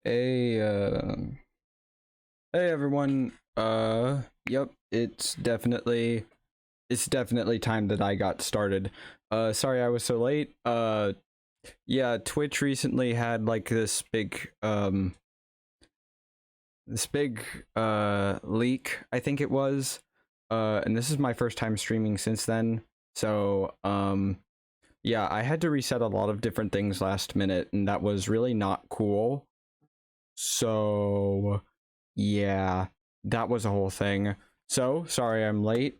Hey, hey everyone. Yep, it's definitely time that I got started. Sorry I was so late. Yeah, Twitch recently had like this big leak, I think it was. And this is my first time streaming since then. So, yeah, I had to reset a lot of different things last minute, and that was really not cool. So, yeah, that was a whole thing. So, sorry I'm late.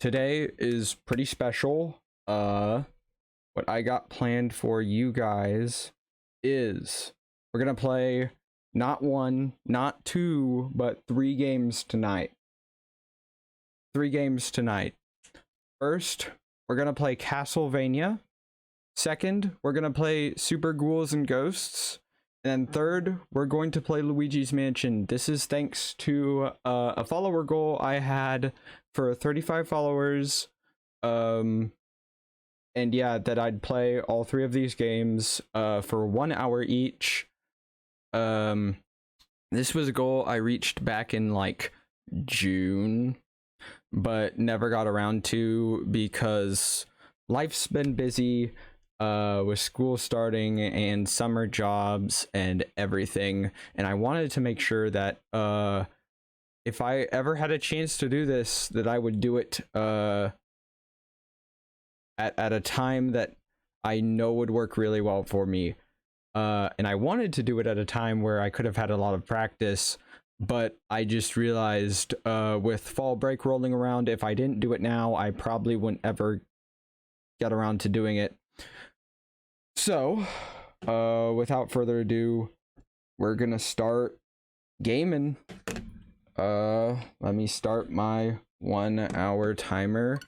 Today is pretty special. What I got planned for you guys is we're gonna play not one, not two, but 3 games tonight. 3 games tonight. First, we're gonna play Castlevania. Second, we're gonna play Super Ghouls N Ghosts. And then third, we're going to play Luigi's Mansion. This is thanks to a follower goal I had for 35 followers. And yeah, that I'd play all 3 of these games for 1 hour each. This was a goal I reached back in like June, but never got around to because life's been busy. With school starting and summer jobs and everything, and I wanted to make sure that if I ever had a chance to do this, that I would do it at a time that I know would work really well for me. And I wanted to do it at a time where I could have had a lot of practice, but I just realized with fall break rolling around, if I didn't do it now, I probably wouldn't ever get around to doing it. So, without further ado, we're gonna start gaming. Let me start my 1 hour timer.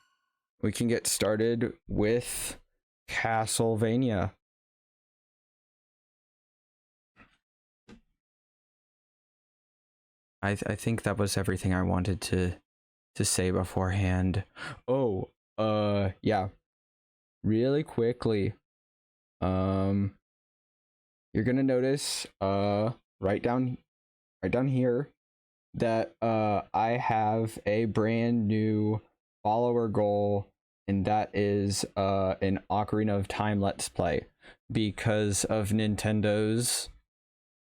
We can get started with Castlevania. I think that was everything I wanted to say beforehand. Oh, yeah. Really quickly. You're gonna notice right down here that I have a brand new follower goal, and that is an Ocarina of Time Let's Play, because of Nintendo's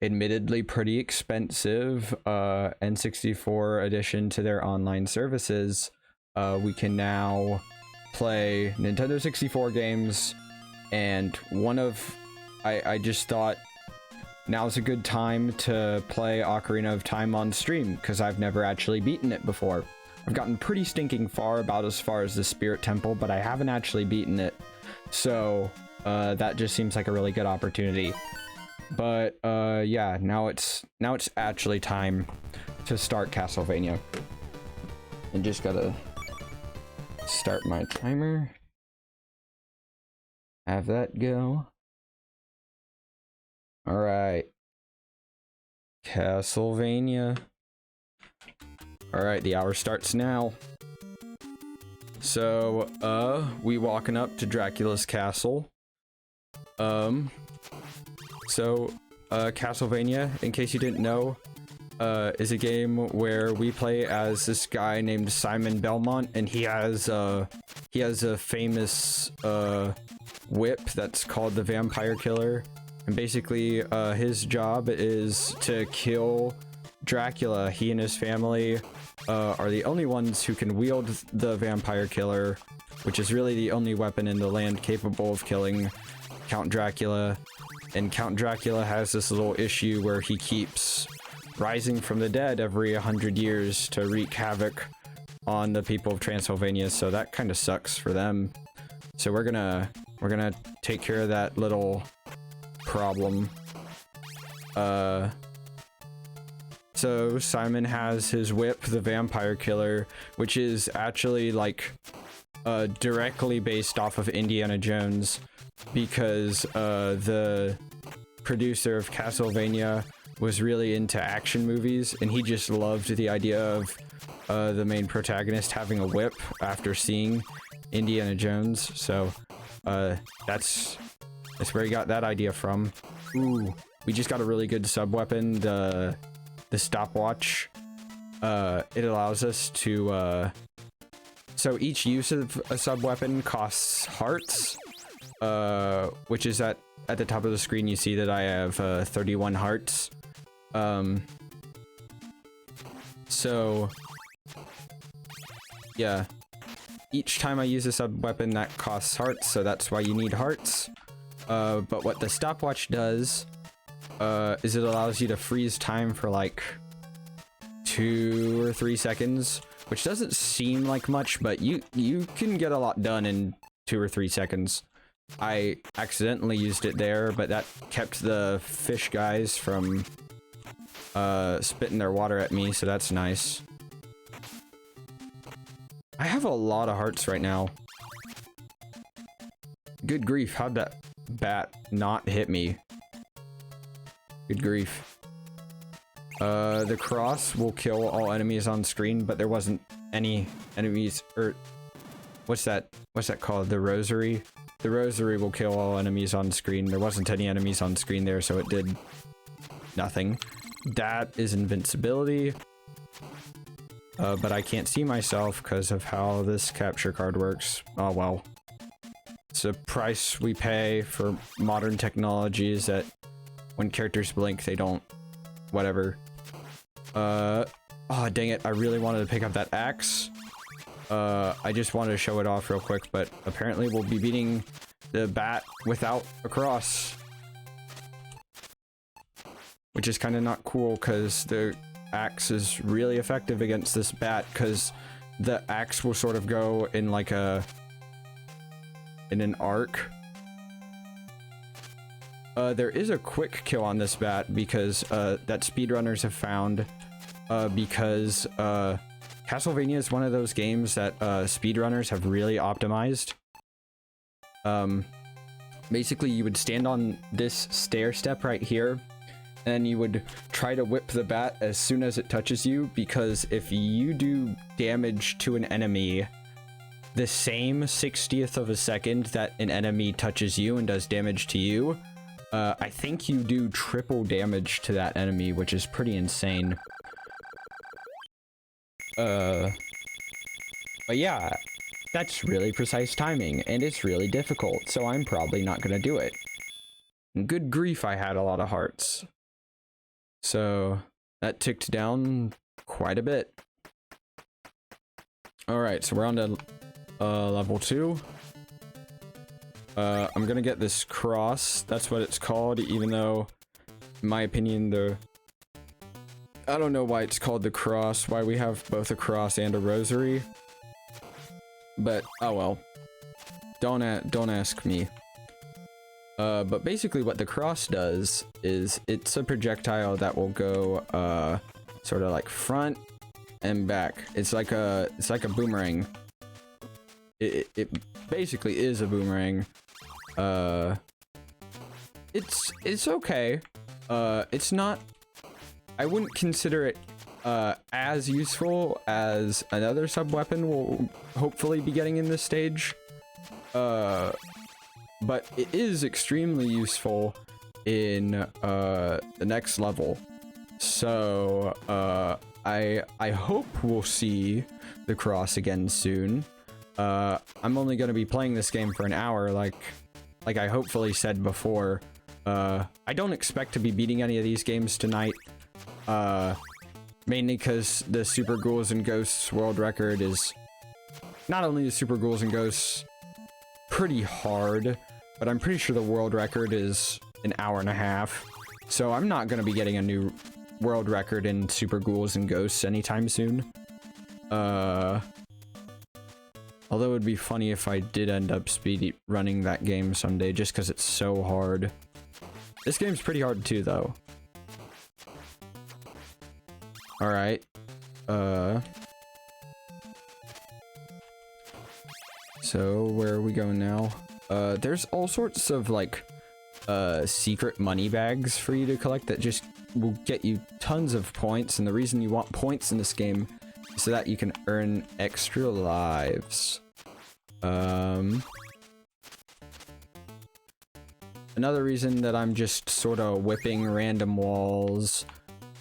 admittedly pretty expensive N64 addition to their online services. We can now play Nintendo 64 games. And I just thought now's a good time to play Ocarina of Time on stream, because I've never actually beaten it before. I've gotten pretty stinking far, about as far as the Spirit Temple, but I haven't actually beaten it. So that just seems like a really good opportunity. But yeah, now it's actually time to start Castlevania. And just gotta start my timer. Have that go. All right. Castlevania. All right, the hour starts now. So, we walking up to Dracula's castle. Castlevania, in case you didn't know, is a game where we play as this guy named Simon Belmont, and he has a famous whip that's called the Vampire Killer, and basically his job is to kill Dracula. He and his family are the only ones who can wield the Vampire Killer, which is really the only weapon in the land capable of killing Count Dracula. And Count Dracula has this little issue where he keeps rising from the dead every 100 years to wreak havoc on the people of Transylvania, so that kind of sucks for them. So we're gonna take care of that little problem. So Simon has his whip, the Vampire Killer, which is actually like directly based off of Indiana Jones, because the producer of Castlevania was really into action movies, and he just loved the idea of the main protagonist having a whip after seeing Indiana Jones. So that's where he got that idea from. Ooh, we just got a really good sub weapon, the stopwatch. It allows us to so each use of a sub weapon costs hearts, which is at the top of the screen. You see that I have 31 hearts. So yeah, each time I use a sub weapon that costs hearts, so that's why you need hearts. But what the stopwatch does is it allows you to freeze time for like 2 or 3 seconds, which doesn't seem like much, but you can get a lot done in 2 or 3 seconds. I accidentally used it there, but that kept the fish guys from spitting their water at me, so that's nice. I have a lot of hearts right now. Good grief, how'd that bat not hit me? Good grief. The cross will kill all enemies on screen, but there wasn't any enemies, or what's that called? The rosary? The rosary will kill all enemies on screen. There wasn't any enemies on screen there, so it did nothing. That is invincibility. But I can't see myself because of how this capture card works. Oh well. It's a price we pay for modern technology, is that when characters blink, they don't... whatever. Oh, dang it. I really wanted to pick up that axe. I just wanted to show it off real quick, but apparently we'll be beating the bat without a cross. Which is kind of not cool, because the axe is really effective against this bat, because the axe will sort of go in like a... in an arc. There is a quick kill on this bat, because that speedrunners have found, because Castlevania is one of those games that speedrunners have really optimized. Basically, you would stand on this stair step right here, and you would try to whip the bat as soon as it touches you, because if you do damage to an enemy the same 60th of a second that an enemy touches you and does damage to you, I think you do triple damage to that enemy, which is pretty insane. But yeah, that's really precise timing, and it's really difficult, so I'm probably not gonna do it. And good grief, I had a lot of hearts. So, that ticked down quite a bit. Alright, so we're on to level 2. I'm gonna get this cross. That's what it's called, even though, in my opinion, I don't know why it's called the cross, why we have both a cross and a rosary. But, oh well. Don't ask me. But basically what the cross does is it's a projectile that will go, sort of like front and back. It's like a boomerang. It basically is a boomerang. It's okay. It's not... I wouldn't consider it as useful as another sub-weapon we'll hopefully be getting in this stage. But it is extremely useful in the next level. So I hope we'll see the cross again soon. I'm only going to be playing this game for an hour, like I hopefully said before. I don't expect to be beating any of these games tonight. Mainly because the Super Ghouls N Ghosts world record is... Not only the Super Ghouls N Ghosts pretty hard, but I'm pretty sure the world record is an hour and a half. So I'm not going to be getting a new world record in Super Ghouls N Ghosts anytime soon. Although it would be funny if I did end up speed running that game someday, just because it's so hard. This game's pretty hard too, though. Alright. So, where are we going now? There's all sorts of, like, secret money bags for you to collect that just will get you tons of points, and the reason you want points in this game is so that you can earn extra lives. Another reason that I'm just sort of whipping random walls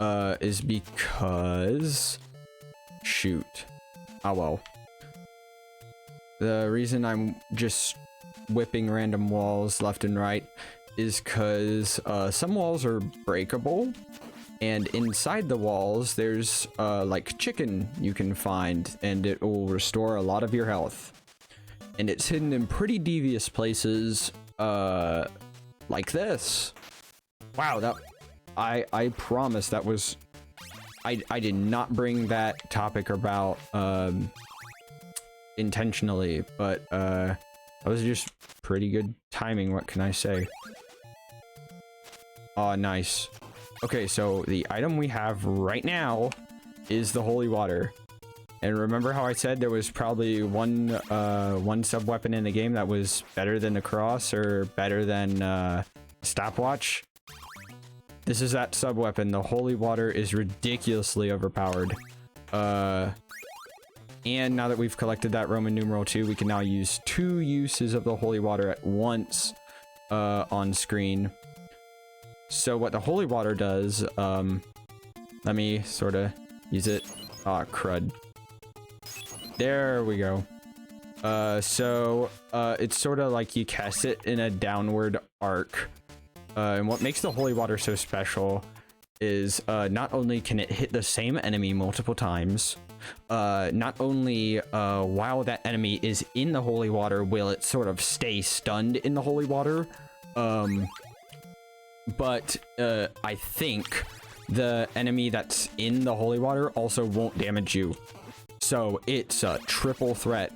is because... Shoot. Oh well. The reason I'm just whipping random walls left and right is because some walls are breakable, and inside the walls there's like chicken you can find, and it will restore a lot of your health. And it's hidden in pretty devious places, like this. Wow, that I promise that was I did not bring that topic about intentionally, but that was just pretty good timing, what can I say? Oh, nice. Okay, so the item we have right now is the holy water. And remember how I said there was probably one sub-weapon in the game that was better than the cross or better than stopwatch? This is that sub-weapon. The holy water is ridiculously overpowered. And now that we've collected that Roman numeral 2, we can now use 2 uses of the holy water at once on screen. So what the holy water does, let me sort of use it. Ah, crud. There we go. So it's sort of like you cast it in a downward arc. And what makes the holy water so special is not only can it hit the same enemy multiple times, not only while that enemy is in the holy water will it sort of stay stunned in the holy water, but I think the enemy that's in the holy water also won't damage you. So it's a triple threat.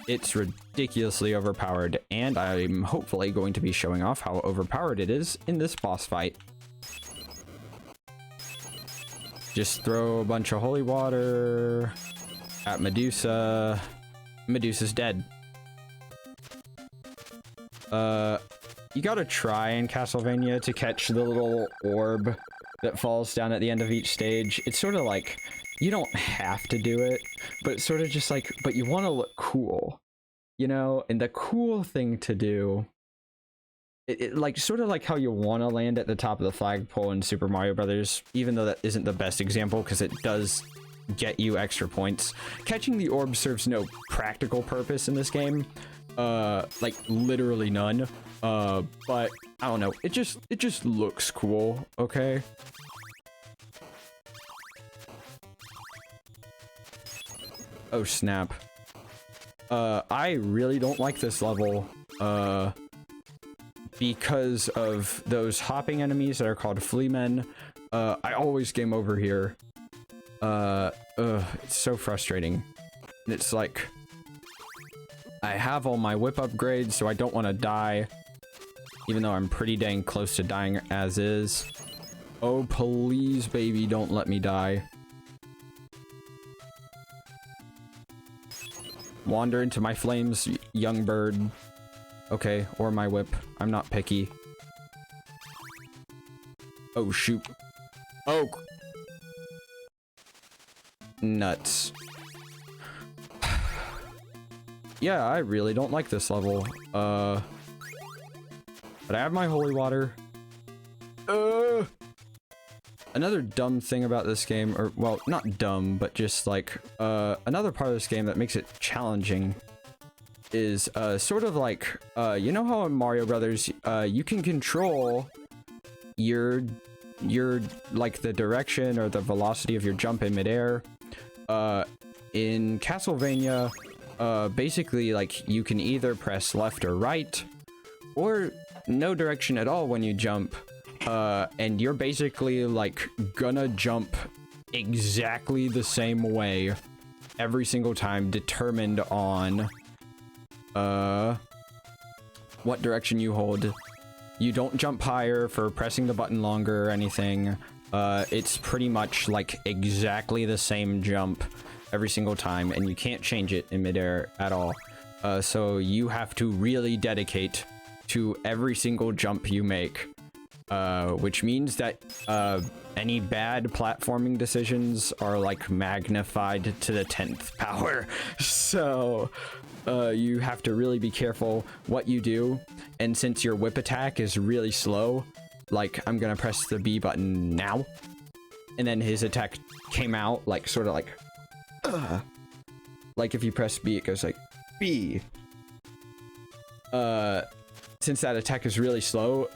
It's ridiculously overpowered, and I'm hopefully going to be showing off how overpowered it is in this boss fight. Just throw a bunch of holy water at Medusa. Medusa's dead. You gotta try in Castlevania to catch the little orb that falls down at the end of each stage. It's sort of like, you don't have to do it, but it's sort of just like, but you want to look cool, you know? And the cool thing to do, it like sort of like how you want to land at the top of the flagpole in Super Mario Brothers, even though that isn't the best example because it does get you extra points. Catching the orb serves no practical purpose in this game, like literally none. But I don't know, it just looks cool, okay? Oh snap. I really don't like this level, because of those hopping enemies that are called fleamen. I always game over here. It's so frustrating. It's like, I have all my whip upgrades, so I don't want to die, even though I'm pretty dang close to dying as is. Oh, please, baby, don't let me die. Wander into my flames, young bird. Okay, or my whip. I'm not picky. Oh, shoot. Oh! Nuts. Yeah, I really don't like this level. But I have my holy water. Another dumb thing about this game, or, well, not dumb, but just like, another part of this game that makes it challenging is, sort of like, you know how in Mario Brothers, you can control your, like, the direction or the velocity of your jump in midair? In Castlevania, basically, like, you can either press left or right, or no direction at all when you jump. And you're basically, like, gonna jump exactly the same way every single time, determined on, what direction you hold. You don't jump higher for pressing the button longer or anything. It's pretty much, like, exactly the same jump every single time, and you can't change it in midair at all. So you have to really dedicate to every single jump you make. which means that any bad platforming decisions are like magnified to the 10th power. So you have to really be careful what you do. And since your whip attack is really slow, like I'm gonna press the B button now, and then his attack came out like sort of like if you press B, it goes like B. Since that attack is really slow,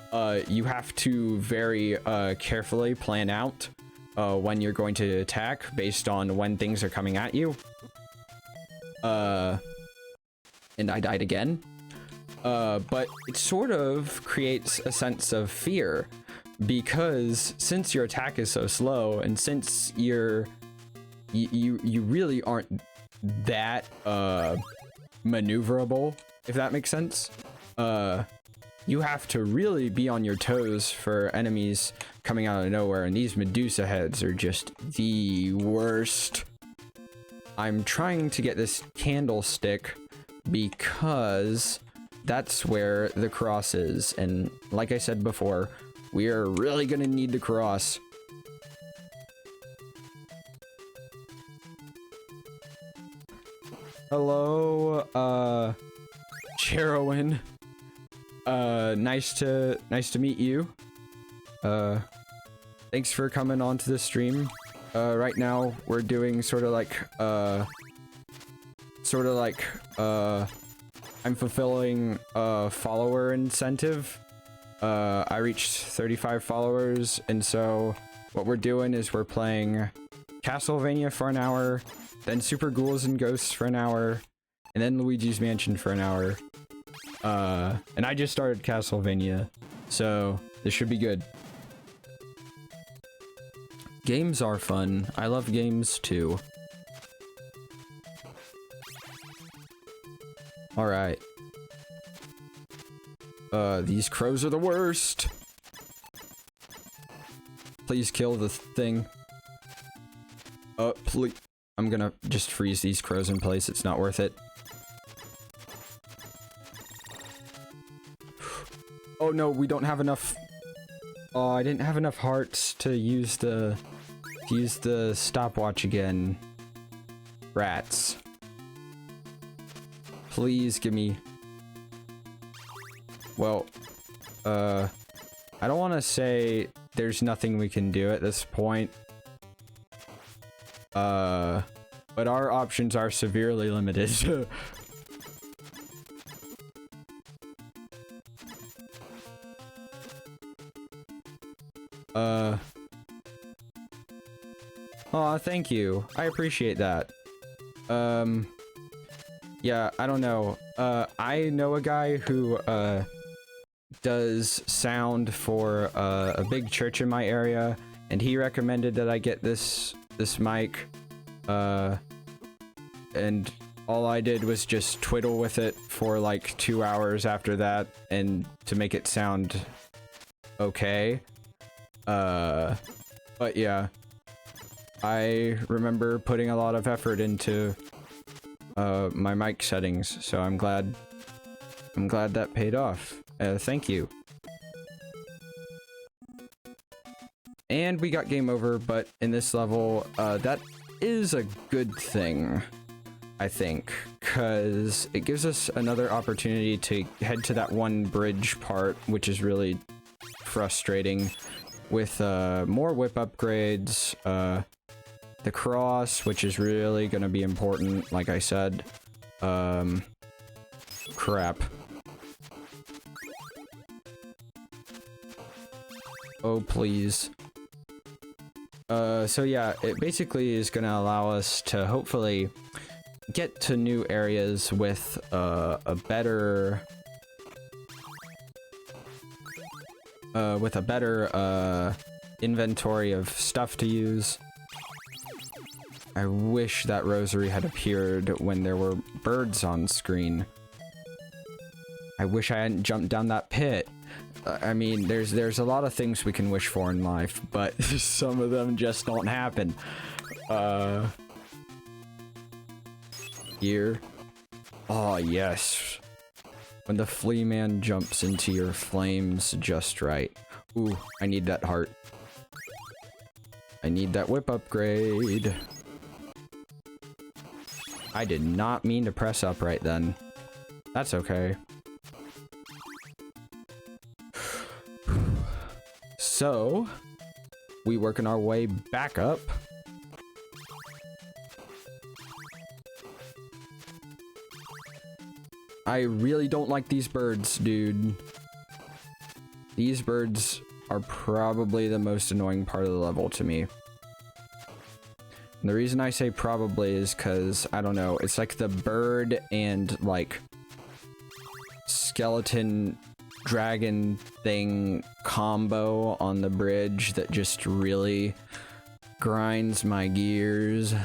you have to very carefully plan out when you're going to attack based on when things are coming at you. And I died again. But it sort of creates a sense of fear, because since your attack is so slow, and since you really aren't that maneuverable, if that makes sense. You have to really be on your toes for enemies coming out of nowhere, and these Medusa heads are just the worst. I'm trying to get this candlestick because that's where the cross is, and like I said before, we are really gonna need the cross. Hello, Cherowin. Nice to meet you. Thanks for coming on to the stream. Right now we're doing sort of like I'm fulfilling a follower incentive. I reached 35 followers, and so what we're doing is we're playing Castlevania for an hour, then Super Ghouls N Ghosts for an hour, and then Luigi's Mansion for an hour. And I just started Castlevania, so this should be good. Games are fun. I love games too. Alright. These crows are the worst. Please kill the thing. Please. I'm gonna just freeze these crows in place. It's not worth it. Oh no, we don't have enough. Oh, I didn't have enough hearts to use the stopwatch again. Rats. Please give me. Well, I don't want to say there's nothing we can do at this point. But our options are severely limited. Aw, thank you. I appreciate that. Yeah, I don't know. I know a guy who, does sound for, a big church in my area, and he recommended that I get this mic. And all I did was just twiddle with it for like 2 hours after that, and to make it sound okay. But yeah, I remember putting a lot of effort into my mic settings, so I'm glad that paid off. Thank you. And we got game over, but in this level, that is a good thing, I think, because it gives us another opportunity to head to that one bridge part, which is really frustrating, with more whip upgrades, the cross, which is really gonna be important, like I said. Crap. Oh, please. So yeah, it basically is gonna allow us to hopefully get to new areas with a better inventory of stuff to use. I wish that rosary had appeared when there were birds on screen. I wish I hadn't jumped down that pit. I mean, there's a lot of things we can wish for in life, but some of them just don't happen. Here. Oh, yes. When the flea man jumps into your flames just right. Ooh, I need that heart. I need that whip upgrade. I did not mean to press up right then. That's okay. So, we working our way back up. I really don't like these birds, dude. These birds are probably the most annoying part of the level to me. And the reason I say probably is because, I don't know, it's like the bird and, like, skeleton dragon thing combo on the bridge that just really grinds my gears.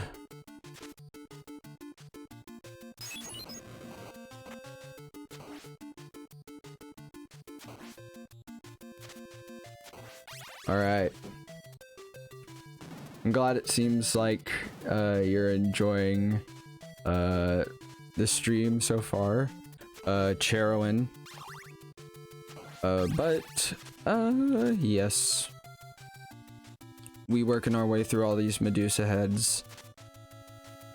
Alright. I'm glad it seems like you're enjoying the stream so far. Charowin. Yes. We working our way through all these Medusa heads.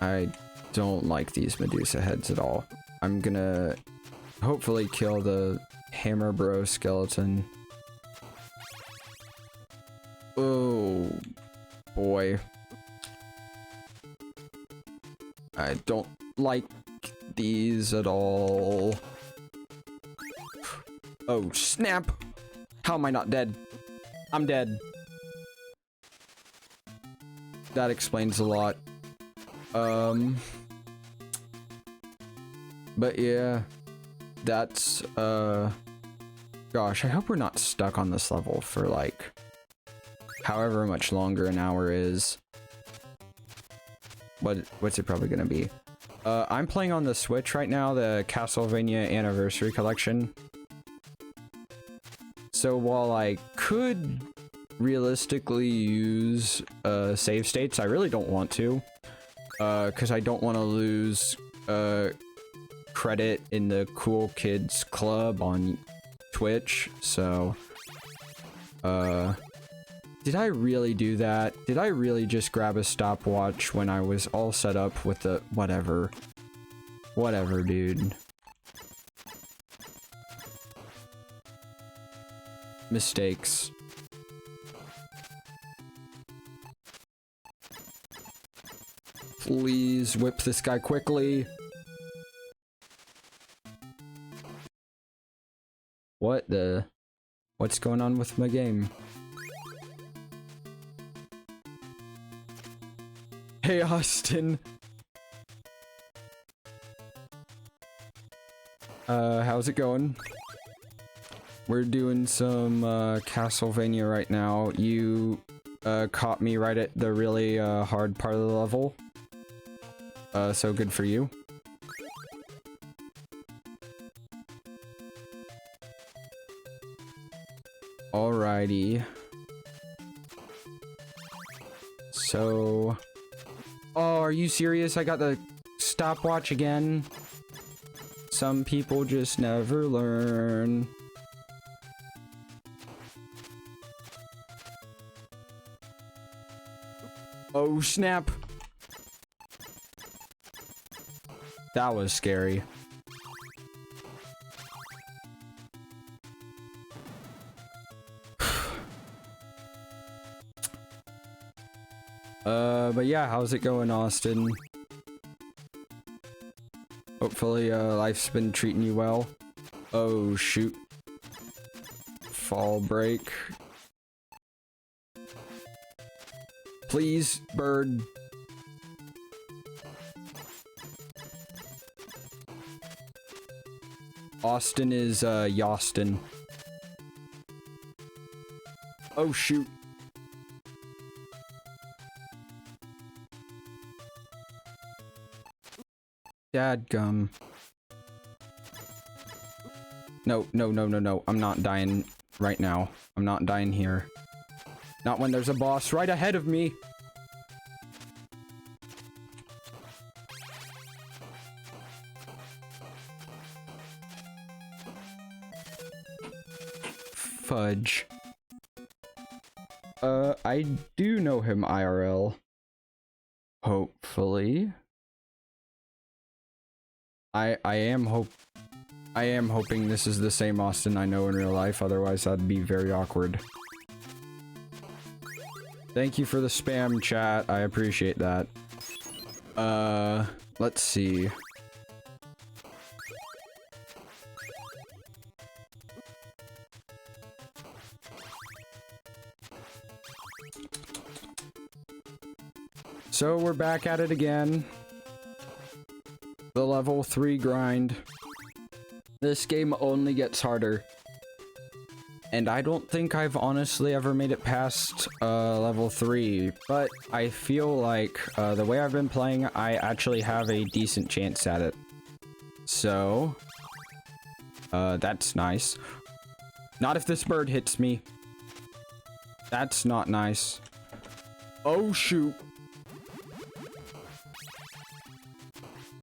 I don't like these Medusa heads at all. I'm gonna hopefully kill the Hammer Bro skeleton. Oh boy. I don't like these at all. Oh snap! How am I not dead? I'm dead. That explains a lot. But yeah, that's gosh, I hope we're not stuck on this level for like however much longer an hour is. What's it probably gonna be? I'm playing on the Switch right now, the Castlevania Anniversary Collection. So while I could realistically use save states, I really don't want to. Because I don't want to lose credit in the Cool Kids Club on Twitch, so... did I really do that? Did I really just grab a stopwatch when I was all set up with the... whatever. Whatever, dude. Mistakes. Please whip this guy quickly. What the... What's going on with my game? Hey, Austin. How's it going? We're doing some, Castlevania right now. You, caught me right at the really, hard part of the level. So good for you. Alrighty. So... Oh, are you serious? I got the stopwatch again? Some people just never learn. Oh, snap. That was scary. But yeah, how's it going, Austin? Hopefully, life's been treating you well. Oh, shoot. Fall break. Please, bird. Austin is, Yostin. Oh, shoot. Dadgum. No, no, no, no, no. I'm not dying right now. I'm not dying here. Not when there's a boss right ahead of me. Fudge. I do know him IRL. Hopefully. I am hoping this is the same Austin I know in real life, otherwise that'd be very awkward. Thank you for the spam chat, I appreciate that. Let's see. So we're back at it again. The level 3 grind. This game only gets harder. And I don't think I've honestly ever made it past level 3, but I feel like the way I've been playing, I actually have a decent chance at it. So, that's nice. Not if this bird hits me. That's not nice. Oh shoot.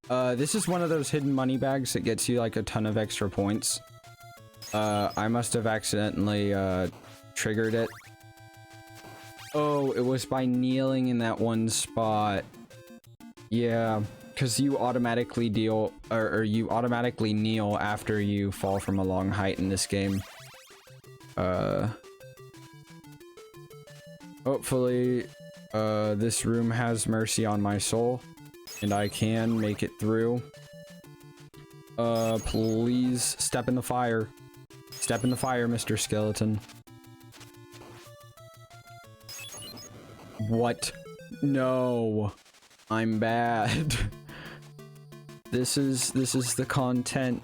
This is one of those hidden money bags that gets you like a ton of extra points. I must have accidentally, triggered it. Oh, it was by kneeling in that one spot. Yeah, because you automatically deal, or you automatically kneel after you fall from a long height in this game. Hopefully, this room has mercy on my soul, and I can make it through. Please step in the fire. Step in the fire, Mr. Skeleton. What? No. I'm bad. This is the content.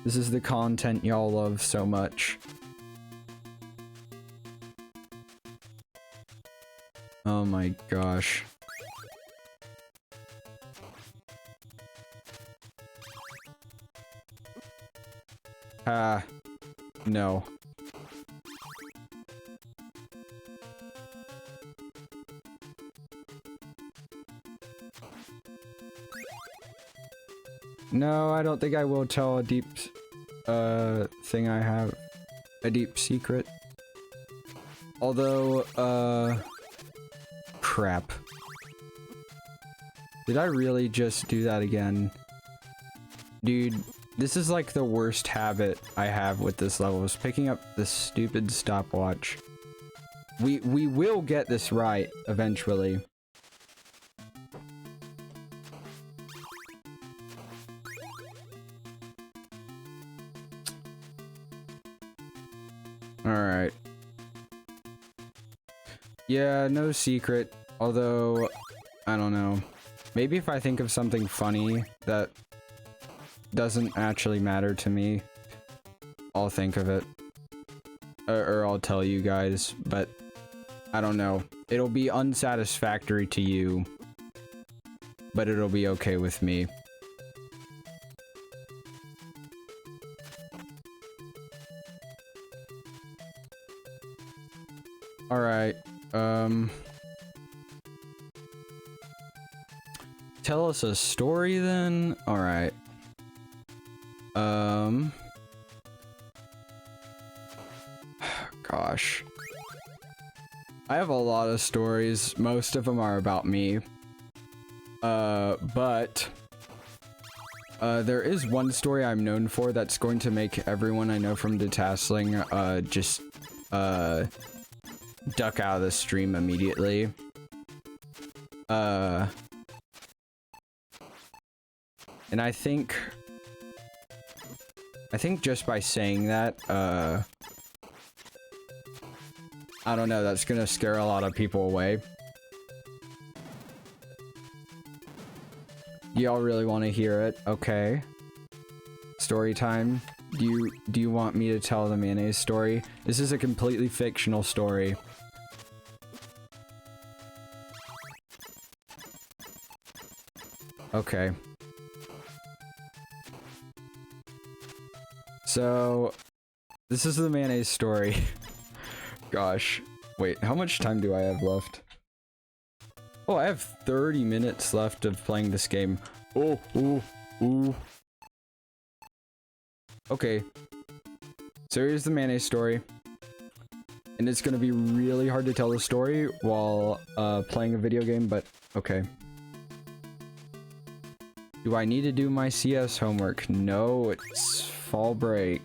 This is the content y'all love so much. Oh my gosh. No. No, I don't think I will tell a deep, thing I have. A deep secret. Although, crap. Did I really just do that again? Dude. This is like the worst habit I have with this level, is picking up this stupid stopwatch. We will get this right eventually. Alright. Yeah, no secret. Although, I don't know. Maybe if I think of something funny that doesn't actually matter to me, I'll think of it. Or I'll tell you guys, but I don't know. It'll be unsatisfactory to you, but it'll be okay with me. Alright, tell us a story then? Alright. Gosh. I have a lot of stories. Most of them are about me. But there is one story I'm known for that's going to make everyone I know from Detasseling, just, duck out of the stream immediately. And I think just by saying that, I don't know, that's gonna scare a lot of people away. Y'all really want to hear it? Okay. Story time. Do you want me to tell the mayonnaise story? This is a completely fictional story. Okay. So, this is the mayonnaise story. Gosh. Wait, how much time do I have left? Oh, I have 30 minutes left of playing this game. Oh, ooh, ooh. Okay. So here's the mayonnaise story. And it's gonna be really hard to tell the story while playing a video game, but okay. Do I need to do my CS homework? No, it's fall break.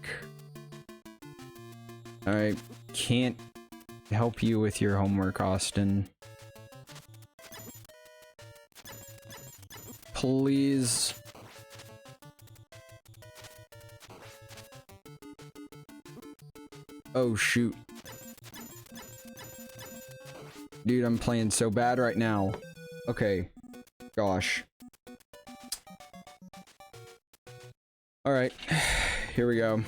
I can't help you with your homework, Austin. Please. Oh, shoot. Dude, I'm playing so bad right now. Okay. Gosh. Alright. Here we go.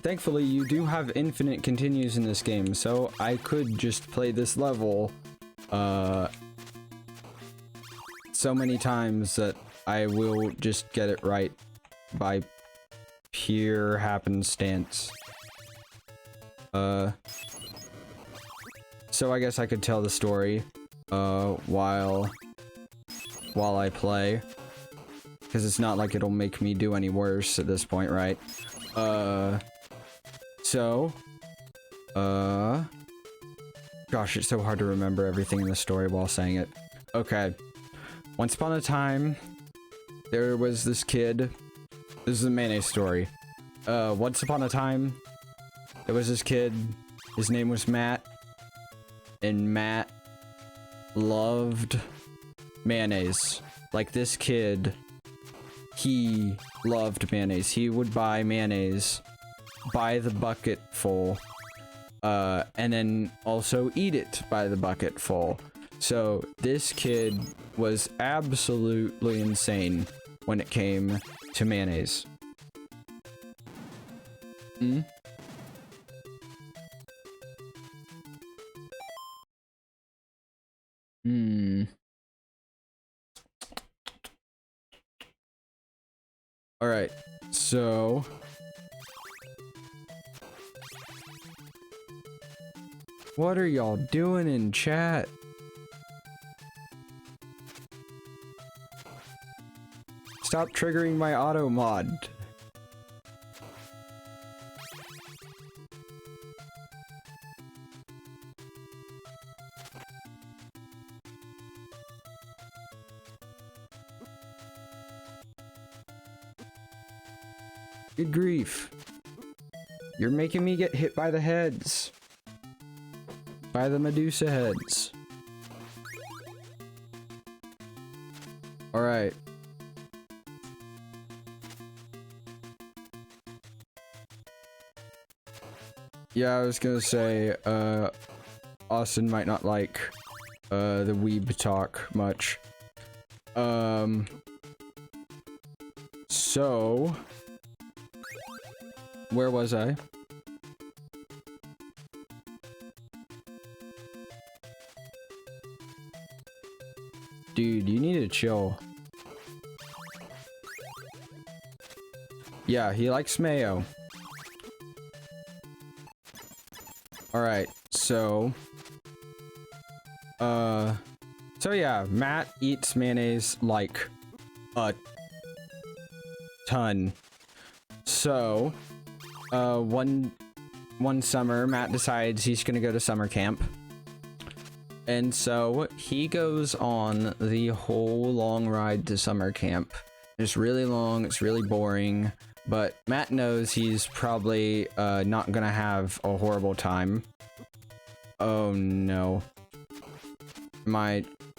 Thankfully, you do have infinite continues in this game, so I could just play this level, so many times that I will just get it right by pure happenstance. So I guess I could tell the story, while I play. Because it's not like it'll make me do any worse at this point, right? Gosh, it's so hard to remember everything in the story while saying it. Okay. Once upon a time, there was this kid. This is a mayonnaise story. Once upon a time, there was this kid. His name was Matt. And Matt loved mayonnaise. Like, this kid, he loved mayonnaise. He would buy mayonnaise by the bucket full, and then also eat it by the bucket full. So this kid was absolutely insane when it came to mayonnaise. Alright, so what are y'all doing in chat? Stop triggering my auto mod. Good grief. You're making me get hit by the heads. By the Medusa heads. Alright. Yeah, I was gonna say, Austin might not like, the weeb talk much. So... where was I? Dude, you need to chill. Yeah, he likes mayo. Alright, so yeah, Matt eats mayonnaise like a ton. So, one summer, Matt decides he's gonna go to summer camp. And so he goes on the whole long ride to summer camp. It's really long, it's really boring, but Matt knows he's probably not gonna have a horrible time. Oh no.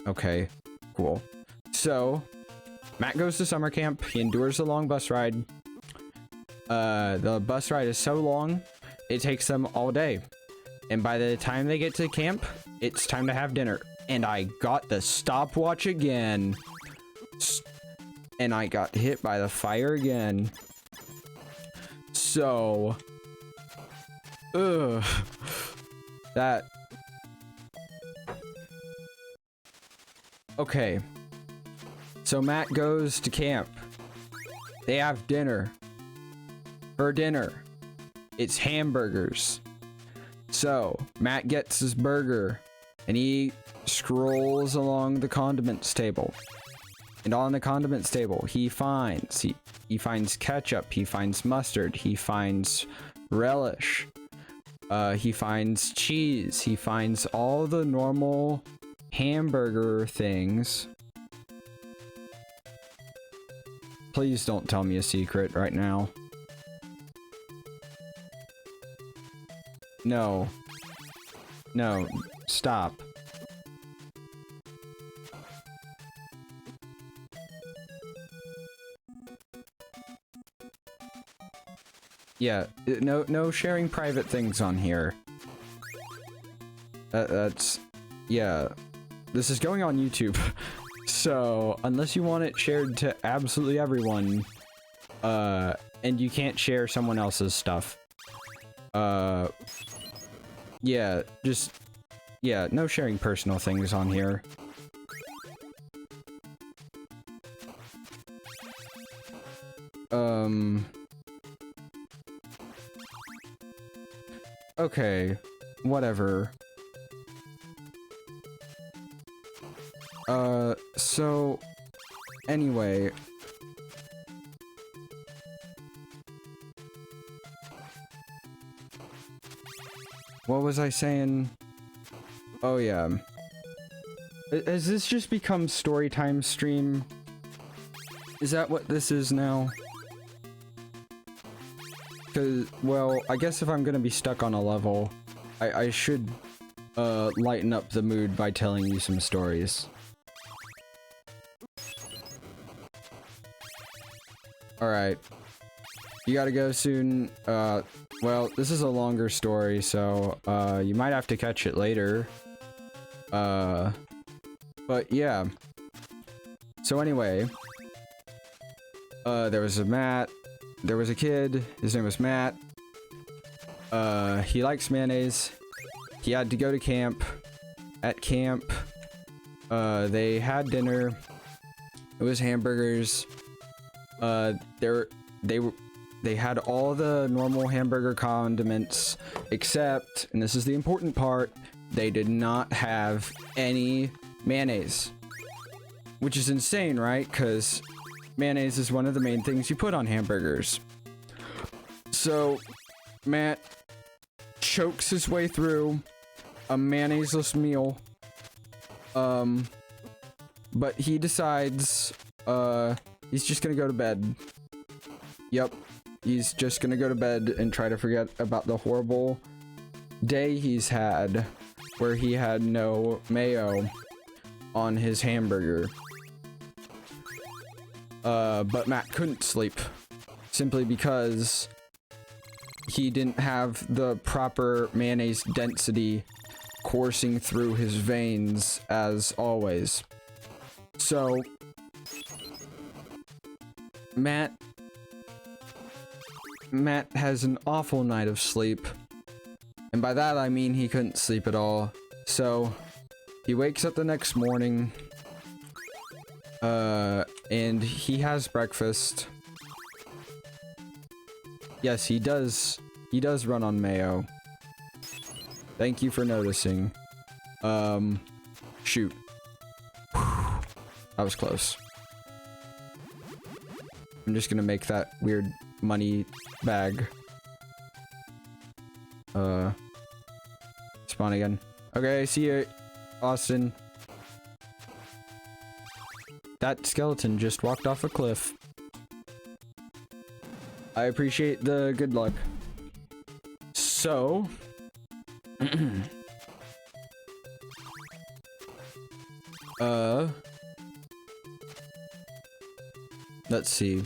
Okay, cool. So, Matt goes to summer camp, he endures a long bus ride. The bus ride is so long, it takes them all day. And by the time they get to camp, it's time to have dinner. And I got the stopwatch again. And I got hit by the fire again. So... ugh. That... okay. So Matt goes to camp. They have dinner. For dinner, it's hamburgers. So, Matt gets his burger, and he scrolls along the condiments table. And on the condiments table, he finds ketchup, he finds mustard, he finds relish. He finds cheese. He finds all the normal hamburger things. Please don't tell me a secret right now. No. No. Stop. Yeah, no sharing private things on here. That's... yeah. This is going on YouTube. So, unless you want it shared to absolutely everyone, and you can't share someone else's stuff. Yeah, just... yeah, no sharing personal things on here. Okay, whatever. So... anyway... what was I saying? Oh yeah. Has this just become storytime stream? Is that what this is now? Cause, well, I guess if I'm gonna be stuck on a level, I should, lighten up the mood by telling you some stories. Alright. You gotta go soon. Well, this is a longer story, so, you might have to catch it later. But yeah. So anyway. There was a kid, his name was Matt. He likes mayonnaise. He had to go to camp. At camp, they had dinner. It was hamburgers. They had all the normal hamburger condiments, except, and this is the important part, they did not have any mayonnaise. Which is insane, right? Because mayonnaise is one of the main things you put on hamburgers. So, Matt chokes his way through a mayonnaise-less meal. But he decides, he's just gonna go to bed. Yep. He's just gonna go to bed and try to forget about the horrible day he's had where he had no mayo on his hamburger. But Matt couldn't sleep simply because he didn't have the proper mayonnaise density coursing through his veins as always. So Matt has an awful night of sleep. And by that I mean he couldn't sleep at all. So he wakes up the next morning. And he has breakfast. Yes, he does. He does run on mayo. Thank you for noticing. Shoot. That was close. I'm just gonna make that weird money bag. Spawn again. Okay, see you, Austin. That skeleton just walked off a cliff. I appreciate the good luck. So... let's see.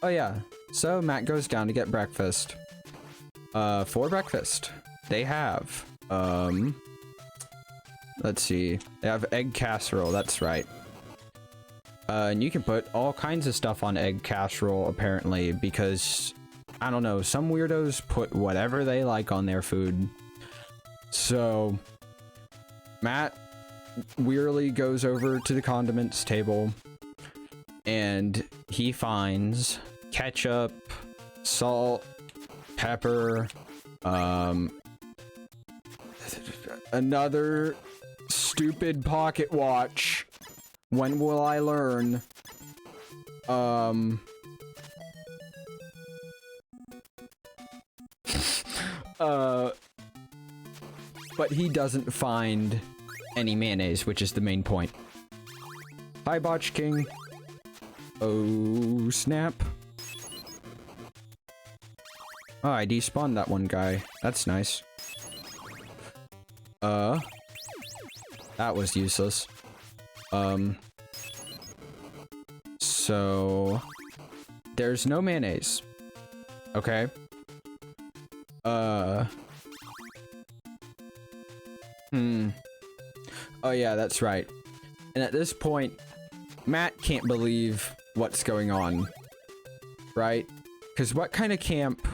Oh yeah, so Matt goes down to get breakfast. For breakfast, they have, let's see. They have egg casserole, that's right. And you can put all kinds of stuff on egg casserole, apparently, because, I don't know, some weirdos put whatever they like on their food. So, Matt wearily goes over to the condiments table, and he finds ketchup, salt, pepper, another stupid pocket watch. When will I learn? but he doesn't find any mayonnaise, which is the main point. Hi, Botch King. Oh, snap. Oh, I despawned that one guy. That's nice. That was useless. So... there's no mayonnaise. Okay. Oh yeah, that's right. And at this point, Matt can't believe what's going on. Right? Because what kind of camp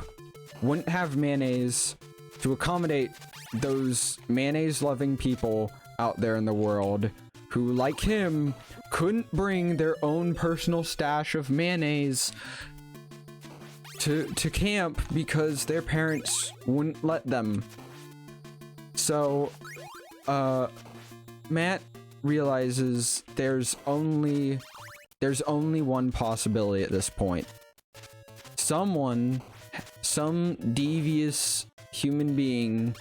wouldn't have mayonnaise to accommodate those mayonnaise-loving people out there in the world who, like him, couldn't bring their own personal stash of mayonnaise to camp because their parents wouldn't let them. So, Matt realizes there's only one possibility at this point. Some devious human being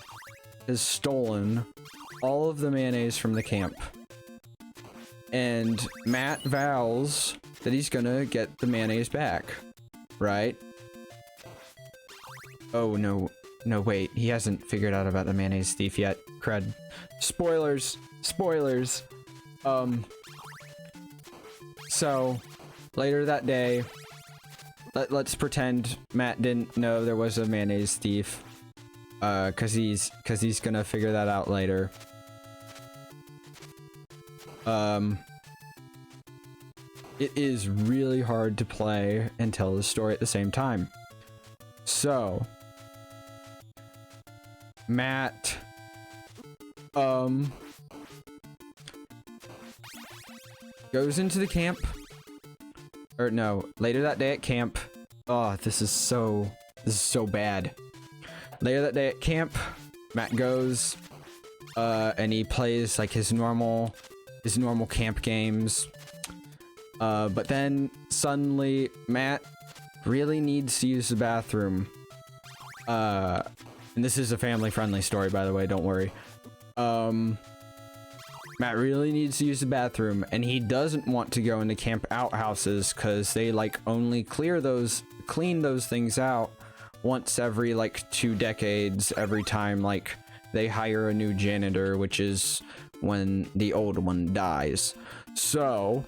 has stolen all of the mayonnaise from the camp. And Matt vows that he's gonna get the mayonnaise back, right? Oh, no, wait, he hasn't figured out about the mayonnaise thief yet. Crud. Spoilers! Spoilers! So, later that day, let's pretend Matt didn't know there was a mayonnaise thief, cause he's gonna figure that out later. It is really hard to play and tell the story at the same time. So, Matt, goes into the camp, or no, later that day at camp. Oh, this is so bad. Later that day at camp, Matt goes, and he plays like his normal camp games. But then suddenly Matt really needs to use the bathroom. And this is a family-friendly story, by the way, don't worry. Matt really needs to use the bathroom, and he doesn't want to go into camp outhouses because they like only clean those things out once every like 2 decades, every time like they hire a new janitor, which is when the old one dies. So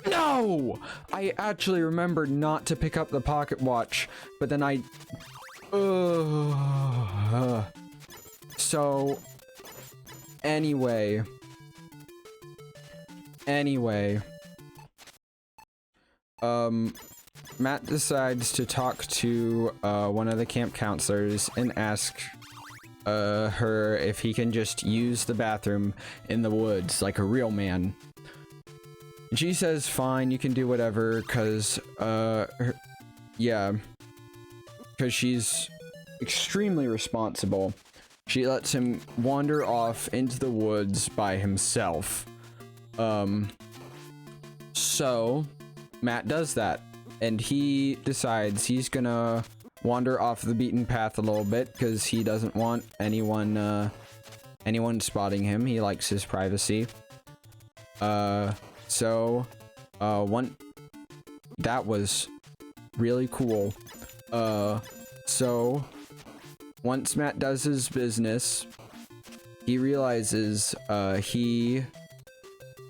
no! I actually remembered not to pick up the pocket watch, but then so anyway, Matt decides to talk to one of the camp counselors and ask her if he can just use the bathroom in the woods like a real man. And she says, fine, you can do whatever, cause, yeah, cause she's extremely responsible. She lets him wander off into the woods by himself. So, Matt does that, and he decides he's gonna wander off the beaten path a little bit, cause he doesn't want anyone spotting him. He likes his privacy. So, that was really cool. So, once Matt does his business, he realizes, he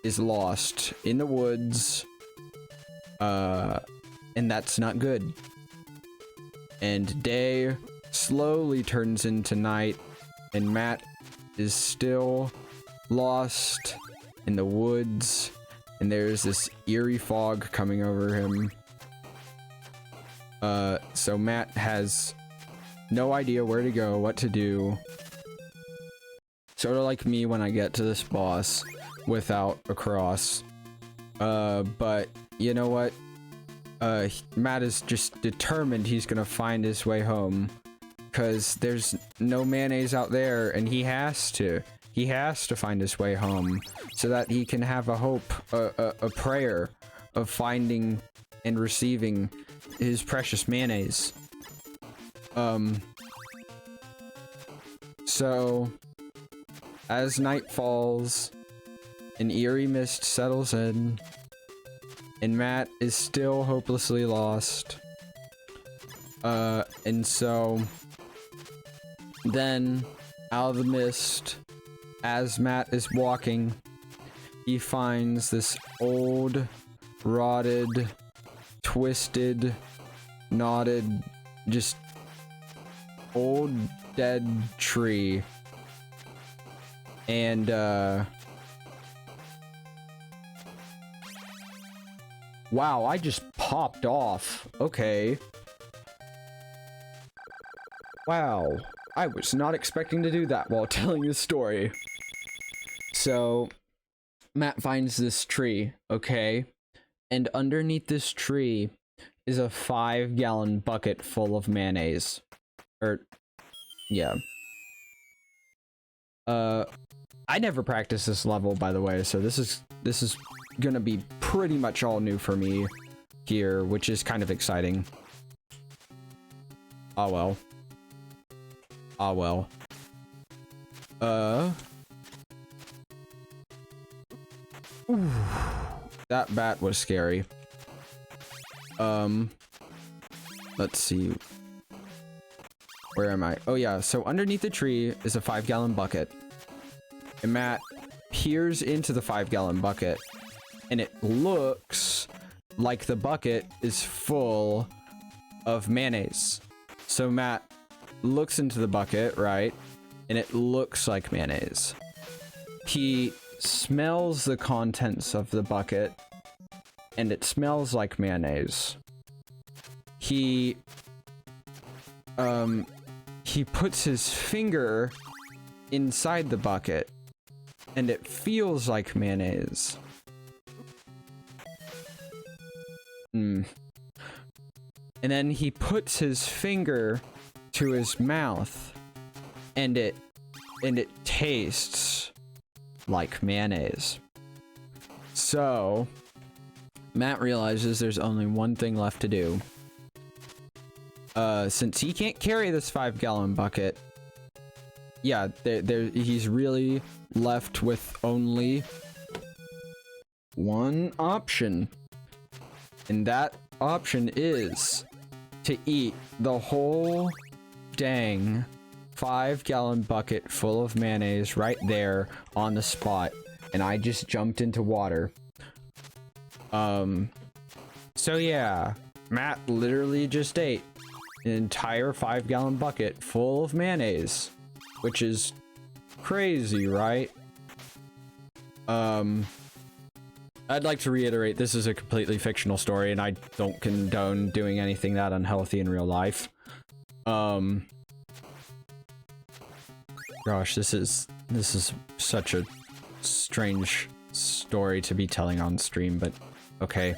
is lost in the woods, and that's not good. And day slowly turns into night, and Matt is still lost in the woods. And there's this eerie fog coming over him. So Matt has no idea where to go, what to do. Sort of like me when I get to this boss without a cross. But you know what? Matt is just determined he's gonna find his way home. 'Cause there's no mayonnaise out there, and he has to. He has to find his way home so that he can have a hope, a prayer of finding and receiving his precious mayonnaise. So, as night falls, an eerie mist settles in, and Matt is still hopelessly lost. And so, then, out of the mist, as Matt is walking, he finds this old, rotted, twisted, knotted, just old dead tree. And wow, I just popped off. Okay. Wow, I was not expecting to do that while telling this story. So Matt finds this tree, okay? And underneath this tree is a 5-gallon bucket full of mayonnaise. Yeah. I never practiced this level, by the way, so this is gonna be pretty much all new for me here, which is kind of exciting. Oh well. Oh well. Ooh, that bat was scary. Let's see. Where am I? Oh yeah, so underneath the tree is a 5-gallon bucket. And Matt peers into the 5-gallon bucket, and it looks like the bucket is full of mayonnaise. So Matt looks into the bucket, right? And it looks like mayonnaise. He smells the contents of the bucket, and it smells like mayonnaise. He puts his finger inside the bucket, and it feels like mayonnaise. And then he puts his finger to his mouth, and it tastes like mayonnaise. So Matt realizes there's only one thing left to do. Since he can't carry this 5-gallon bucket, yeah, he's really left with only one option. And that option is to eat the whole dang 5-gallon bucket full of mayonnaise right there on the spot. And I just jumped into water. So yeah, Matt literally just ate an entire 5-gallon bucket full of mayonnaise, which is crazy, right? I'd like to reiterate, this is a completely fictional story, and I don't condone doing anything that unhealthy in real life. Gosh, this is such a strange story to be telling on stream, but okay.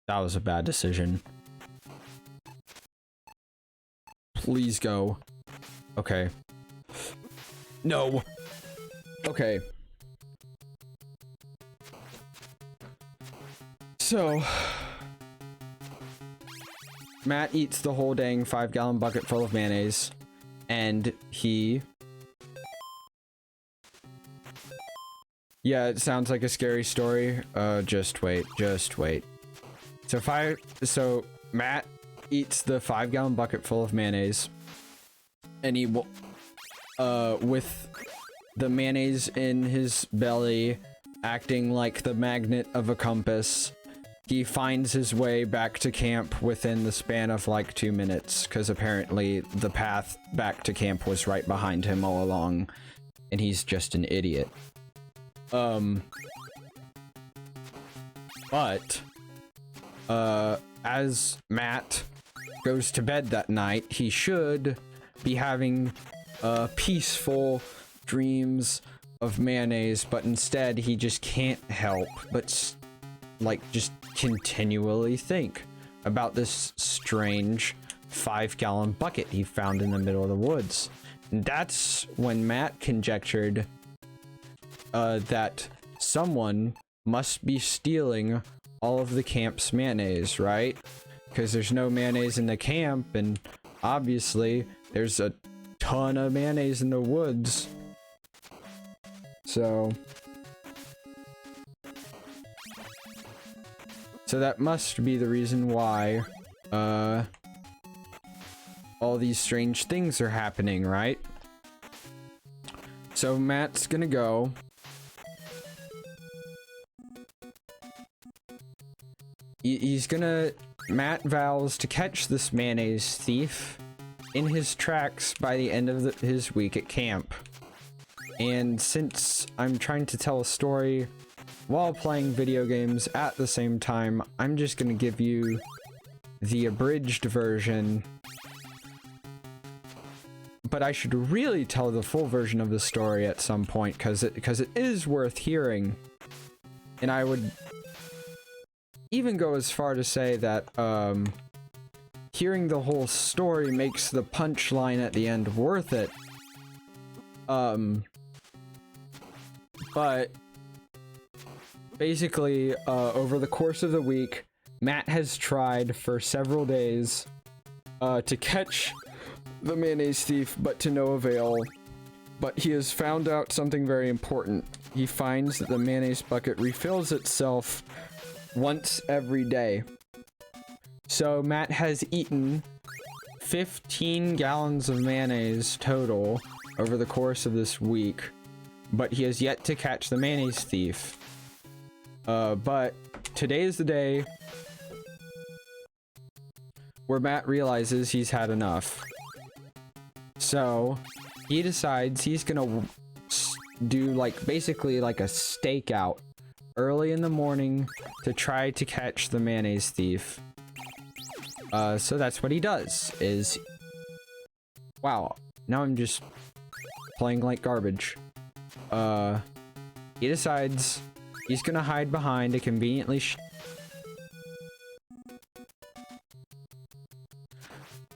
That was a bad decision. Please go. Okay. No. Okay. So Matt eats the whole dang 5-gallon bucket full of mayonnaise, and he... Yeah, it sounds like a scary story. Just wait. So Matt eats the 5-gallon bucket full of mayonnaise, and he with the mayonnaise in his belly acting like the magnet of a compass, he finds his way back to camp within the span of like 2 minutes, because apparently the path back to camp was right behind him all along, and he's just an idiot. But as Matt goes to bed that night, he should be having peaceful dreams of mayonnaise, but instead he just can't help but just continually think about this strange 5-gallon bucket he found in the middle of the woods. And that's when Matt conjectured that someone must be stealing all of the camp's mayonnaise, right? Because there's no mayonnaise in the camp, and obviously there's a ton of mayonnaise in the woods. So that must be the reason why all these strange things are happening, right? So Matt's gonna go. Matt vows to catch this mayonnaise thief in his tracks by the end of his week at camp. And since I'm trying to tell a story while playing video games at the same time, I'm just gonna give you the abridged version. But I should really tell the full version of the story at some point, because it is worth hearing. And I would even go as far to say that hearing the whole story makes the punchline at the end worth it. But basically, over the course of the week, Matt has tried for several days to catch the mayonnaise thief, but to no avail. But he has found out something very important. He finds that the mayonnaise bucket refills itself once every day. So Matt has eaten 15 gallons of mayonnaise total over the course of this week, but he has yet to catch the mayonnaise thief. But today is the day where Matt realizes he's had enough. So he decides he's gonna do basically a stakeout early in the morning to try to catch the mayonnaise thief. So that's what he does. Wow, now I'm just playing like garbage. He decides he's gonna hide behind a conveniently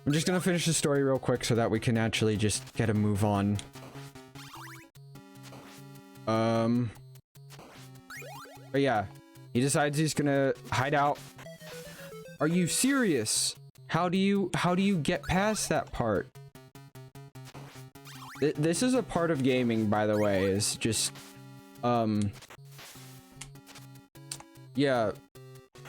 I'm just gonna finish the story real quick so that we can actually just get a move on. But yeah, he decides he's gonna hide out. Are you serious? How do you get past that part? This is a part of gaming, by the way, is just, yeah,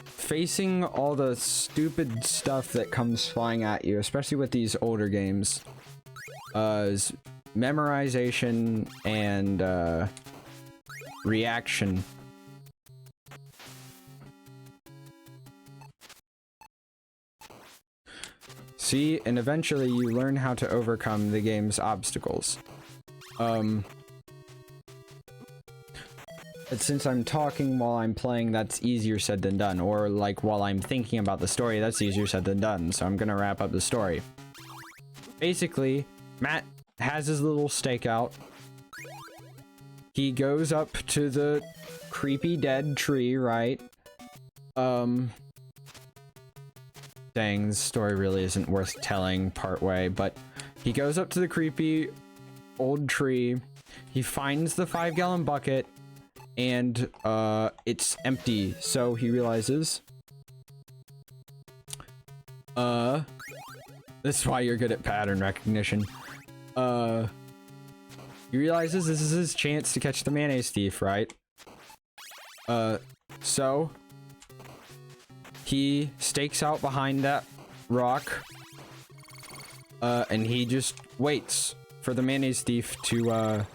facing all the stupid stuff that comes flying at you, especially with these older games, is memorization and, reaction. See, and eventually you learn how to overcome the game's obstacles. But since I'm talking while I'm playing, that's easier said than done. Or while I'm thinking about the story, that's easier said than done. So I'm gonna wrap up the story. Basically, Matt has his little stakeout. He goes up to the creepy dead tree, right? Dang, this story really isn't worth telling partway, but he goes up to the creepy old tree. He finds the 5-gallon bucket, and it's empty. So he realizes, this is why you're good at pattern recognition. He realizes this is his chance to catch the mayonnaise thief, right? So he stakes out behind that rock, and he just waits for the mayonnaise thief to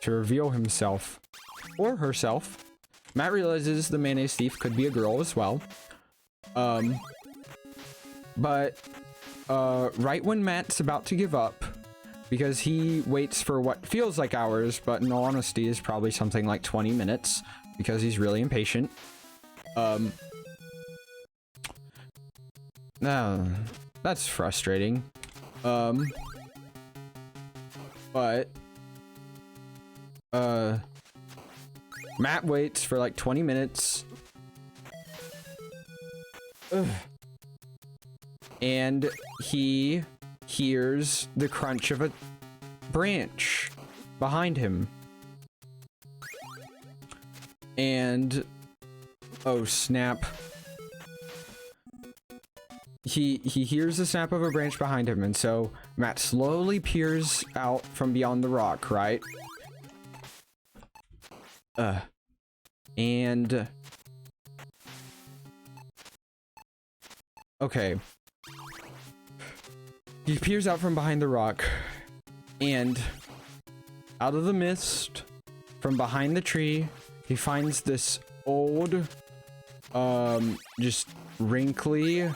reveal himself. Or herself. Matt realizes the mayonnaise thief could be a girl as well. But right when Matt's about to give up, because he waits for what feels like hours, but in all honesty is probably something like 20 minutes, because he's really impatient. That's frustrating. But Matt waits for 20 minutes. Ugh. And he hears the crunch of a branch behind him. And oh snap. he hears the snap of a branch behind him, and so Matt slowly peers out from beyond the rock, right? And okay. He peers out from behind the rock, and out of the mist, from behind the tree, he finds this old, just wrinkly,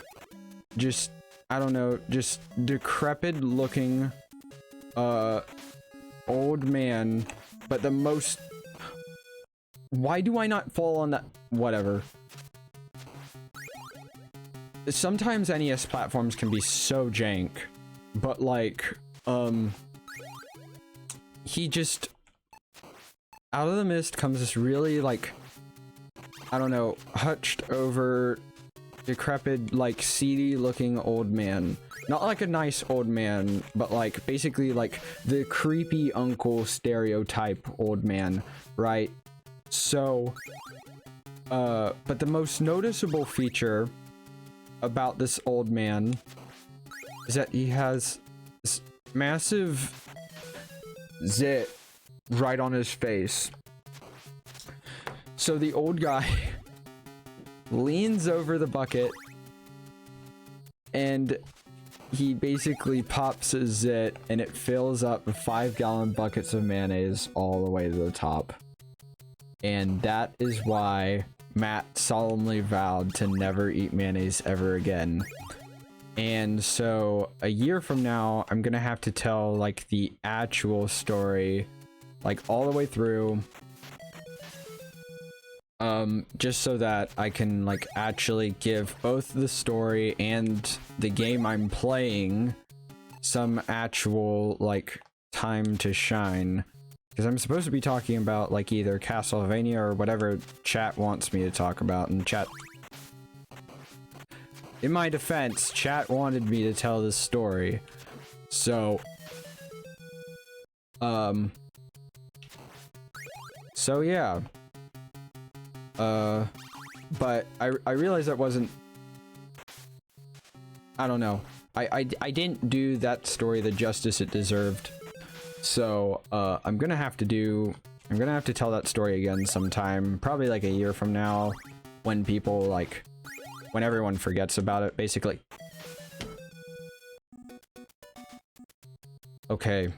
just, I don't know, just decrepit looking, old man, but the most... Why do I not fall on that? Whatever. Sometimes NES platforms can be so jank, but like, he just... Out of the mist comes this really, like, I don't know, hutched over, decrepit, like, seedy looking old man. Not like a nice old man, but like, basically like the creepy uncle stereotype old man, right? So, but the most noticeable feature about this old man is that he has this massive zit right on his face. So the old guy leans over the bucket and he basically pops his zit and it fills up 5-gallon buckets of mayonnaise all the way to the top. And that is why Matt solemnly vowed to never eat mayonnaise ever again. And so a year from now, I'm gonna have to tell like the actual story, like all the way through, just so that I can like actually give both the story and the game I'm playing some actual like time to shine. Because I'm supposed to be talking about like either Castlevania or whatever chat wants me to talk about, and chat... In my defense, chat wanted me to tell this story. So... So yeah. But I realized that wasn't... I don't know. I didn't do that story the justice it deserved. So, I'm gonna have to tell that story again sometime, probably like a year from now, when people, like, when everyone forgets about it, basically. Okay.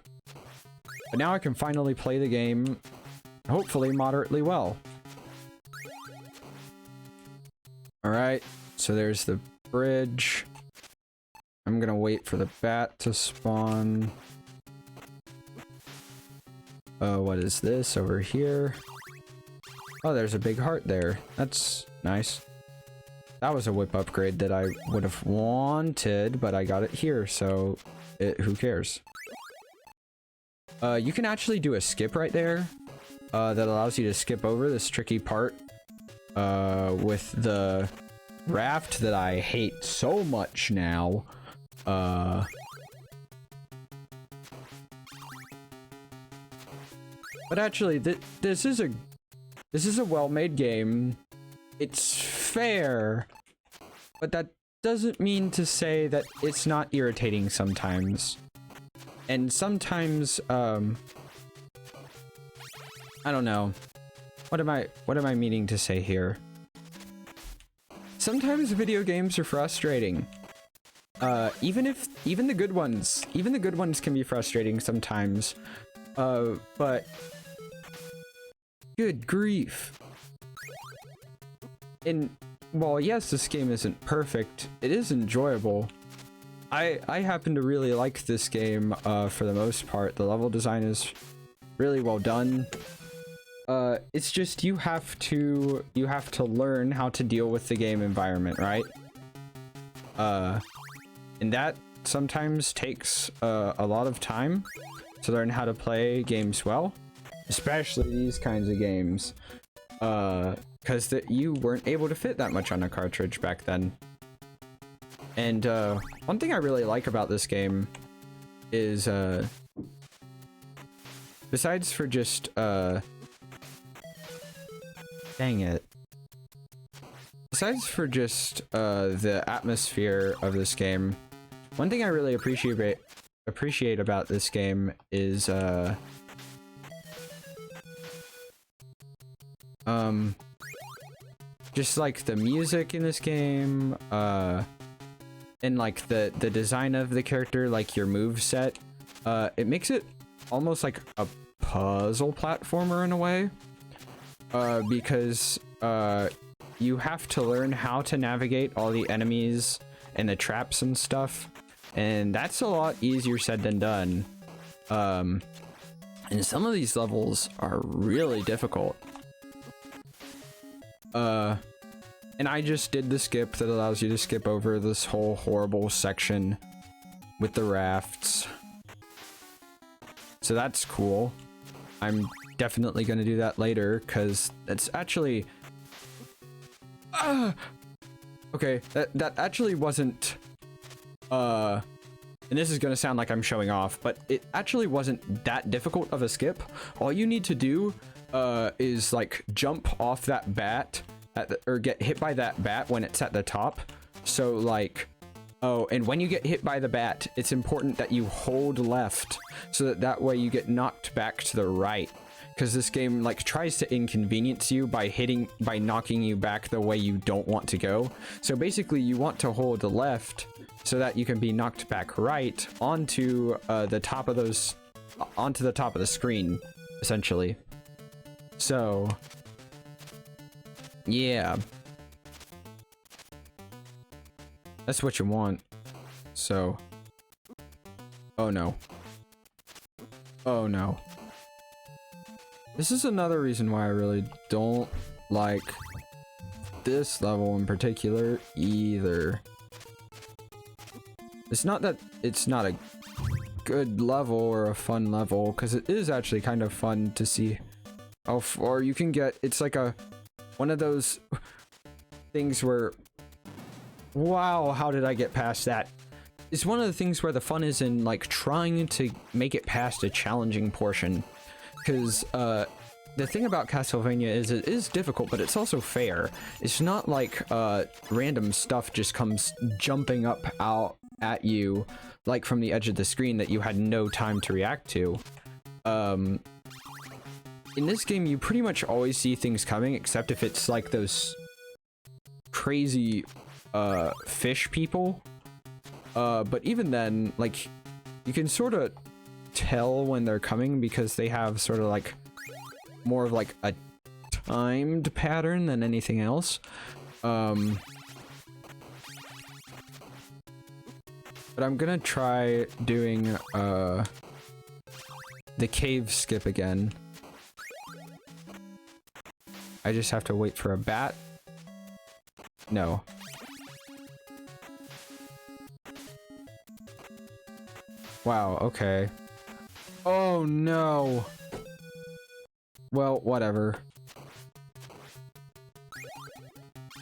But now I can finally play the game, hopefully moderately well. Alright, so there's the bridge. I'm gonna wait for the bat to spawn. What is this over here? Oh, there's a big heart there. That's nice. That was a whip upgrade that I would have wanted, but I got it here, so who cares? You can actually do a skip right there, that allows you to skip over this tricky part, with the raft that I hate so much now. But actually, this is a well-made game. It's fair, but that doesn't mean to say that it's not irritating sometimes. And sometimes, I don't know. What am I meaning to say here? Sometimes video games are frustrating. Even the good ones can be frustrating sometimes. But good grief. And while yes, this game isn't perfect, it is enjoyable. I happen to really like this game, for the most part. The level design is really well done. It's just you have to learn how to deal with the game environment, right? And that sometimes takes a lot of time to learn how to play games well, especially these kinds of games, because you weren't able to fit that much on a cartridge back then. And one thing I really like about this game is, besides for just, dang it. besides for just the atmosphere of this game, one thing I really appreciate about this game is just like the music in this game, and like the design of the character, like your move set. It makes it almost like a puzzle platformer in a way, because you have to learn how to navigate all the enemies and the traps and stuff, and that's a lot easier said than done. And some of these levels are really difficult. And I just did the skip that allows you to skip over this whole horrible section with the rafts. So that's cool. I'm definitely going to do that later, because that's actually... okay, that actually wasn't... and this is going to sound like I'm showing off, but it actually wasn't that difficult of a skip. All you need to do is like jump off that bat or get hit by that bat when it's at the top. So like, oh, and when you get hit by the bat, it's important that you hold left so that way you get knocked back to the right, because this game like tries to inconvenience you by knocking you back the way you don't want to go. So basically you want to hold left so that you can be knocked back right onto the top of the screen, essentially. So yeah, that's what you want. So, oh no, oh no. This is another reason why I really don't like this level in particular either. It's not that it's not a good level or a fun level, because it is actually kind of fun to see how far you can get. It's like one of those things where, wow, how did I get past that? It's one of the things where the fun is in like trying to make it past a challenging portion, because the thing about Castlevania is it is difficult, but it's also fair. It's not like random stuff just comes jumping up out at you like from the edge of the screen that you had no time to react to. In this game, you pretty much always see things coming, except if it's like those crazy fish people. But even then, like, you can sort of tell when they're coming because they have sort of like more of like a timed pattern than anything else. But I'm gonna try doing the cave skip again. I just have to wait for a bat. No. Wow, okay. Oh no. Well, whatever.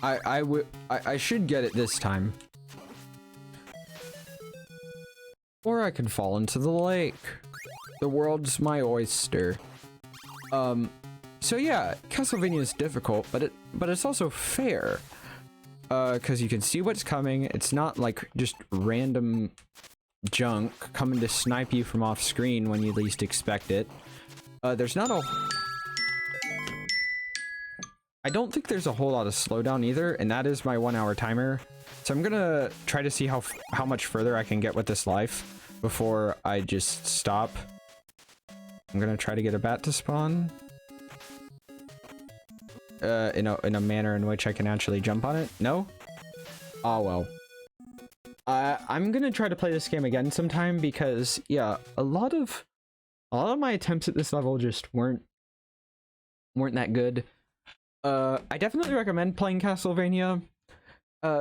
I should get it this time. Or I can fall into the lake. The world's my oyster. So yeah, Castlevania is difficult, but it's also fair. Because you can see what's coming. It's not like just random junk coming to snipe you from off screen when you least expect it. There's not a... I don't think there's a whole lot of slowdown either, and that is my 1 hour timer. So I'm gonna try to see how much further I can get with this life before I just stop. I'm gonna try to get a bat to spawn. In a manner in which I can actually jump on it. No? Oh well. I'm gonna try to play this game again sometime because yeah, a lot of my attempts at this level just weren't that good. I definitely recommend playing Castlevania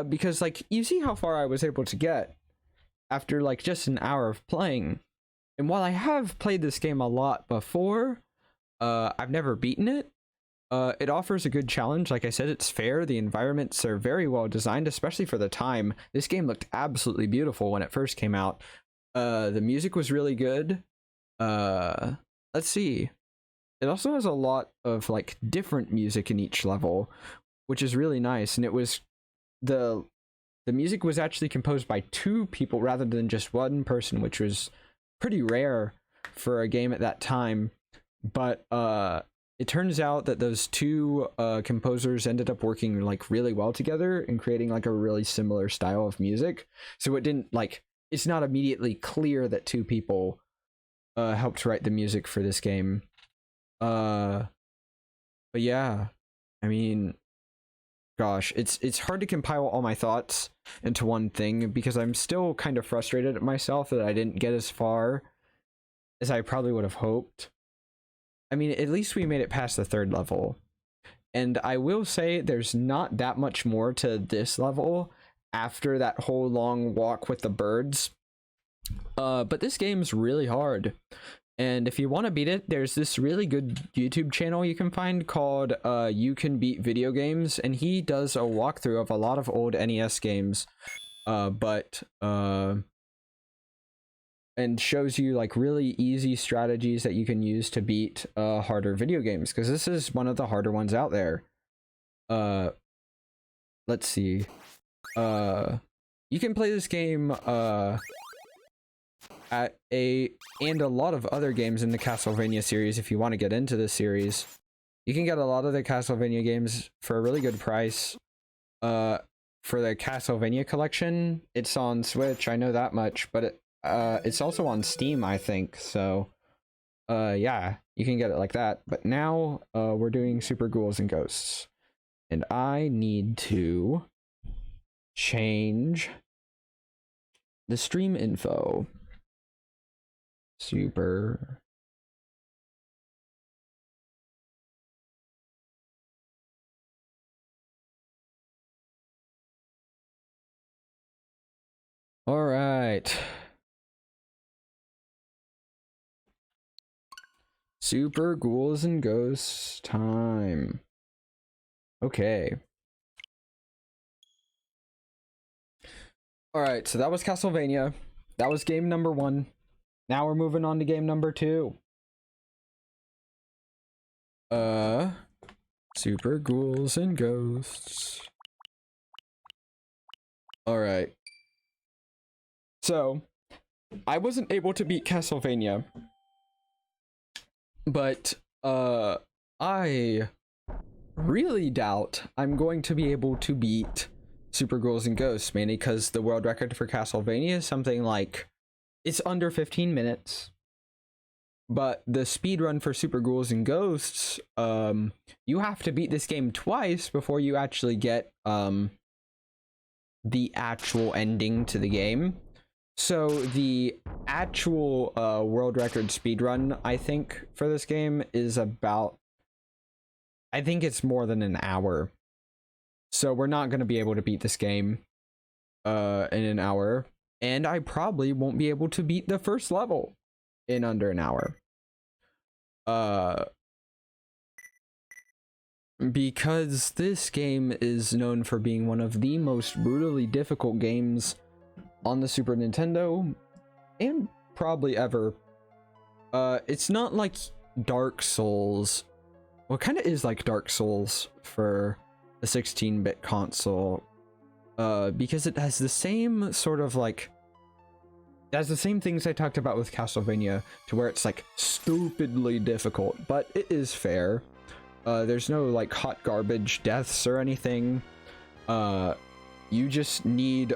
because like you see how far I was able to get after like just an hour of playing. And while I have played this game a lot before, I've never beaten it. It offers a good challenge. Like I said, it's fair. The environments are very well designed, especially for the time. This game looked absolutely beautiful when it first came out. The music was really good. Let's see. It also has a lot of like different music in each level, which is really nice. And it was the music was actually composed by 2 people rather than just 1 person, which was pretty rare for a game at that time. But it turns out that those 2 composers ended up working like really well together and creating like a really similar style of music. So it didn't like, it's not immediately clear that 2 people helped write the music for this game. But yeah, I mean, gosh, it's hard to compile all my thoughts into one thing because I'm still kind of frustrated at myself that I didn't get as far as I probably would have hoped. I mean, at least we made it past the 3rd level. And I will say there's not that much more to this level after that whole long walk with the birds. But this game's really hard. And if you want to beat it, there's this really good YouTube channel you can find called You Can Beat Video Games, and he does a walkthrough of a lot of old NES games, and shows you like really easy strategies that you can use to beat harder video games, because this is one of the harder ones out there. Let's see. You can play this game and a lot of other games in the Castlevania series if you want to get into this series. You can get a lot of the Castlevania games for a really good price. For the Castlevania collection, it's on Switch, I know that much, but it's also on Steam, I think. So yeah, you can get it like that. But now we're doing Super Ghouls and Ghosts, and I need to change the stream info. Super. All right. Super Ghouls and Ghosts time. Okay. All right, so that was Castlevania. That was game number 1. Now we're moving on to game number 2. Super Ghouls and Ghosts. All right. So, I wasn't able to beat Castlevania, but I really doubt I'm going to be able to beat Super Ghouls and Ghosts, mainly because the world record for Castlevania is something like, it's under 15 minutes, but the speed run for Super Ghouls and Ghosts, you have to beat this game twice before you actually get the actual ending to the game. So the actual world record speed run, I think, for this game is about, I think it's more than an hour. So we're not going to be able to beat this game in an hour. And I probably won't be able to beat the first level in under an hour. Because this game is known for being one of the most brutally difficult games on the Super Nintendo, and probably ever. It's not like Dark Souls. Well, it kind of is like Dark Souls for a 16-bit console. Because it has the same sort of like, it has the same things I talked about with Castlevania, to where it's like stupidly difficult, but it is fair. There's no like hot garbage deaths or anything. You just need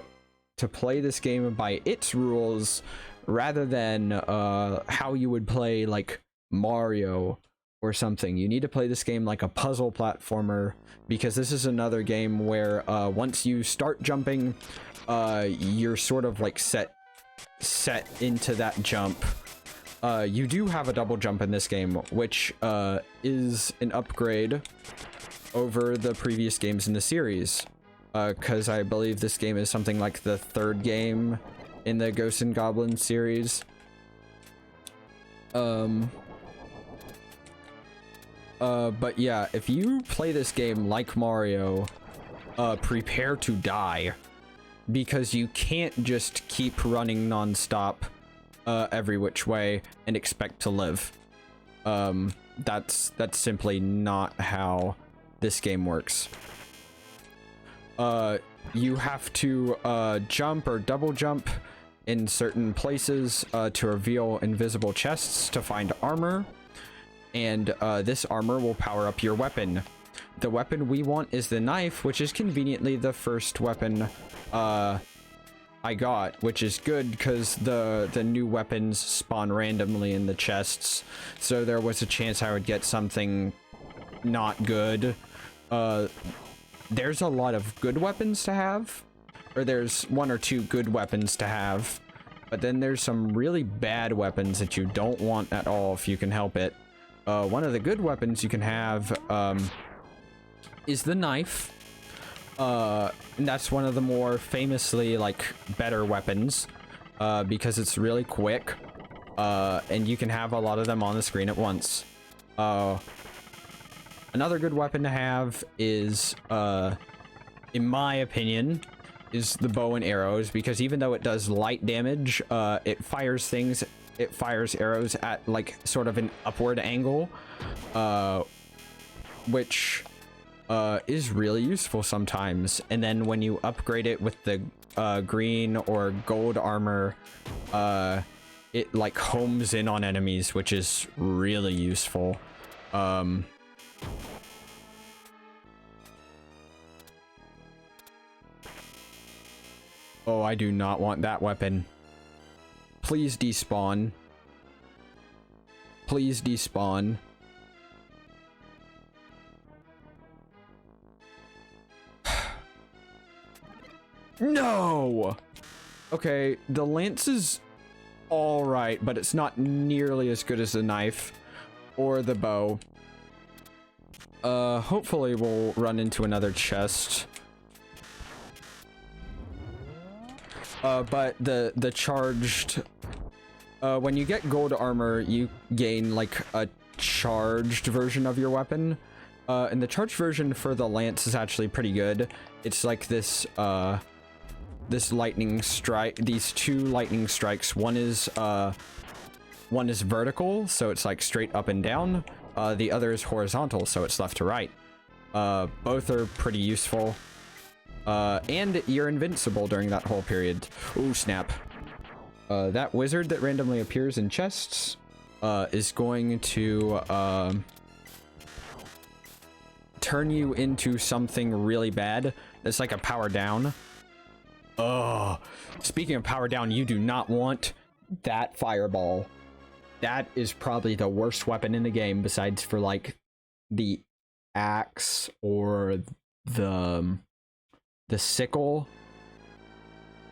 to play this game by its rules rather than how you would play like Mario or something. You need to play this game like a puzzle platformer, because this is another game where once you start jumping, you're sort of like set into that jump. You do have a double jump in this game, which is an upgrade over the previous games in the series, because I believe this game is something like the 3rd game in the Ghosts and Goblins series. But yeah, if you play this game like Mario, prepare to die, because you can't just keep running non-stop every which way and expect to live. That's simply not how this game works. you have to jump or double jump in certain places to reveal invisible chests to find armor, and this armor will power up your weapon. The weapon we want is the knife, which is conveniently the first weapon I got, which is good because the new weapons spawn randomly in the chests, so there was a chance I would get something not good. There's a lot of good weapons to have, or there's one or two good weapons to have, but then there's some really bad weapons that you don't want at all if you can help it. One of the good weapons you can have is the knife. And that's one of the more famously like better weapons because it's really quick and you can have a lot of them on the screen at once. Another good weapon to have is in my opinion is the bow and arrows, because even though it does light damage, it fires arrows at like sort of an upward angle, which is really useful sometimes. And then when you upgrade it with the green or gold armor, it like homes in on enemies, which is really useful. Oh, I do not want that weapon. Please despawn. Please despawn. No! Okay, the lance is alright, but it's not nearly as good as the knife or the bow. Hopefully we'll run into another chest. But the charged... when you get gold armor, you gain like a charged version of your weapon. And the charged version for the lance is actually pretty good. It's like this, this lightning strike, these two lightning strikes. One is vertical, so it's like straight up and down. The other is horizontal, so it's left to right. Both are pretty useful. And you're invincible during that whole period. Ooh, snap. That wizard that randomly appears in chests is going to turn you into something really bad. It's like a power down. Oh, speaking of power down, you do not want that fireball. That is probably the worst weapon in the game, besides for like the axe or the sickle.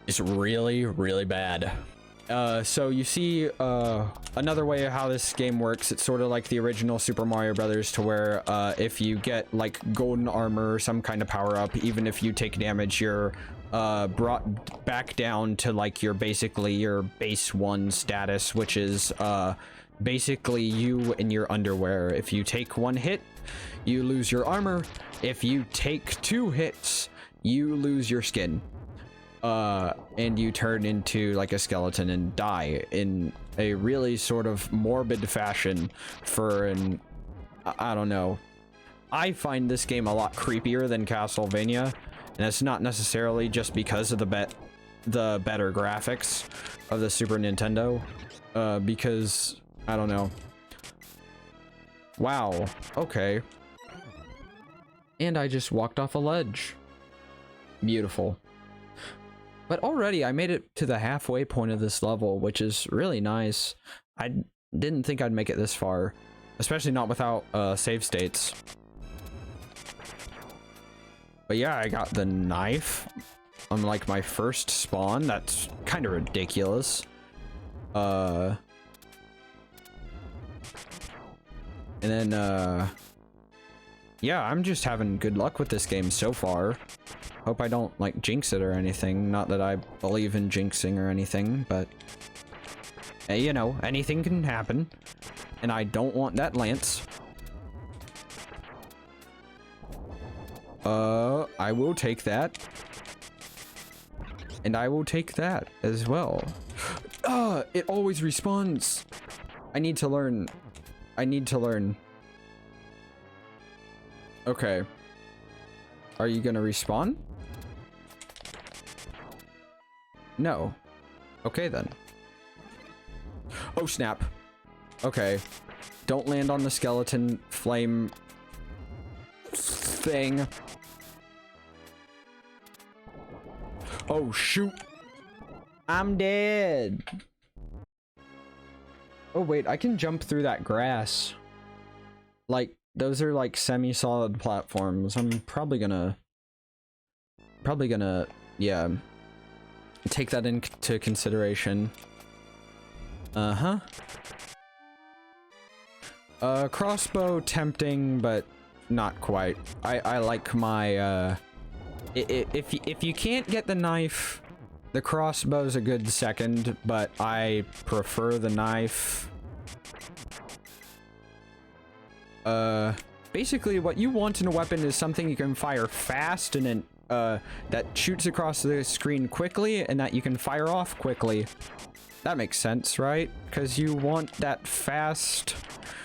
Is really, really bad. So you see another way of how this game works. It's sort of like the original Super Mario Brothers, to where if you get like golden armor or some kind of power up, even if you take damage, you're brought back down to like your basically your base 1 status, which is basically you in your underwear. If you take 1 hit, you lose your armor. If you take 2 hits, you lose your skin. And you turn into like a skeleton and die in a really sort of morbid fashion for an, I don't know. I find this game a lot creepier than Castlevania, and it's not necessarily just because of the better graphics of the Super Nintendo, because I don't know. Wow, okay. And I just walked off a ledge. Beautiful. But already I made it to the halfway point of this level, which is really nice. I didn't think I'd make it this far, especially not without save states. But yeah, I got the knife on like my first spawn. That's kind of ridiculous. And then yeah, I'm just having good luck with this game so far. Hope I don't like jinx it or anything. Not that I believe in jinxing or anything, but you know, anything can happen. And I don't want that lance. I will take that. And I will take that as well. It always respawns. I need to learn. I need to learn. Okay. Are you gonna respawn? No. Okay, then. Oh, snap. Okay. Don't land on the skeleton flame thing. Oh, shoot. I'm dead. Oh, wait. I can jump through that grass. Like, those are like semi-solid platforms. I'm probably gonna, yeah, take that into consideration. Uh-huh. Crossbow tempting, but not quite. I like my, if you can't get the knife, the crossbow's a good second, but I prefer the knife. Basically what you want in a weapon is something you can fire fast and then, that shoots across the screen quickly and that you can fire off quickly. That makes sense, right? Because you want that fast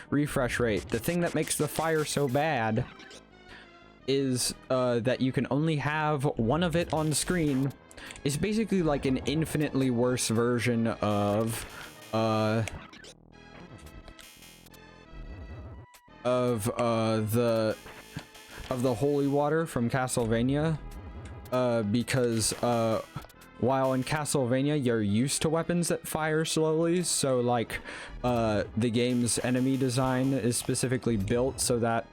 refresh rate. The thing that makes the fire so bad is, that you can only have one of it on the screen. It's basically like an infinitely worse version of, the holy water from Castlevania, because while in Castlevania you're used to weapons that fire slowly, so like the game's enemy design is specifically built so that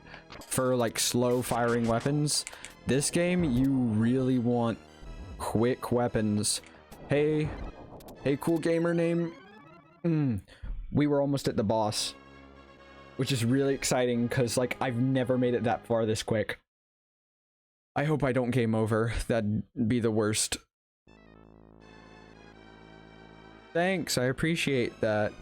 for like slow firing weapons, this game you really want quick weapons. Hey cool gamer name. We were almost at the boss, which is really exciting because, like, I've never made it that far this quick. I hope I don't game over. That'd be the worst. Thanks, I appreciate that.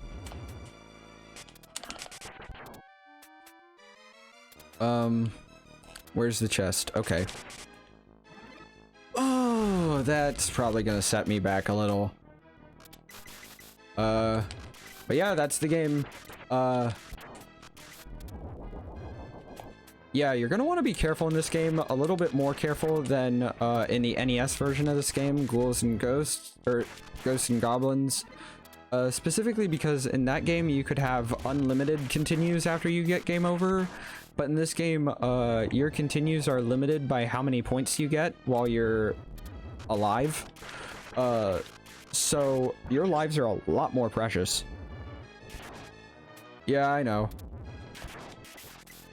Where's the chest? Okay. Oh, that's probably gonna set me back a little. But yeah, that's the game. Yeah, you're gonna want to be careful in this game, a little bit more careful than in the NES version of this game, Ghouls and Ghosts, or Ghosts and Goblins. Specifically because in that game you could have unlimited continues after you get game over, but in this game, your continues are limited by how many points you get while you're alive. So your lives are a lot more precious. Yeah, I know.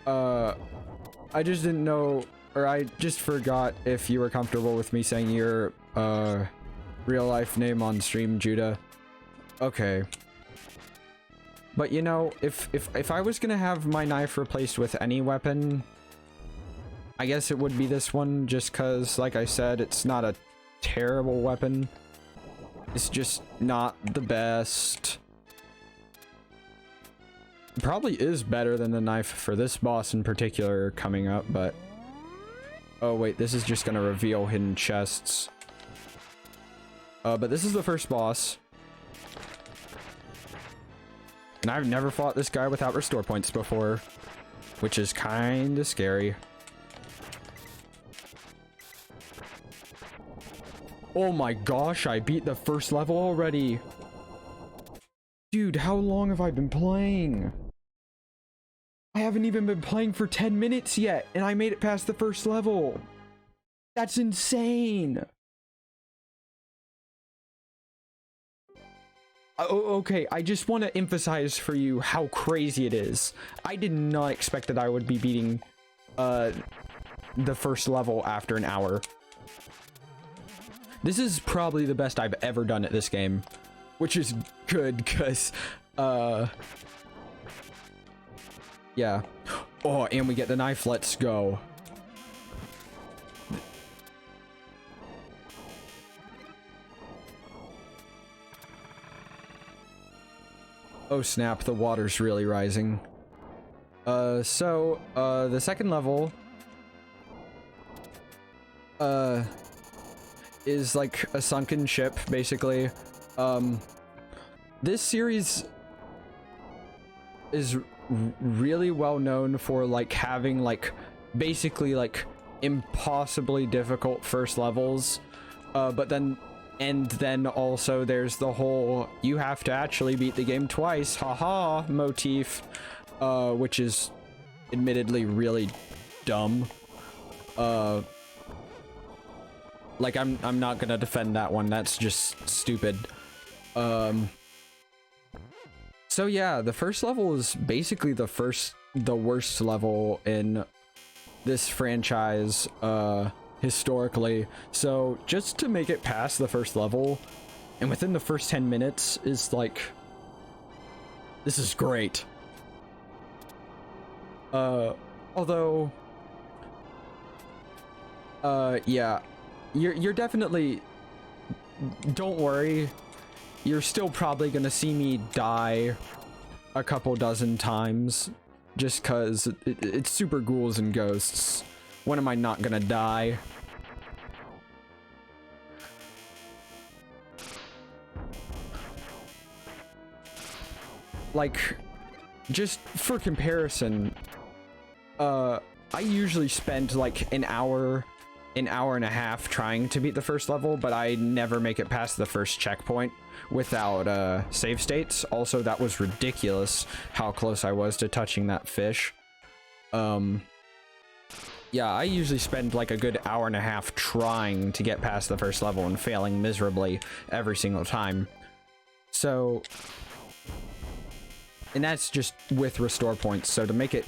I just didn't know, or I just forgot if you were comfortable with me saying your, real life name on stream, Judah. Okay. But you know, if I was gonna have my knife replaced with any weapon, I guess it would be this one, just cause, like I said, it's not a terrible weapon. It's just not the best. Probably is better than the knife for this boss in particular coming up, but... Oh wait, this is just gonna reveal hidden chests. But this is the first boss. And I've never fought this guy without restore points before, which is kinda scary. Oh my gosh, I beat the first level already. Dude, how long have I been playing? I haven't even been playing for 10 minutes yet, and I made it past the first level. That's insane. Okay, I just want to emphasize for you how crazy it is. I did not expect that I would be beating the first level after an hour. This is probably the best I've ever done at this game, which is good because yeah. Oh, and we get the knife. Let's go. Oh snap, the water's really rising. So the second level is like a sunken ship, basically. This series is really well known for like having like basically like impossibly difficult first levels, but then And then also there's the whole you have to actually beat the game twice, haha, motif, which is admittedly really dumb. Like I'm not gonna defend that one. That's just stupid. So yeah, the first level is basically the worst level in this franchise, historically. So just to make it past the first level, and within the first 10 minutes is like, this is great. Although, yeah, you're definitely, don't worry, you're still probably gonna see me die a couple dozen times, just cause it's Super Ghouls and Ghosts. When am I not gonna die? Like, just for comparison, I usually spend like an hour and a half trying to beat the first level, but I never make it past the first checkpoint without save states. Also, that was ridiculous how close I was to touching that fish. Yeah, I usually spend like a good hour and a half trying to get past the first level and failing miserably every single time. So, and that's just with restore points. So to make it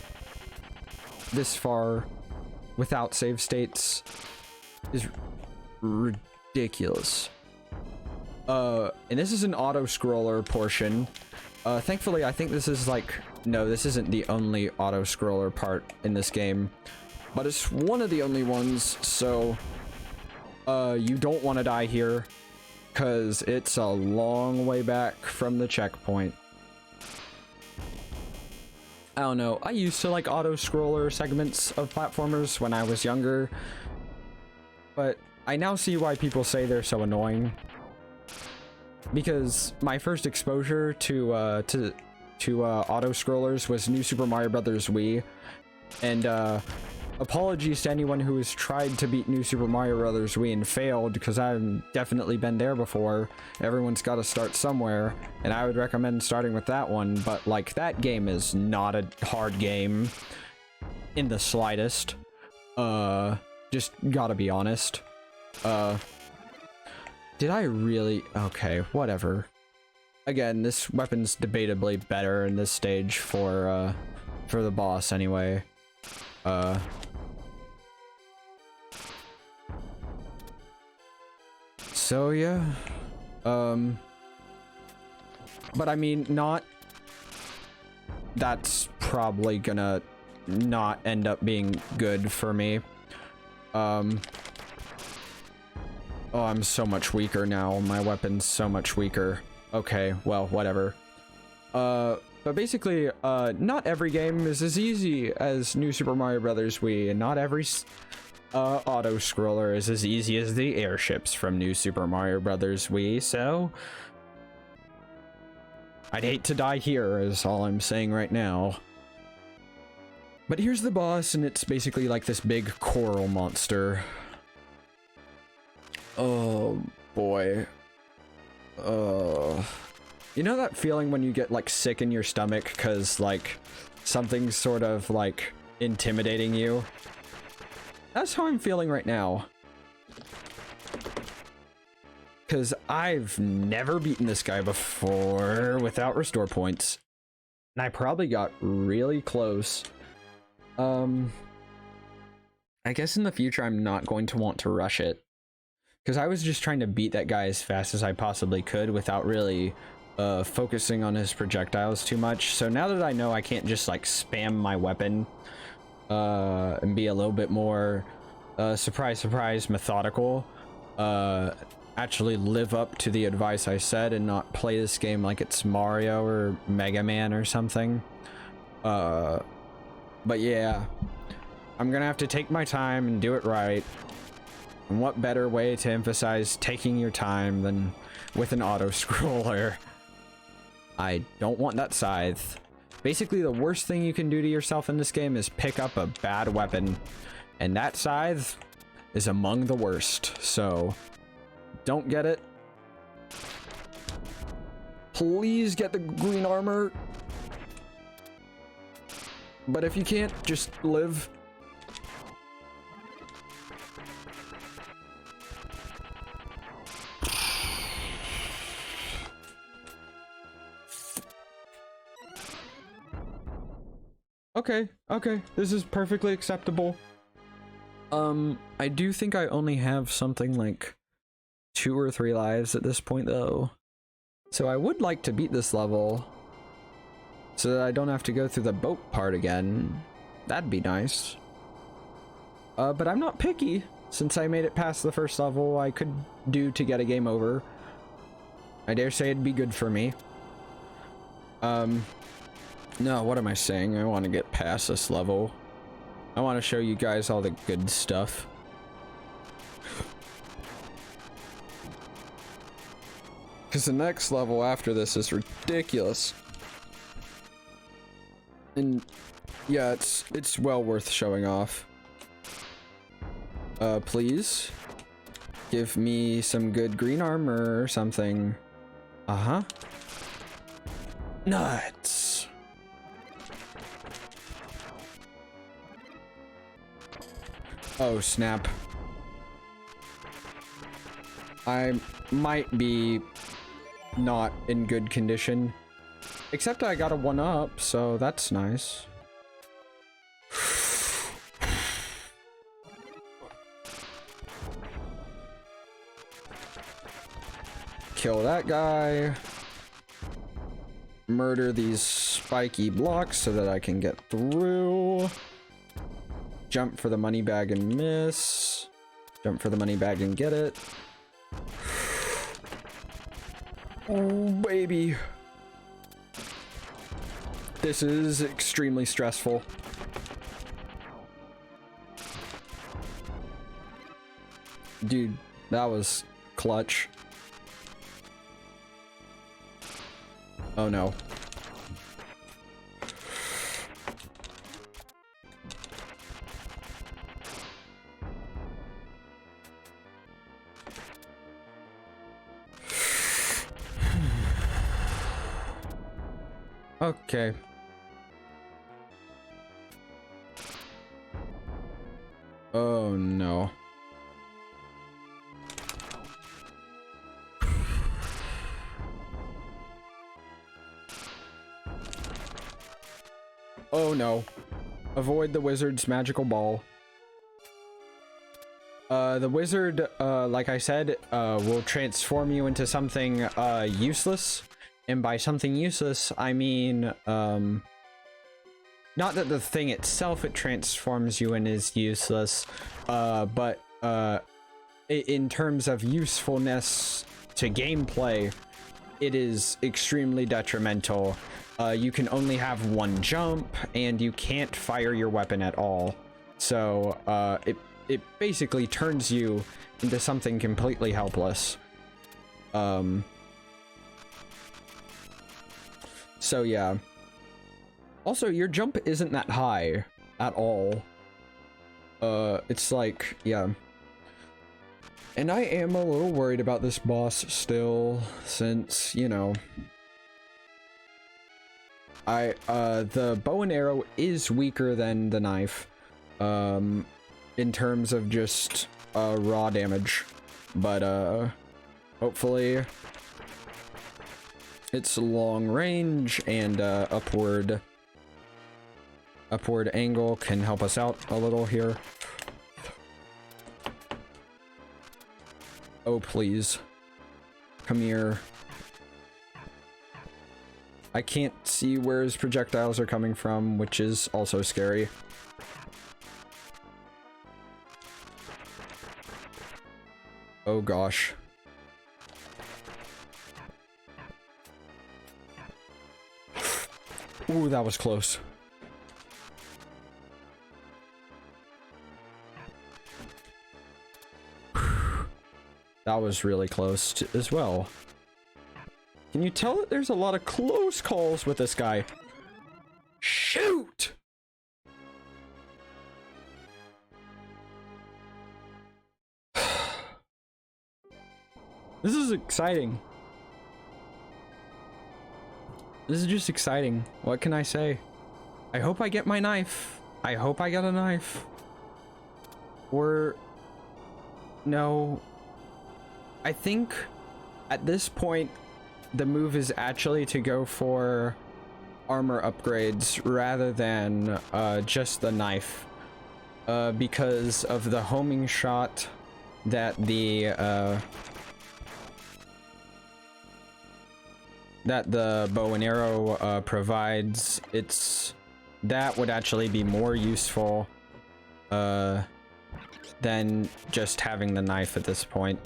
this far without save states is ridiculous. And this is an auto scroller portion. Thankfully, I think this is like, no, this isn't the only auto scroller part in this game, but it's one of the only ones. So you don't want to die here because it's a long way back from the checkpoint. I don't know, I used to like auto scroller segments of platformers when I was younger, but I now see why people say they're so annoying. Because my first exposure to auto scrollers was New Super Mario Bros. Wii, and apologies to anyone who has tried to beat New Super Mario Bros. Wii and failed, because I've definitely been there before. Everyone's got to start somewhere, and I would recommend starting with that one, but like, that game is not a hard game in the slightest. Just gotta be honest. Did I really? Okay, whatever. Again, this weapon's debatably better in this stage for the boss anyway. So yeah. But I mean, that's probably gonna not end up being good for me. Oh, I'm so much weaker now. My weapon's so much weaker. Okay, well, whatever. But basically, not every game is as easy as New Super Mario Bros. Wii, and not every auto scroller is as easy as the airships from New Super Mario Bros. Wii, so I'd hate to die here, is all I'm saying right now. But here's the boss, and it's basically like this big coral monster. Oh boy. You know that feeling when you get like sick in your stomach because like something's sort of like intimidating you? That's how I'm feeling right now. Because I've never beaten this guy before without restore points. And I probably got really close. I guess in the future I'm not going to want to rush it, because I was just trying to beat that guy as fast as I possibly could without really focusing on his projectiles too much. So now that I know I can't just like spam my weapon and be a little bit more surprise, surprise, methodical, actually live up to the advice I said and not play this game like it's Mario or Mega Man or something. But yeah, I'm gonna have to take my time and do it right. And what better way to emphasize taking your time than with an auto scroller? I don't want that scythe. Basically, the worst thing you can do to yourself in this game is pick up a bad weapon, and that scythe is among the worst. So don't get it, Please get the green armor. But if you can't, just live. Okay, okay, this is perfectly acceptable. I do think I only have something like 2 or 3 lives at this point though. So I would like to beat this level so that I don't have to go through the boat part again. That'd be nice. But I'm not picky. Since I made it past the first level, I could do to get a game over. I dare say it'd be good for me. No, what am I saying? I want to get past this level. I want to show you guys all the good stuff. Because the next level after this is ridiculous. And yeah, it's well worth showing off. Please give me some good green armor or something. Uh-huh. Nuts. Oh, snap. I might be not in good condition. Except I got a 1-up, so that's nice. Kill that guy. Murder these spiky blocks so that I can get through. Jump for the money bag and miss. Jump for the money bag and get it. Oh, baby. This is extremely stressful. Dude, that was clutch. Oh no. Okay. Oh no. Oh no. Avoid the wizard's magical ball. The wizard, like I said, will transform you into something, useless. And by something useless, I mean, not that the thing itself it transforms you in is useless, but, in terms of usefulness to gameplay, it is extremely detrimental. You can only have 1 jump, and you can't fire your weapon at all. So, it basically turns you into something completely helpless. So yeah. Also, your jump isn't that high at all. It's like, yeah. And I am a little worried about this boss still, since, you know, the bow and arrow is weaker than the knife, in terms of just, raw damage, but, hopefully its long range and, upward angle can help us out a little here. Oh, please. Come here. I can't see where his projectiles are coming from, which is also scary. Oh gosh. Ooh, that was close. That was really close as well. Can you tell that there's a lot of close calls with this guy? Shoot! This is exciting. This is just exciting. What can I say? I hope I get my knife. I hope I get a knife. Or... no. I think at this point, the move is actually to go for armor upgrades rather than just the knife. Because of the homing shot that the bow and arrow provides, that would actually be more useful than just having the knife at this point.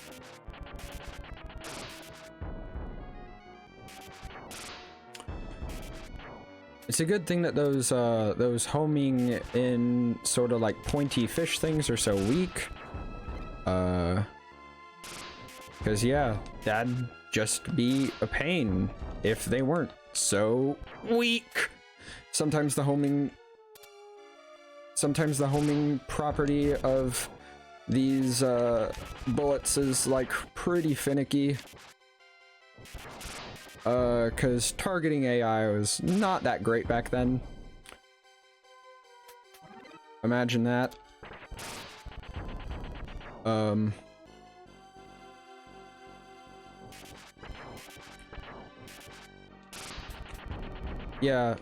It's a good thing that those homing in sort of like pointy fish things are so weak. Because yeah, that'd just be a pain if they weren't so weak. Sometimes the homing property of these bullets is like pretty finicky. Because targeting AI was not that great back then. Imagine that. Yeah,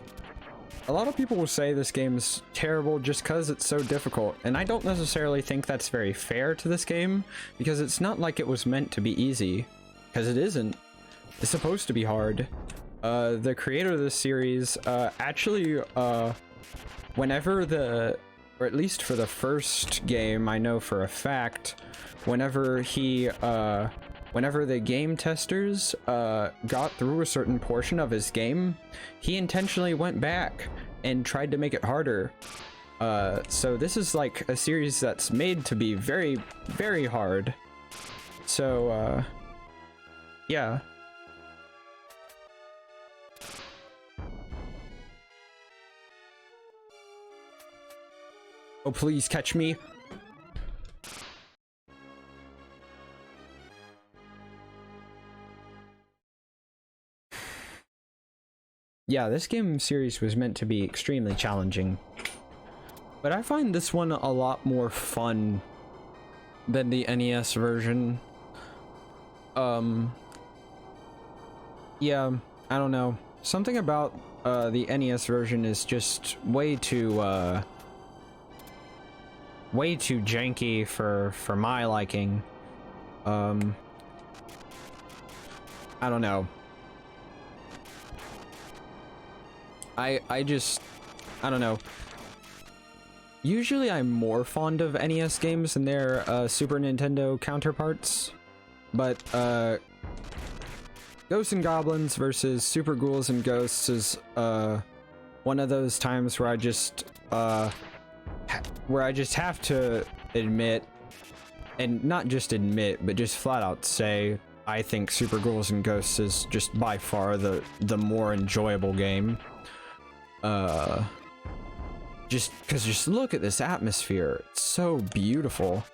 a lot of people will say this game's terrible just because it's so difficult, and I don't necessarily think that's very fair to this game, because it's not like it was meant to be easy, because it isn't. It's supposed to be hard. The creator of this series, actually, whenever or at least for the first game, I know for a fact, whenever the game testers, got through a certain portion of his game, he intentionally went back and tried to make it harder. So this is like a series that's made to be very, very hard. So, yeah. Oh, please catch me. Yeah, this game series was meant to be extremely challenging. But I find this one a lot more fun than the NES version. Yeah, I don't know. Something about the NES version is just way too janky for my liking. I don't know. I don't know. Usually I'm more fond of NES games than their Super Nintendo counterparts, but Ghosts and Goblins versus Super Ghouls and Ghosts is one of those times where I just have to admit, and not just admit, but just flat out say, I think Super Ghouls and Ghosts is just by far the more enjoyable game. Just look at this atmosphere. It's so beautiful.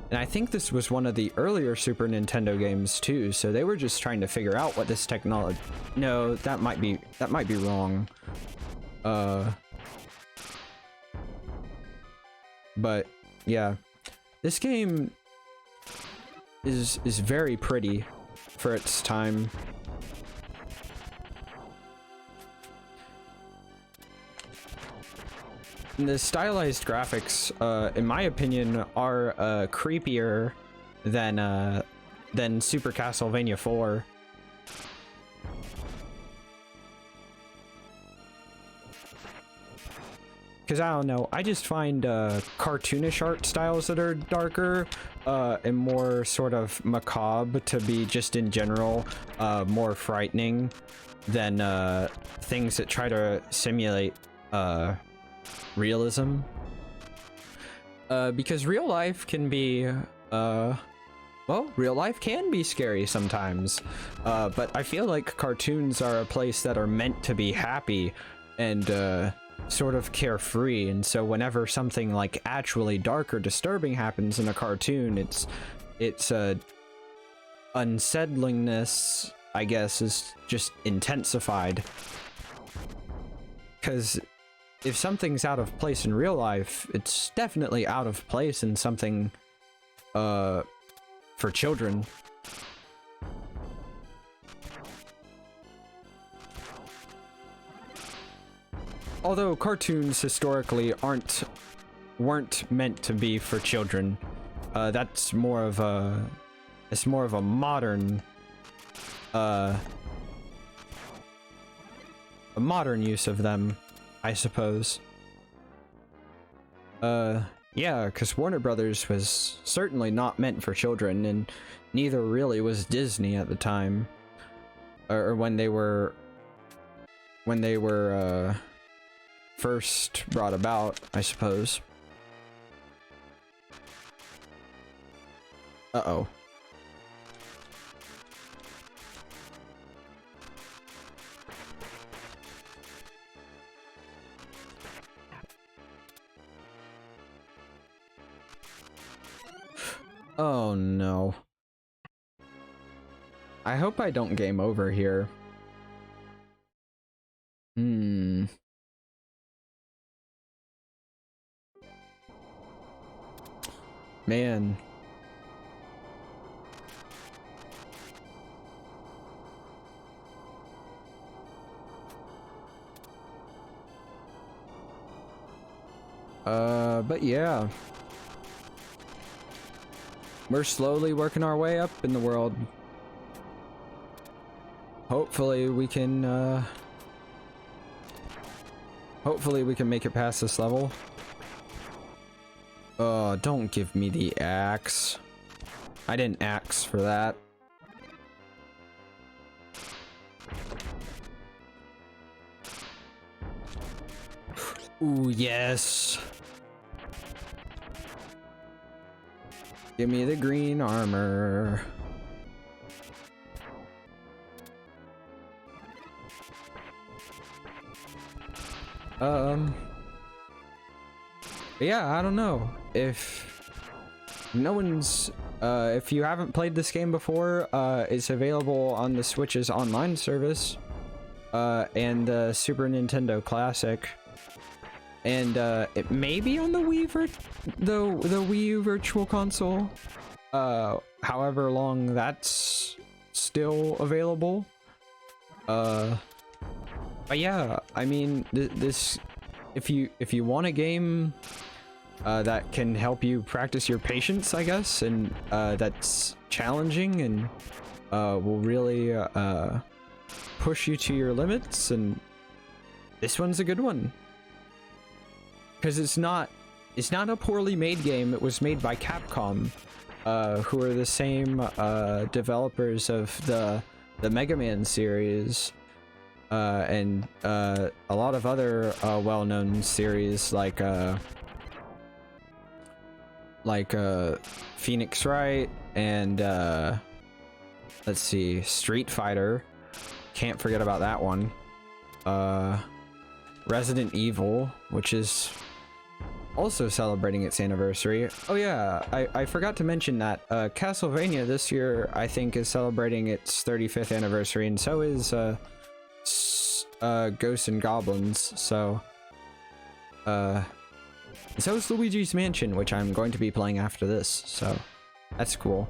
And I think this was one of the earlier Super Nintendo games too, so they were just trying to figure out what this technology... No, that might be wrong. But yeah, this game is very pretty for its time. And the stylized graphics, in my opinion, are creepier than Super Castlevania 4. Because I don't know, I just find cartoonish art styles that are darker and more sort of macabre to be just in general more frightening than things that try to simulate realism. Because real life can be well, real life can be scary sometimes, but I feel like cartoons are a place that are meant to be happy and sort of carefree, and so whenever something like actually dark or disturbing happens in a cartoon, it's unsettlingness I guess, is just intensified. Because if something's out of place in real life, it's definitely out of place in something, for children. Although cartoons historically weren't meant to be for children. That's more of a, it's more of a modern, a modern use of them, I suppose. Yeah, because Warner Brothers was certainly not meant for children, and neither really was Disney at the time, or when they were first brought about, I suppose. Uh-oh. Oh no. I hope I don't game over here. Man. But yeah. We're slowly working our way up in the world. Hopefully we can make it past this level. Oh, don't give me the axe. I didn't axe for that. Ooh, yes. Give me the green armor. Yeah, I don't know. If no one's, if you haven't played this game before, it's available on the Switch's online service, and the Super Nintendo Classic. And it may be on the the Wii U Virtual Console, however long that's still available. But yeah, I mean, this, if you want a game that can help you practice your patience, I guess, and that's challenging and will really push you to your limits, and this one's a good one. Because it's not a poorly made game. It was made by Capcom, who are the same developers of the Mega Man series, and a lot of other well-known series like Phoenix Wright and let's see, Street Fighter. Can't forget about that one. Resident Evil, which is also celebrating its anniversary. Oh yeah, I forgot to mention that Castlevania this year, I think, is celebrating its 35th anniversary, and so is Ghosts and Goblins. So is Luigi's Mansion, which I'm going to be playing after this, so that's cool.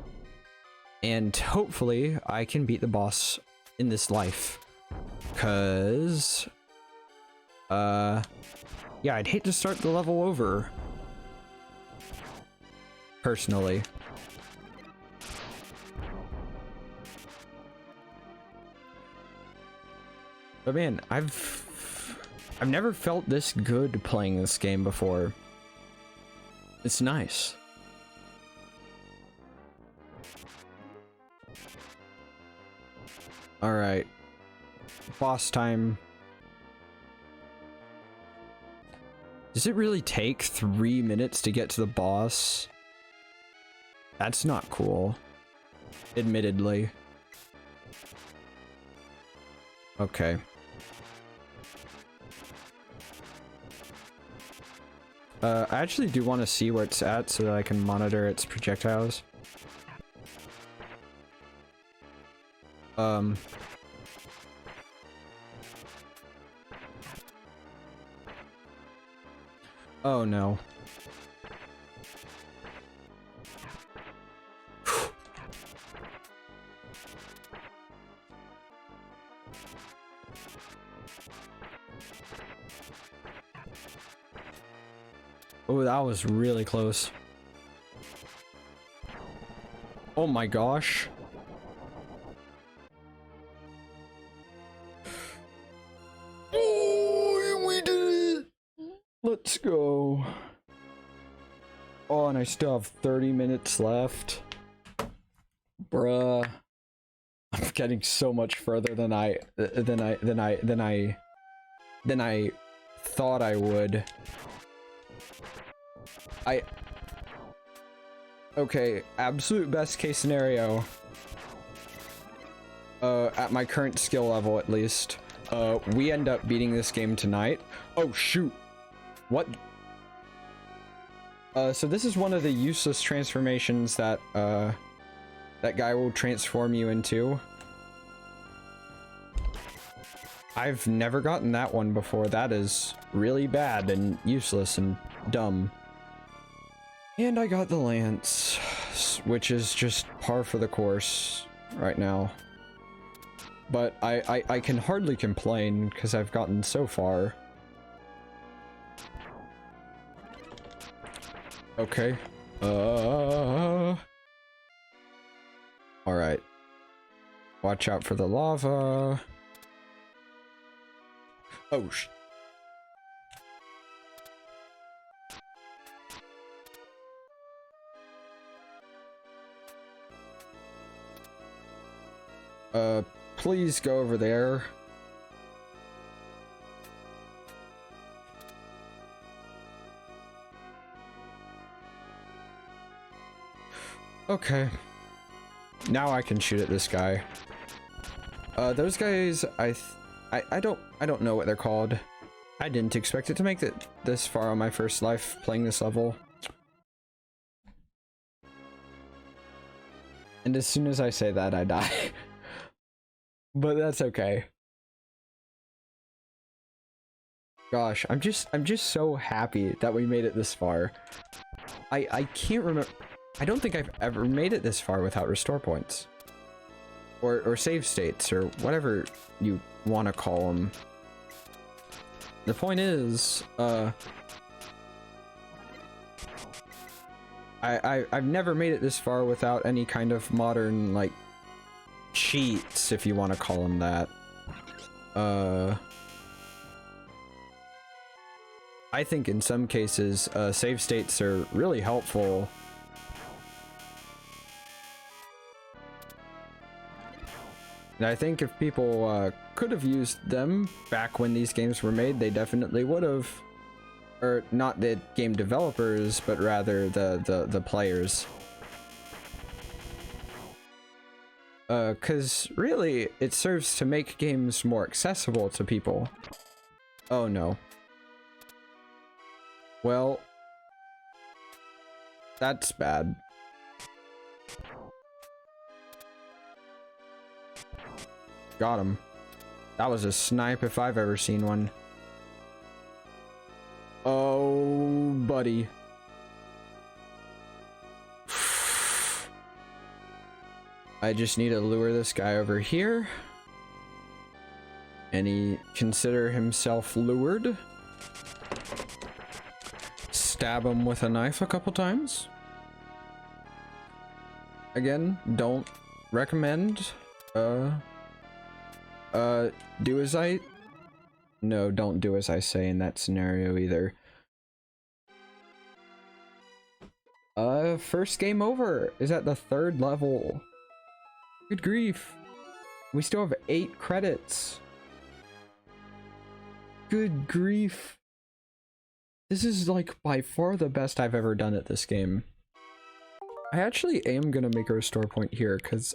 And hopefully I can beat the boss in this life, cause yeah, I'd hate to start the level over, personally. But man, I've never felt this good playing this game before. It's nice. All right, boss time. Does it really take 3 minutes to get to the boss? That's not cool, admittedly. Okay. I actually do want to see where it's at so that I can monitor its projectiles. Um. Oh no. Oh, that was really close. Oh my gosh. Oh, we did it! Let's go. Oh, and I still have 30 minutes left. Bruh. I'm getting so much further than I thought I would. Okay, absolute best case scenario. At my current skill level at least. We end up beating this game tonight. Oh shoot. What? So this is one of the useless transformations that that guy will transform you into. I've never gotten that one before. That is really bad and useless and dumb. And I got the lance, which is just par for the course right now. But I can hardly complain because I've gotten so far. Okay. Alright. Watch out for the lava. Oh, please go over there. Okay. Now I can shoot at this guy. Those guys, I don't know what they're called. I didn't expect it to make it this far on my first life playing this level. And as soon as I say that, I die. But that's okay. Gosh, I'm just so happy that we made it this far. I can't remember. I don't think I've ever made it this far without restore points. Or save states, or whatever you want to call them. The point is, I've never made it this far without any kind of modern, like, cheats, if you want to call them that. I think in some cases, save states are really helpful. And I think if people could have used them back when these games were made, they definitely would have. Or not the game developers, but rather the players. 'Cause really, it serves to make games more accessible to people. Oh no. Well, that's bad. Got him. That was a snipe if I've ever seen one. Oh, buddy. I just need to lure this guy over here. And he consider himself lured. Stab him with a knife a couple times. Again, don't recommend. Do as I... No, don't do as I say in that scenario either. First game over is at the 3rd level. Good grief. We still have 8 credits. Good grief. This is like by far the best I've ever done at this game. I actually am gonna make a restore point here because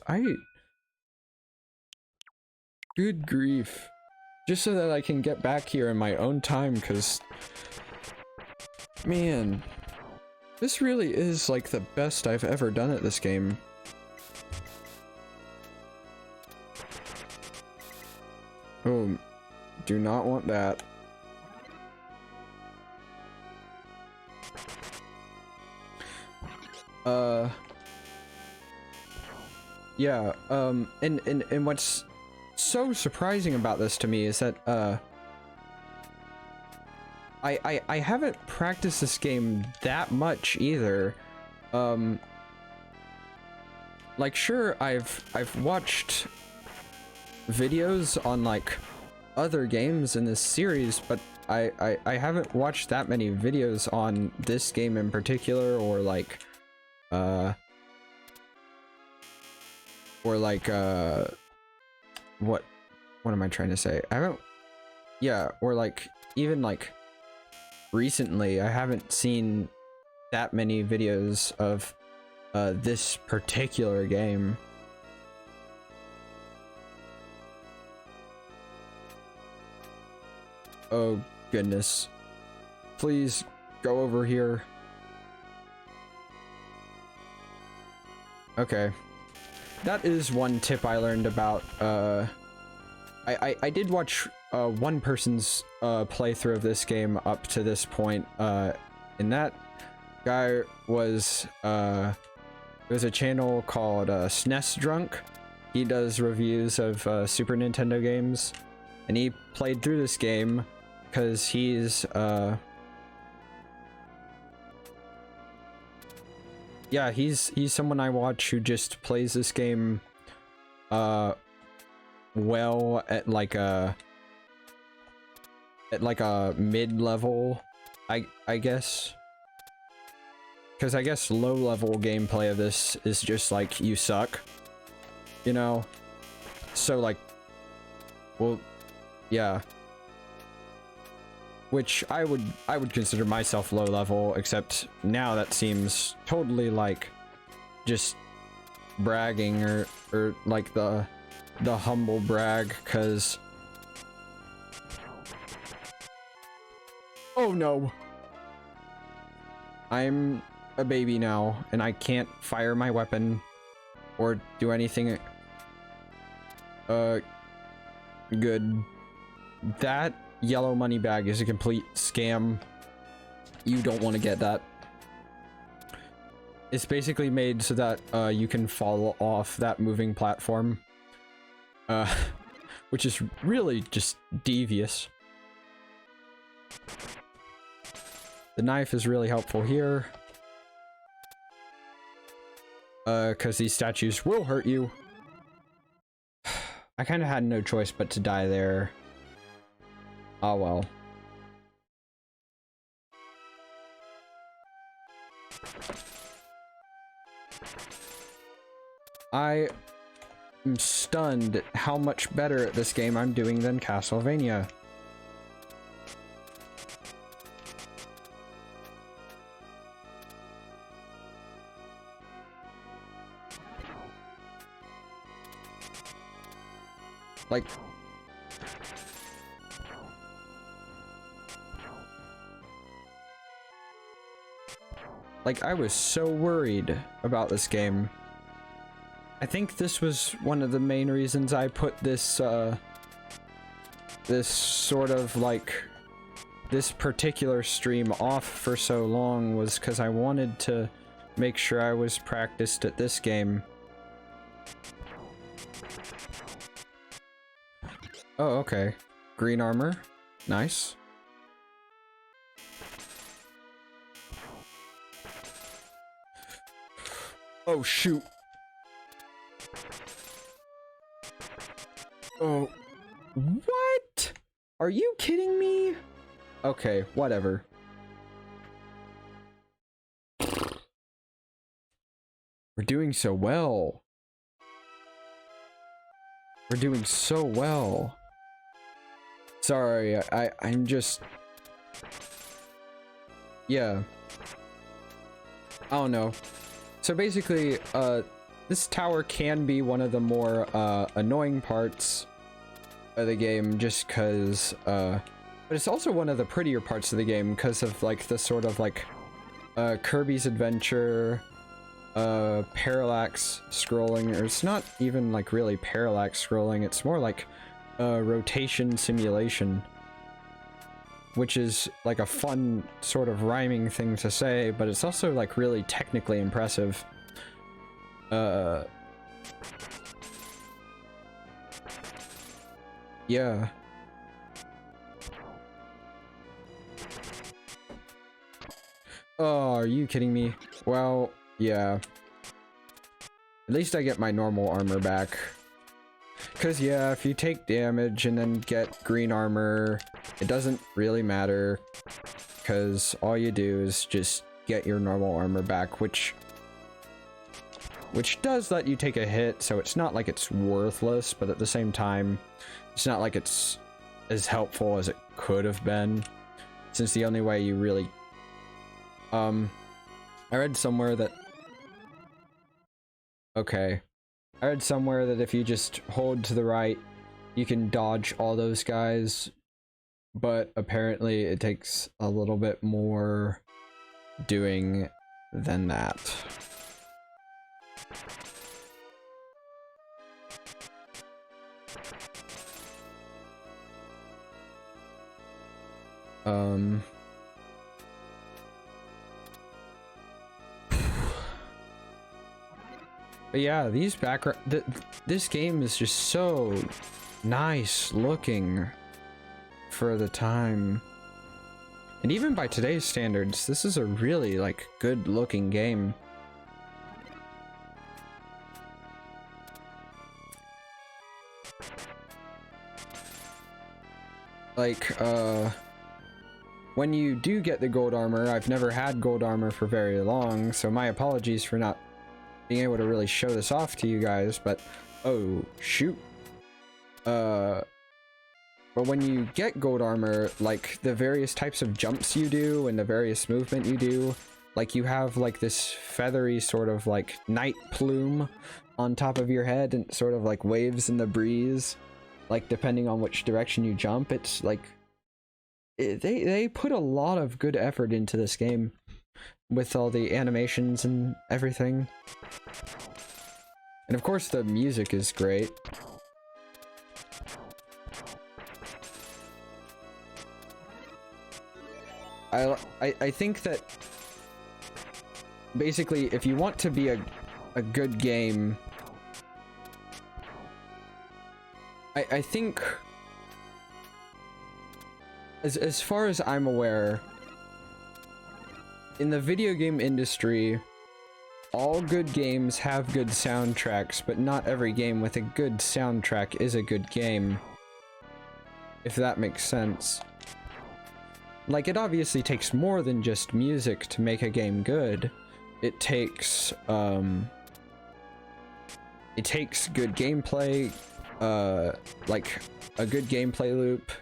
good grief. Just so that I can get back here in my own time, because man, this really is like the best I've ever done at this game. Oh, do not want that. Yeah, and what's so surprising about this to me is that, I haven't practiced this game that much either. Like, sure, I've watched videos on, like, other games in this series, but I haven't watched that many videos on this game in particular, or like, what am I trying to say? I haven't, yeah, or like, even like, recently, I haven't seen that many videos of, this particular game. Oh, goodness. Please, go over here. Okay. That is one tip I learned about, I did watch, one person's, playthrough of this game up to this point, and that guy was, there's a channel called, SNES Drunk. He does reviews of, Super Nintendo games, and he played through this game, because he's, yeah, he's someone I watch who just plays this game, well at like a mid-level, I guess. Because I guess low-level gameplay of this is just like, you suck, you know? So like, well, yeah. Which I would consider myself low-level, except now that seems totally like just bragging, or like the humble brag, cause oh no, I'm a baby now and I can't fire my weapon or do anything good. That yellow money bag is a complete scam. You don't want to get that. It's basically made so that you can fall off that moving platform, which is really just devious. The knife is really helpful here, because these statues will hurt you. I kind of had no choice but to die there. Oh well. I am stunned at how much better at this game I'm doing than Castlevania. Like I was so worried about this game. I think this was one of the main reasons I put this, this sort of like, this particular stream off for so long, was because I wanted to make sure I was practiced at this game. Oh, okay. Green armor. Nice. Oh, shoot. Oh. What? Are you kidding me? Okay, whatever. We're doing so well. We're doing so well. Sorry, I'm just... Yeah. I don't know. So basically, this tower can be one of the more, annoying parts of the game, just because, but it's also one of the prettier parts of the game, because of, like, the sort of, like, Kirby's Adventure, parallax scrolling, or it's not even, like, really parallax scrolling, it's more like, rotation simulation, which is like a fun sort of rhyming thing to say, but it's also like really technically impressive. Yeah. Oh, are you kidding me? Well, yeah. At least I get my normal armor back. Cause yeah, if you take damage and then get green armor, it doesn't really matter. Cause all you do is just get your normal armor back, which does let you take a hit, so it's not like it's worthless, but at the same time, it's not like it's as helpful as it could have been, since the only way you really... I read somewhere that... Okay. I read somewhere that if you just hold to the right, you can dodge all those guys, but apparently it takes a little bit more doing than that. But yeah, these this game is just so nice looking for the time. And even by today's standards, this is a really like good looking game. Like, when you do get the gold armor, I've never had gold armor for very long, so my apologies for not being able to really show this off to you guys, but oh shoot. But when you get gold armor, like the various types of jumps you do and the various movement you do, like you have like this feathery sort of like night plume on top of your head and sort of like waves in the breeze, like depending on which direction you jump. It's like they put a lot of good effort into this game with all the animations and everything. And of course the music is great. I think that basically if you want to be a good game, I think as far as I'm aware, in the video game industry, all good games have good soundtracks, but not every game with a good soundtrack is a good game. If that makes sense. Like, it obviously takes more than just music to make a game good. It takes good gameplay, like a good gameplay loop.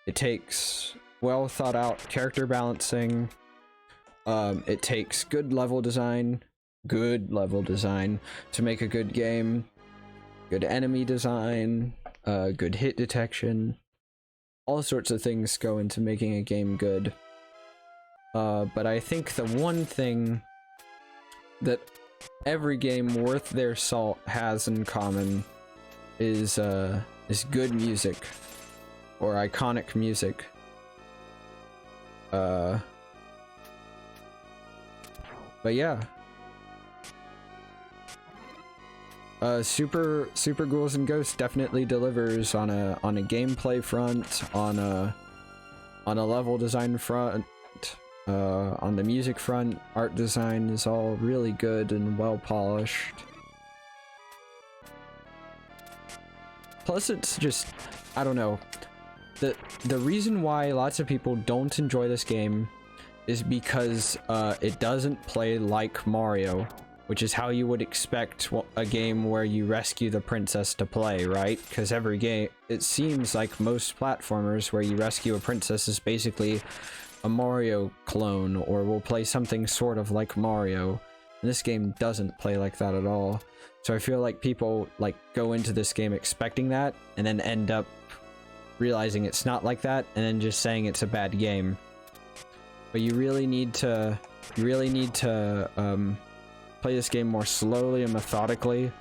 It takes well thought out character balancing. It takes good level design to make a good game. Good enemy design, good hit detection. All sorts of things go into making a game good. But I think the one thing that every game worth their salt has in common is good music. Or iconic music. But yeah. Super Ghouls N Ghosts definitely delivers on a gameplay front, on a level design front, on the music front. Art design is all really good and well polished. Plus it's just, I don't know, the reason why lots of people don't enjoy this game is because it doesn't play like Mario, which is how you would expect a game where you rescue the princess to play, right? Because every game, it seems like most platformers where you rescue a princess is basically a Mario clone, or will play something sort of like Mario. And this game doesn't play like that at all. So I feel like people like go into this game expecting that, and then end up realizing it's not like that, and then just saying it's a bad game. But you really need to play this game more slowly and methodically.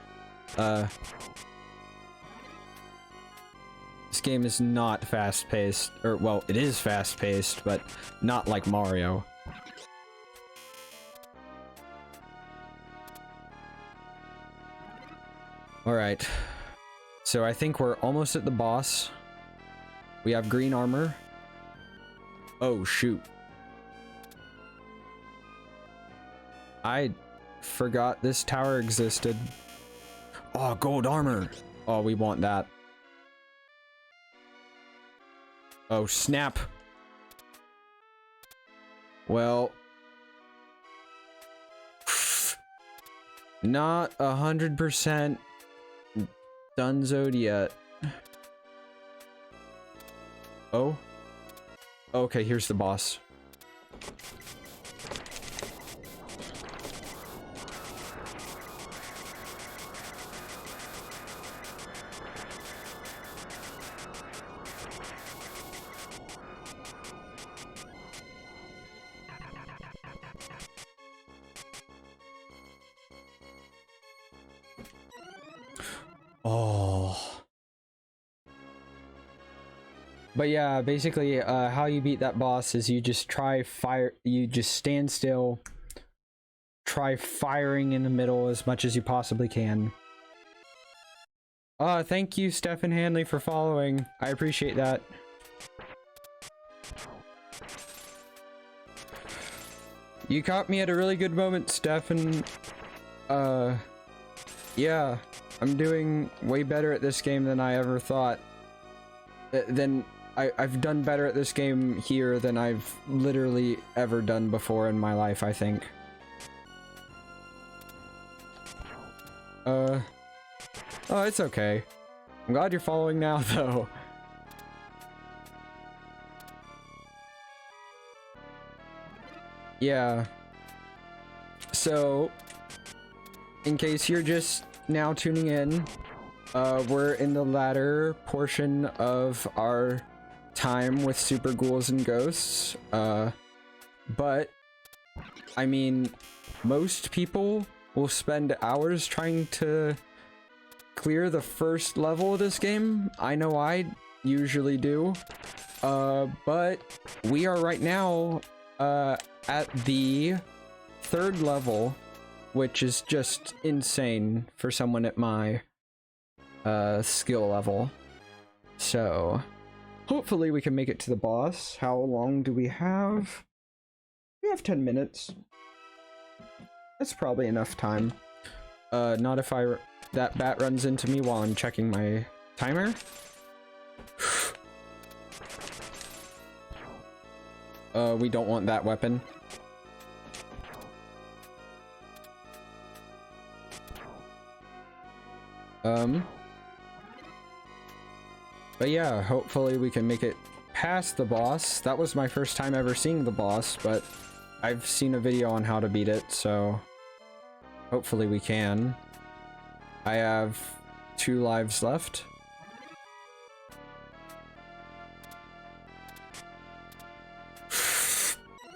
This game is not fast-paced, or well, it is fast-paced, but not like Mario. Alright, so I think we're almost at the boss. We have green armor. Oh, shoot. I forgot this tower existed. Oh, gold armor. Oh, we want that. Oh, snap. Well, not 100% donezoed yet. Oh. Okay, here's the boss. Oh. But yeah, basically, how you beat that boss is you just you just stand still, try firing in the middle as much as you possibly can. Thank you, Stephen Hanley, for following. I appreciate that. You caught me at a really good moment, Stephen. Yeah, I'm doing way better at this game than I ever thought. I've done better at this game here than I've literally ever done before in my life, I think. Oh, it's okay. I'm glad you're following now, though. Yeah. So, in case you're just now tuning in, we're in the latter portion of our time with Super Ghouls N Ghosts. But, I mean, most people will spend hours trying to clear the first level of this game. I know I usually do. But we are right now, at the 3rd level, which is just insane for someone at my skill level. So hopefully we can make it to the boss. How long do we have? We have 10 minutes. That's probably enough time. Not if that bat runs into me while I'm checking my timer. We don't want that weapon. But yeah, hopefully we can make it past the boss. That was my first time ever seeing the boss, but I've seen a video on how to beat it, so hopefully we can. I have 2 lives left.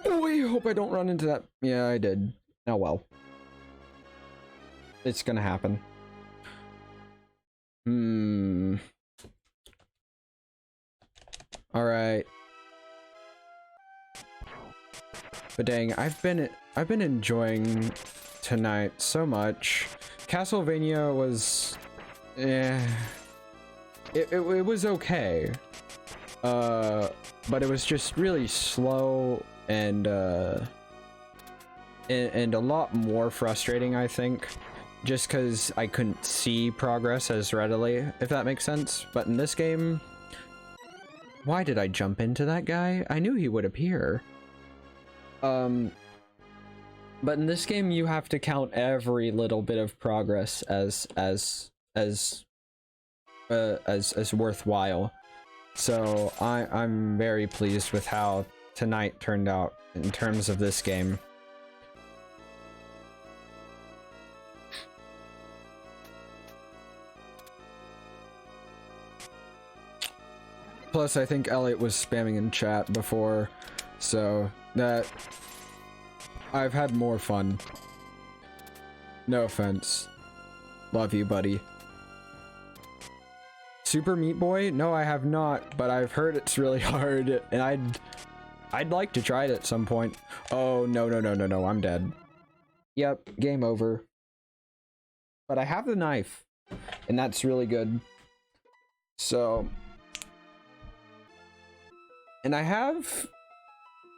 Oh, I hope I don't run into that. Yeah, I did. Oh well. It's gonna happen. Alright. But dang, I've been enjoying tonight so much. Castlevania was it was okay. But it was just really slow and a lot more frustrating, I think. Just because I couldn't see progress as readily, if that makes sense. But in this game, why did I jump into that guy? I knew he would appear. But in this game, you have to count every little bit of progress as worthwhile. So I'm very pleased with how tonight turned out in terms of this game. Plus, I think Elliot was spamming in chat before, so that I've had more fun. No offense. Love you, buddy. Super Meat Boy? No, I have not, but I've heard it's really hard, and I'd like to try it at some point. Oh, no, no, no, no, no, I'm dead. Yep, game over. But I have the knife, and that's really good. So, and I have,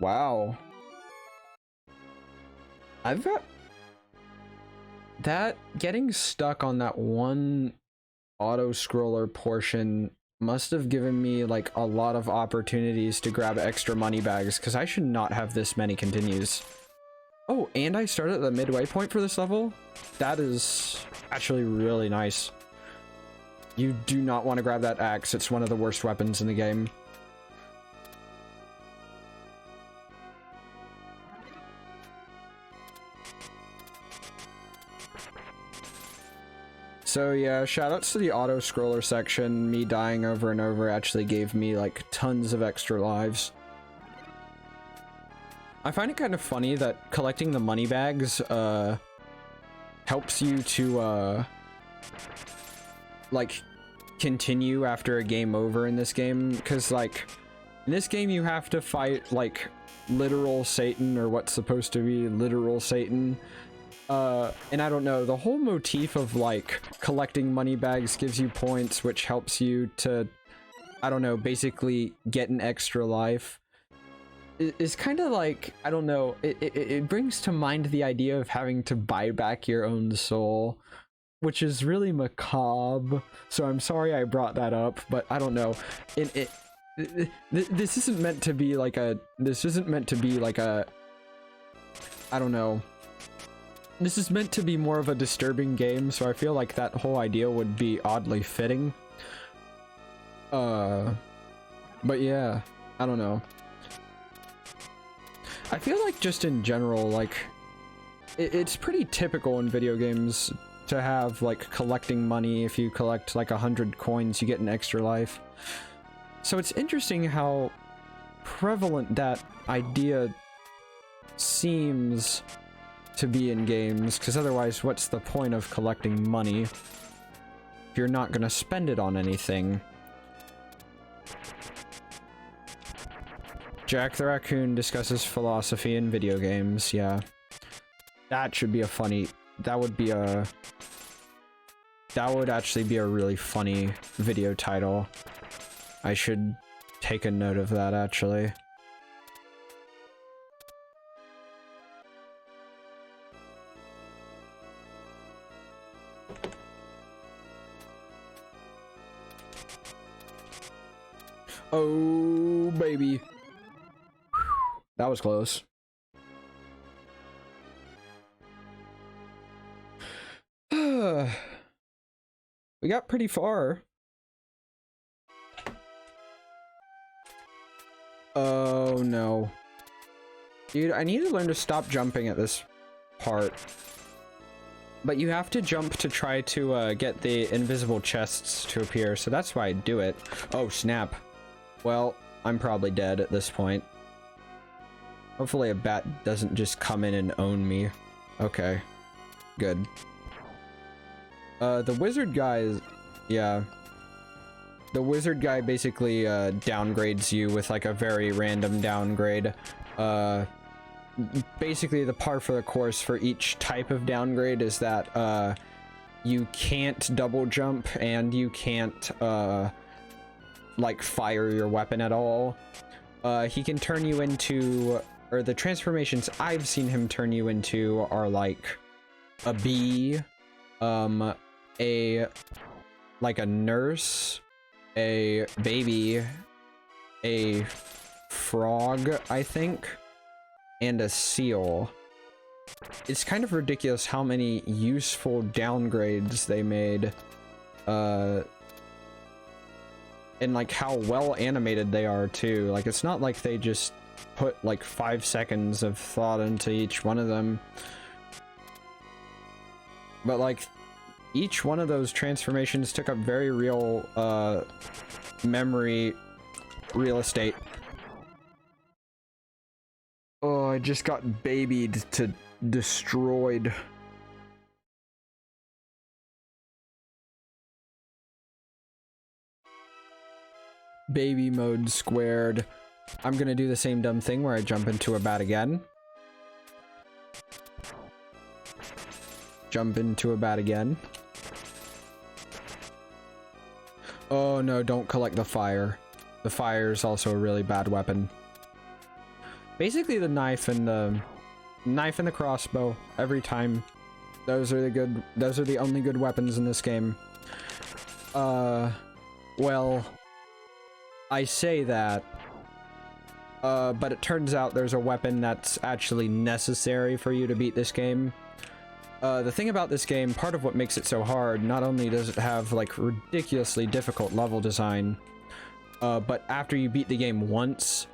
wow. I've got that getting stuck on that one auto scroller portion must have given me like a lot of opportunities to grab extra money bags, because I should not have this many continues. Oh, and I started at the midway point for this level. That is actually really nice. You do not want to grab that axe. It's one of the worst weapons in the game. So yeah, shoutouts to the auto scroller section. Me dying over and over actually gave me like tons of extra lives. I find it kind of funny that collecting the money bags helps you to like continue after a game over in this game, because like in this game you have to fight like literal Satan, or what's supposed to be literal Satan. And I don't know, the whole motif of like collecting money bags gives you points, which helps you to, I don't know, basically get an extra life. It's kind of like, I don't know, it brings to mind the idea of having to buy back your own soul, which is really macabre. So I'm sorry I brought that up, but I don't know. This isn't meant to be like a, I don't know. This is meant to be more of a disturbing game, so I feel like that whole idea would be oddly fitting. But yeah, I don't know. I feel like just in general, like, it's pretty typical in video games to have, like, collecting money. If you collect, like, 100 coins, you get an extra life. So it's interesting how prevalent that idea seems to be in games, because otherwise what's the point of collecting money if you're not gonna spend it on anything? Jack the Raccoon discusses philosophy in video games. Yeah, that should be a funny, that would actually be a really funny video title. I should take a note of that, actually. Oh, baby. That was close. We got pretty far. Oh, no. Dude, I need to learn to stop jumping at this part. But you have to jump to try to get the invisible chests to appear, so that's why I do it. Oh, snap. Well, I'm probably dead at this point. Hopefully a bat doesn't just come in and own me. Okay. Good. The wizard guy is... yeah. The wizard guy basically downgrades you with like a very random downgrade. Basically the par for the course for each type of downgrade is that you can't double jump and you can't like fire your weapon at all. He can turn you into, or the transformations I've seen him turn you into are like a bee, like a nurse, a baby, a frog, I think, and a seal. It's kind of ridiculous how many useful downgrades they made, and like how well animated they are too. Like, it's not like they just put like 5 seconds of thought into each one of them, but like each one of those transformations took up very real memory real estate. Oh, I just got babied to destroyed. baby mode squared. I'm gonna do the same dumb thing where I jump into a bat again. Jump into a bat again. Oh no, don't collect the fire. The fire is also a really bad weapon. Basically the knife and the crossbow every time. Those are the only good weapons in this game. Well, I say that, but it turns out there's a weapon that's actually necessary for you to beat this game. The thing about this game, part of what makes it so hard, not only does it have like ridiculously difficult level design, but after you beat the game once,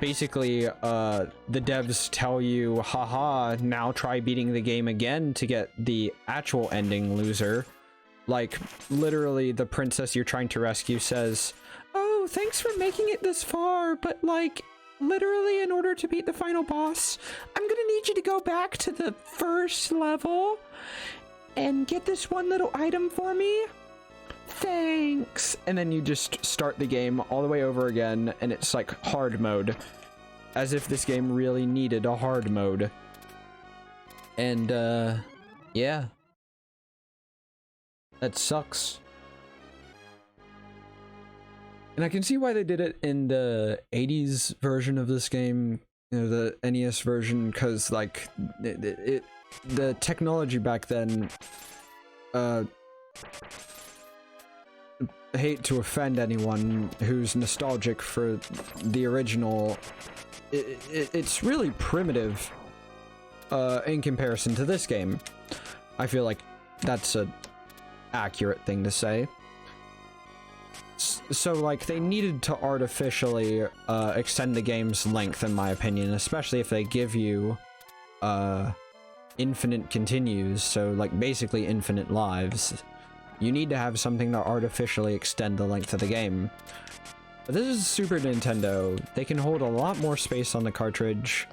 basically, the devs tell you, haha, now try beating the game again to get the actual ending, loser. Like, literally, the princess you're trying to rescue says, oh, thanks for making it this far, but like, literally, in order to beat the final boss, I'm gonna need you to go back to the first level and get this one little item for me. Thanks. And then you just start the game all the way over again, and it's like hard mode, as if this game really needed a hard mode. And yeah, that sucks. And I can see why they did it in the 80s version of this game, you know, the NES version, because like the technology back then, I hate to offend anyone who's nostalgic for the original, it's really primitive in comparison to this game. I feel like that's a accurate thing to say. So like they needed to artificially extend the game's length, in my opinion, especially if they give you infinite continues, so like basically infinite lives. You need to have something to artificially extend the length of the game. But this is Super Nintendo. They can hold a lot more space on the cartridge,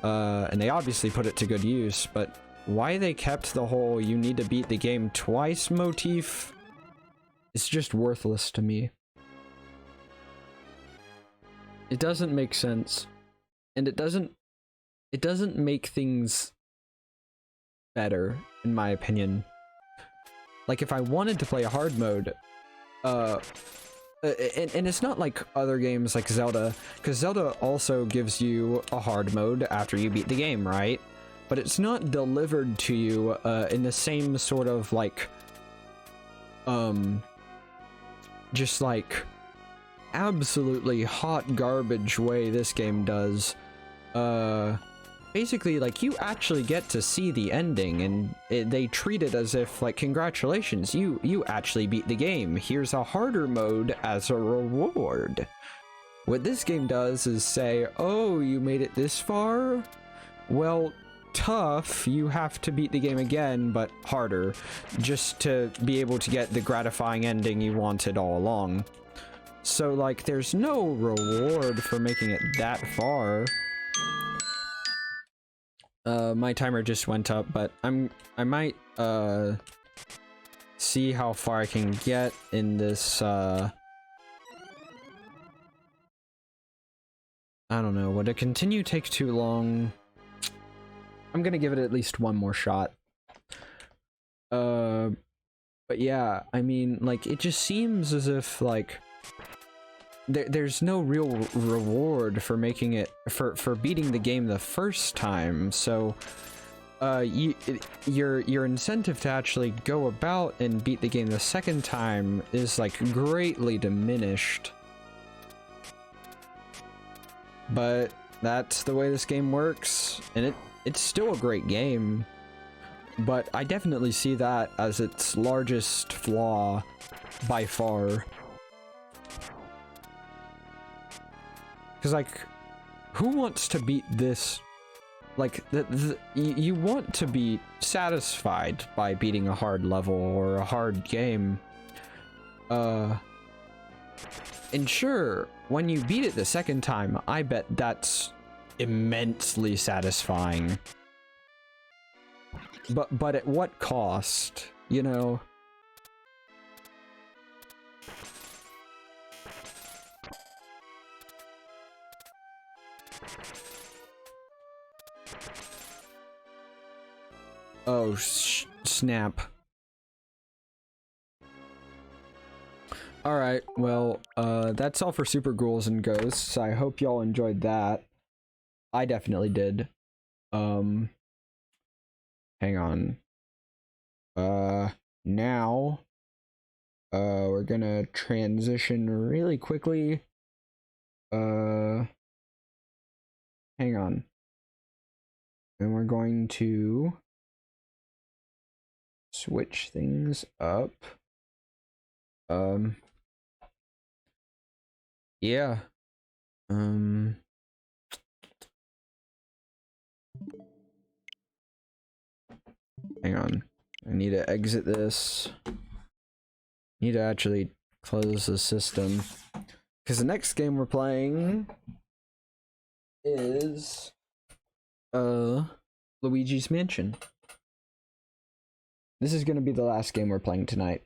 and they obviously put it to good use, but why they kept the whole you need to beat the game twice motif, it's just worthless to me. It doesn't make sense, and it doesn't make things better, in my opinion. Like, if I wanted to play a hard mode, and it's not like other games like Zelda, because Zelda also gives you a hard mode after you beat the game, right? But it's not delivered to you in the same sort of, like, just, like, absolutely hot garbage way this game does. Basically, like, you actually get to see the ending, and they treat it as if, like, congratulations, you actually beat the game. Here's a harder mode as a reward. What this game does is say, oh, you made it this far? Well, tough, you have to beat the game again, but harder, just to be able to get the gratifying ending you wanted all along. So, like, there's no reward for making it that far. My timer just went up, but I might, see how far I can get in this, I don't know, would a continue take too long? I'm gonna give it at least one more shot. But yeah, I mean, like, it just seems as if, like, there's no real reward for making it, for beating the game the first time, so your incentive to actually go about and beat the game the second time is like greatly diminished. But that's the way this game works, and it's still a great game, but I definitely see that as its largest flaw by far. Because, like, who wants to beat this? Like, you want to be satisfied by beating a hard level or a hard game. And sure, when you beat it the second time, I bet that's immensely satisfying. But at what cost, you know? Oh, snap. Alright, well, that's all for Super Ghouls N Ghosts. I hope y'all enjoyed that. I definitely did. Hang on. Now, we're gonna transition really quickly. Hang on. And we're going to switch things up. Yeah. Hang on. I need to exit this. Need to actually close the system. Because the next game we're playing is Luigi's Mansion. This is gonna be the last game we're playing tonight.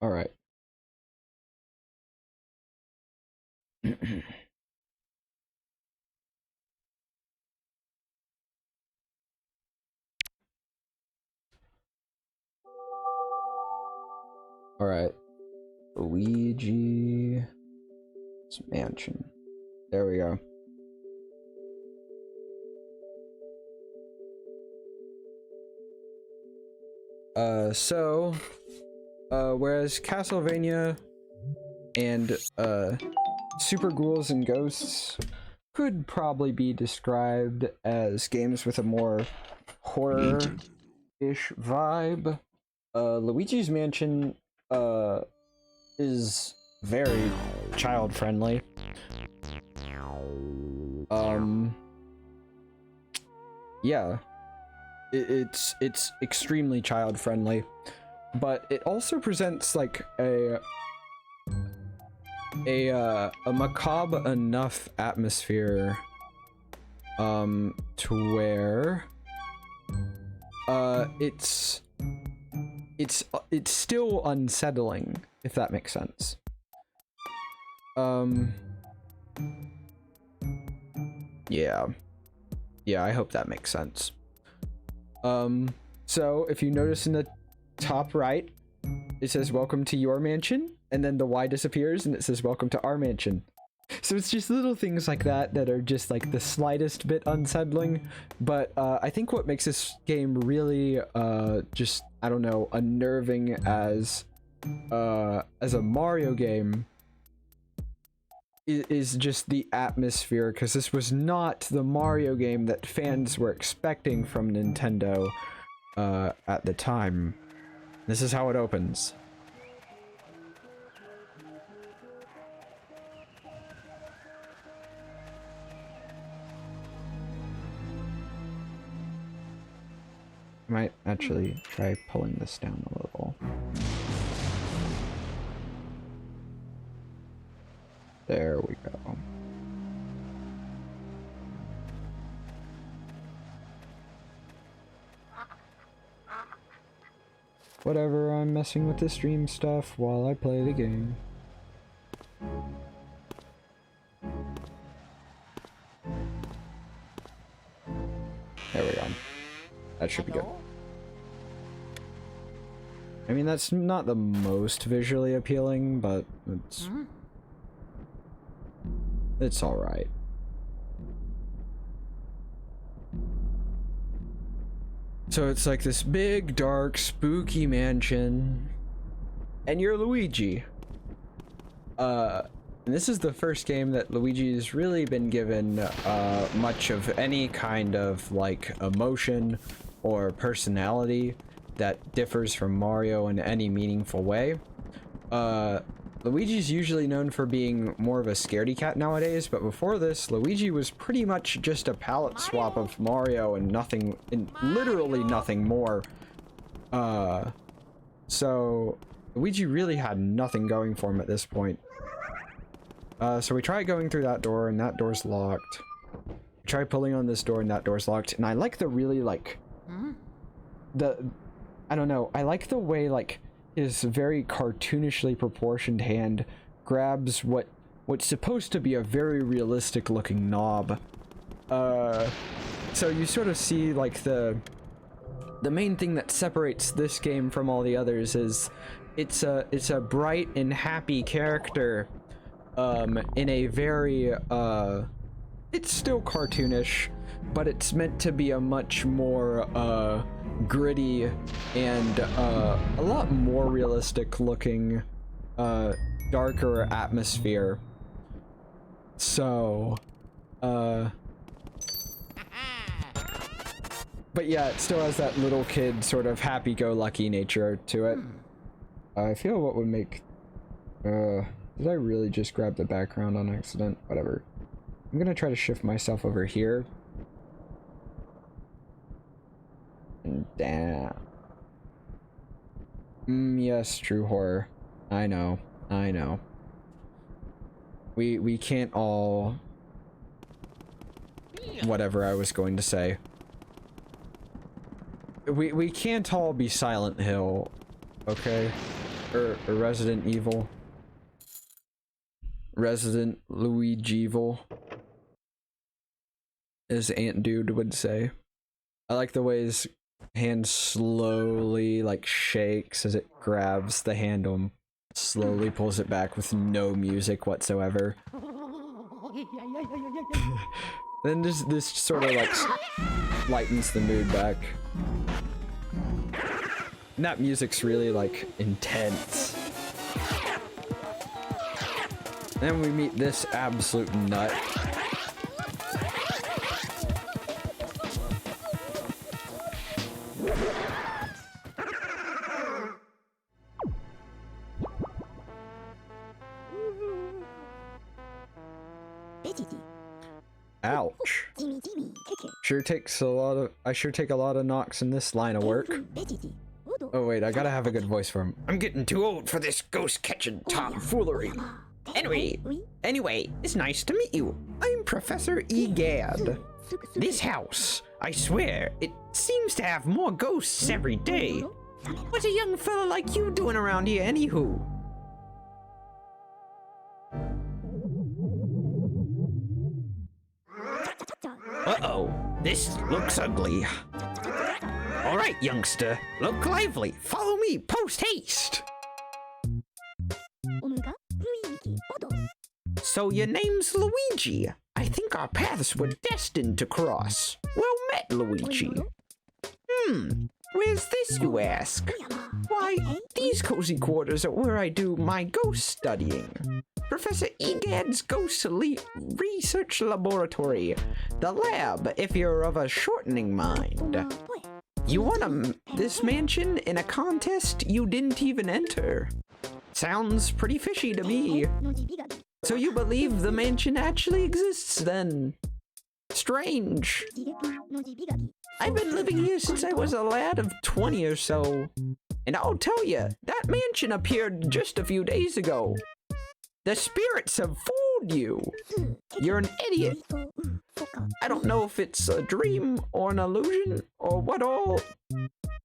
Alright. Alright. Luigi's Mansion. There we go. Whereas Castlevania and Super Ghouls N Ghosts could probably be described as games with a more horror-ish vibe, Luigi's Mansion is very child-friendly. Yeah. It's extremely child-friendly, but it also presents like a macabre enough atmosphere to where it's still unsettling, if that makes sense. Yeah, I hope that makes sense. So if you notice in the top right, it says welcome to your mansion, and then the Y disappears and it says welcome to our mansion. So it's just little things like that that are just like the slightest bit unsettling, but I think what makes this game really just, I don't know, unnerving as a Mario game is just the atmosphere, because this was not the Mario game that fans were expecting from Nintendo at the time. This is how it opens. I might actually try pulling this down a little. There we go. Whatever, I'm messing with the stream stuff while I play the game. There we go. That should be good. I mean, that's not the most visually appealing, but it's alright. So it's like this big, dark, spooky mansion, and you're Luigi. And this is the first game that Luigi's really been given much of any kind of like emotion or personality that differs from Mario in any meaningful way. Luigi's usually known for being more of a scaredy cat nowadays, but before this, Luigi was pretty much just a palette swap of Mario and nothing, and literally nothing more. So Luigi really had nothing going for him at this point. So we tried going through that door, and that door's locked. We tried pulling on this door, and that door's locked. And I like the really, like, I don't know, I like the way, like, his very cartoonishly proportioned hand grabs what's supposed to be a very realistic looking knob, So you sort of see like the main thing that separates this game from all the others is it's a bright and happy character in a very it's still cartoonish, but it's meant to be a much more gritty and a lot more realistic looking darker atmosphere. So but yeah, it still has that little kid sort of happy-go-lucky nature to it. I feel what would make... did I really just grab the background on accident? Whatever. I'm gonna try to shift myself over here. And down. Yes, true horror. I know. I know. We can't all... Whatever I was going to say. We can't all be Silent Hill, okay? Or Resident Evil. Resident Luigi Evil, as Aunt Dude would say. I like the way his hand slowly, like, shakes as it grabs the handle and slowly pulls it back with no music whatsoever. Then this sort of, like, lightens the mood back. And that music's really, like, intense. Then we meet this absolute nut. Ouch. I sure take a lot of knocks in this line of work. Oh wait, I gotta have a good voice for him. I'm getting too old for this ghost-catching tomfoolery. Anyway, it's nice to meet you. I'm Professor Egad. This house, I swear, it seems to have more ghosts every day. What's a young fella like you doing around here, anywho? Uh-oh, this looks ugly. All right, youngster, look lively. Follow me, post-haste. So your name's Luigi. I think our paths were destined to cross. Well met, Luigi. Where's this, you ask? Why, these cozy quarters are where I do my ghost studying. Professor Egad's Ghost Research Laboratory. The lab, if you're of a shortening mind. You won this mansion in a contest you didn't even enter. Sounds pretty fishy to me. So you believe the mansion actually exists then? Strange. I've been living here since I was a lad of 20 or so. And I'll tell you, that mansion appeared just a few days ago. The spirits have fooled you. You're an idiot. I don't know if it's a dream or an illusion or what all,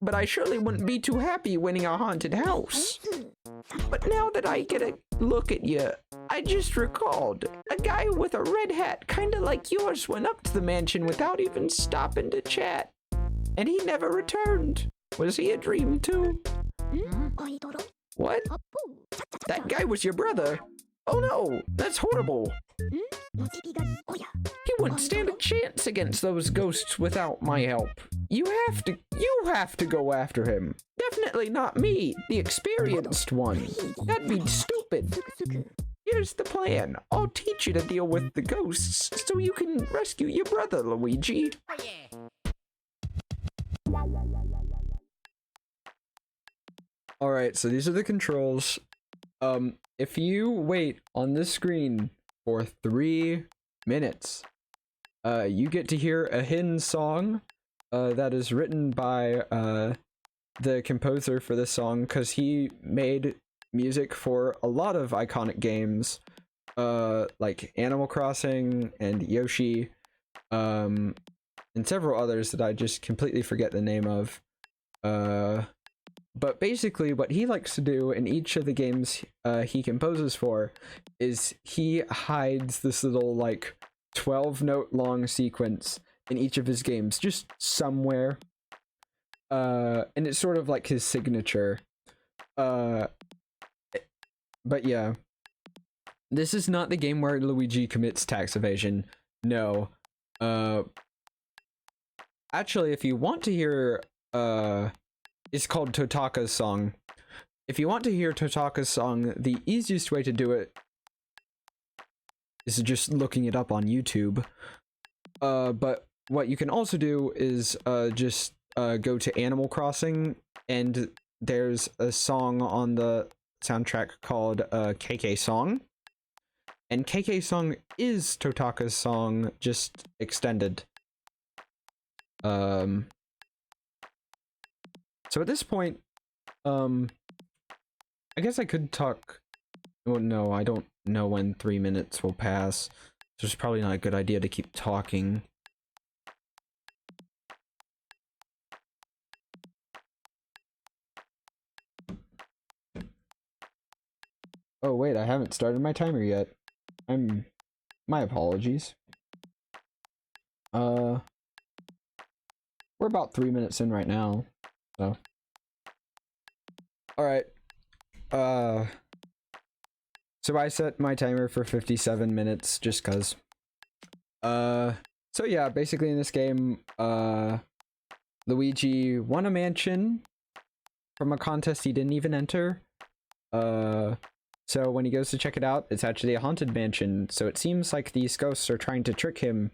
but I surely wouldn't be too happy winning a haunted house. But now that I get a look at you, I just recalled a guy with a red hat kinda like yours went up to the mansion without even stopping to chat. And he never returned. Was he a dream too? What? That guy was your brother? Oh no, that's horrible. He wouldn't stand a chance against those ghosts without my help. You have to go after him. Definitely not me, the experienced one. That'd be stupid. Here's the plan. I'll teach you to deal with the ghosts so you can rescue your brother, Luigi. Oh, yeah. Alright, so these are the controls. If you wait on this screen for 3 minutes, you get to hear a hidden song that is written by the composer for this song, because he made music for a lot of iconic games, like Animal Crossing and Yoshi, and several others that I just completely forget the name of. But basically what he likes to do in each of the games he composes for is he hides this little, like, 12-note long sequence in each of his games, just somewhere. And it's sort of like his signature. But yeah. This is not the game where Luigi commits tax evasion. No. Actually, if you want to hear, it's called Totaka's song. If you want to hear Totaka's song, the easiest way to do it is just looking it up on YouTube. But what you can also do is just go to Animal Crossing, and there's a song on the soundtrack called KK Song. And KK Song is Totaka's song, just extended. So at this point, I guess I could talk. Oh no, I don't know when 3 minutes will pass. So it's probably not a good idea to keep talking. Oh wait, I haven't started my timer yet. My apologies. We're about 3 minutes in right now, so. Alright. So I set my timer for 57 minutes, just cause. So yeah, basically in this game, Luigi won a mansion from a contest he didn't even enter. So when he goes to check it out, it's actually a haunted mansion, so it seems like these ghosts are trying to trick him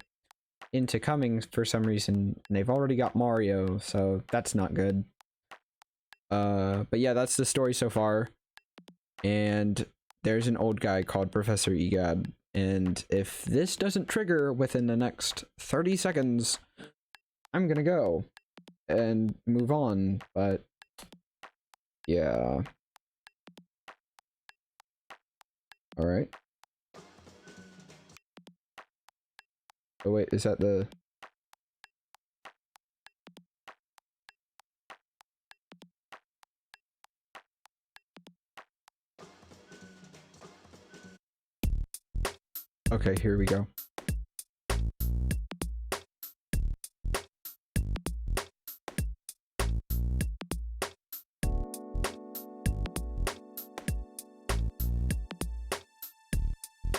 into coming for some reason, and they've already got Mario, so that's not good. But yeah, that's the story so far, and there's an old guy called Professor Egad, and if this doesn't trigger within the next 30 seconds, I'm gonna go and move on, but yeah. Alright. Oh wait, is that the... Okay, here we go.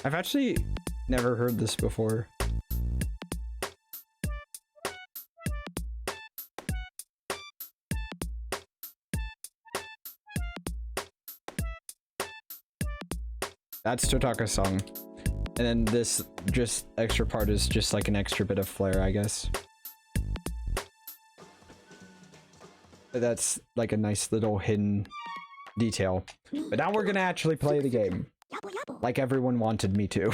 I've actually never heard this before. That's Totaka's song. And then this just extra part is just like an extra bit of flair, I guess. But that's like a nice little hidden detail. But now we're gonna actually play the game. Like everyone wanted me to.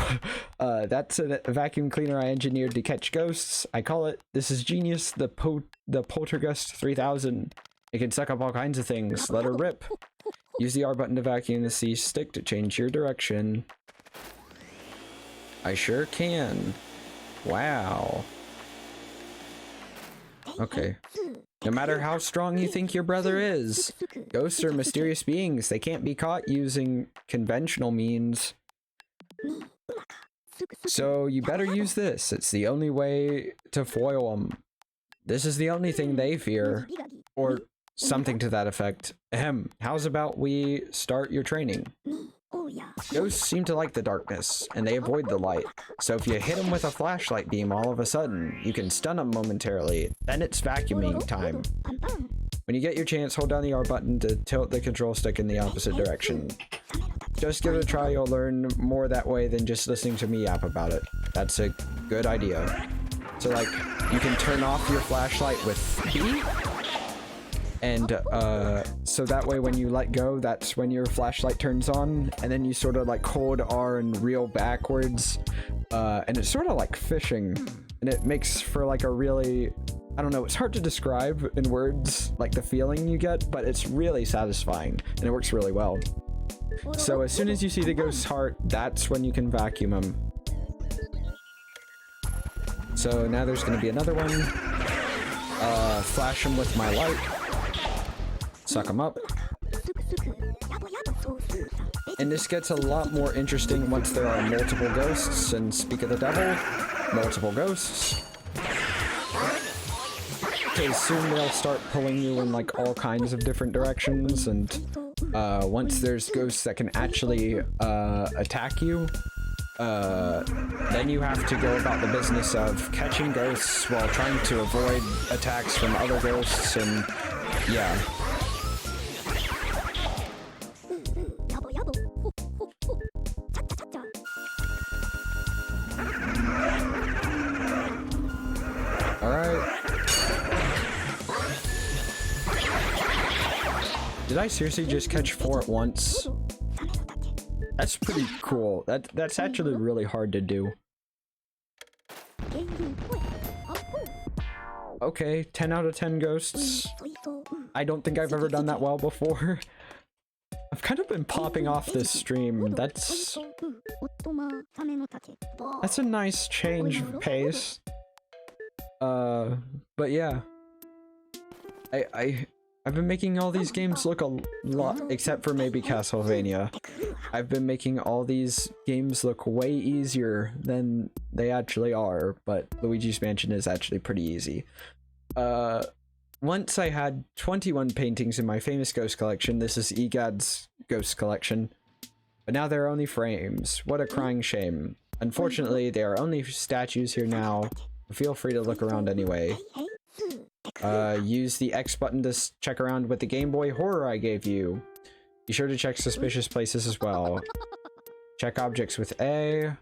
That's a vacuum cleaner I engineered to catch ghosts. I call it, this is genius, the Poltergust 3000. It can suck up all kinds of things. Let her rip. Use the R button to vacuum the C stick to change your direction. I sure can. Wow. Okay. No matter how strong you think your brother is, ghosts are mysterious beings. They can't be caught using conventional means. So you better use this. It's the only way to foil them. This is the only thing they fear. Or something to that effect. Ahem. How's about we start your training? Ghosts seem to like the darkness, and they avoid the light. So if you hit them with a flashlight beam all of a sudden, you can stun them momentarily. Then it's vacuuming time. When you get your chance, hold down the R button to tilt the control stick in the opposite direction. Just give it a try, you'll learn more that way than just listening to me yap about it. That's a good idea. So like, you can turn off your flashlight with B, and so that way when you let go, that's when your flashlight turns on, and then you sort of like hold R and reel backwards, and it's sort of like fishing, and it makes for like a really, I don't know, it's hard to describe in words, like the feeling you get, but it's really satisfying, and it works really well. So as soon as you see the ghost's heart, that's when you can vacuum them. So now there's gonna be another one. Flash them with my light. Suck them up. And this gets a lot more interesting once there are multiple ghosts, and speak of the devil, multiple ghosts. Okay, soon they'll start pulling you in like all kinds of different directions, and once there's ghosts that can actually attack you, then you have to go about the business of catching ghosts while trying to avoid attacks from other ghosts, and yeah. Alright. Did I seriously just catch 4 at once? That's pretty cool. That's actually really hard to do. Okay, 10 out of 10 ghosts. I don't think I've ever done that well before. I've kind of been popping off this stream. That's a nice change of pace. But yeah. I've been making all these games look a lot, except for maybe Castlevania. I've been making all these games look way easier than they actually are, but Luigi's Mansion is actually pretty easy. Once I had 21 paintings in my famous ghost collection. This is Egad's ghost collection. But now there are only frames. What a crying shame. Unfortunately, there are only statues here now. Feel free to look around anyway. Use the X button to check around with the Game Boy Horror I gave you. Be sure to check suspicious places as well. Check objects with A.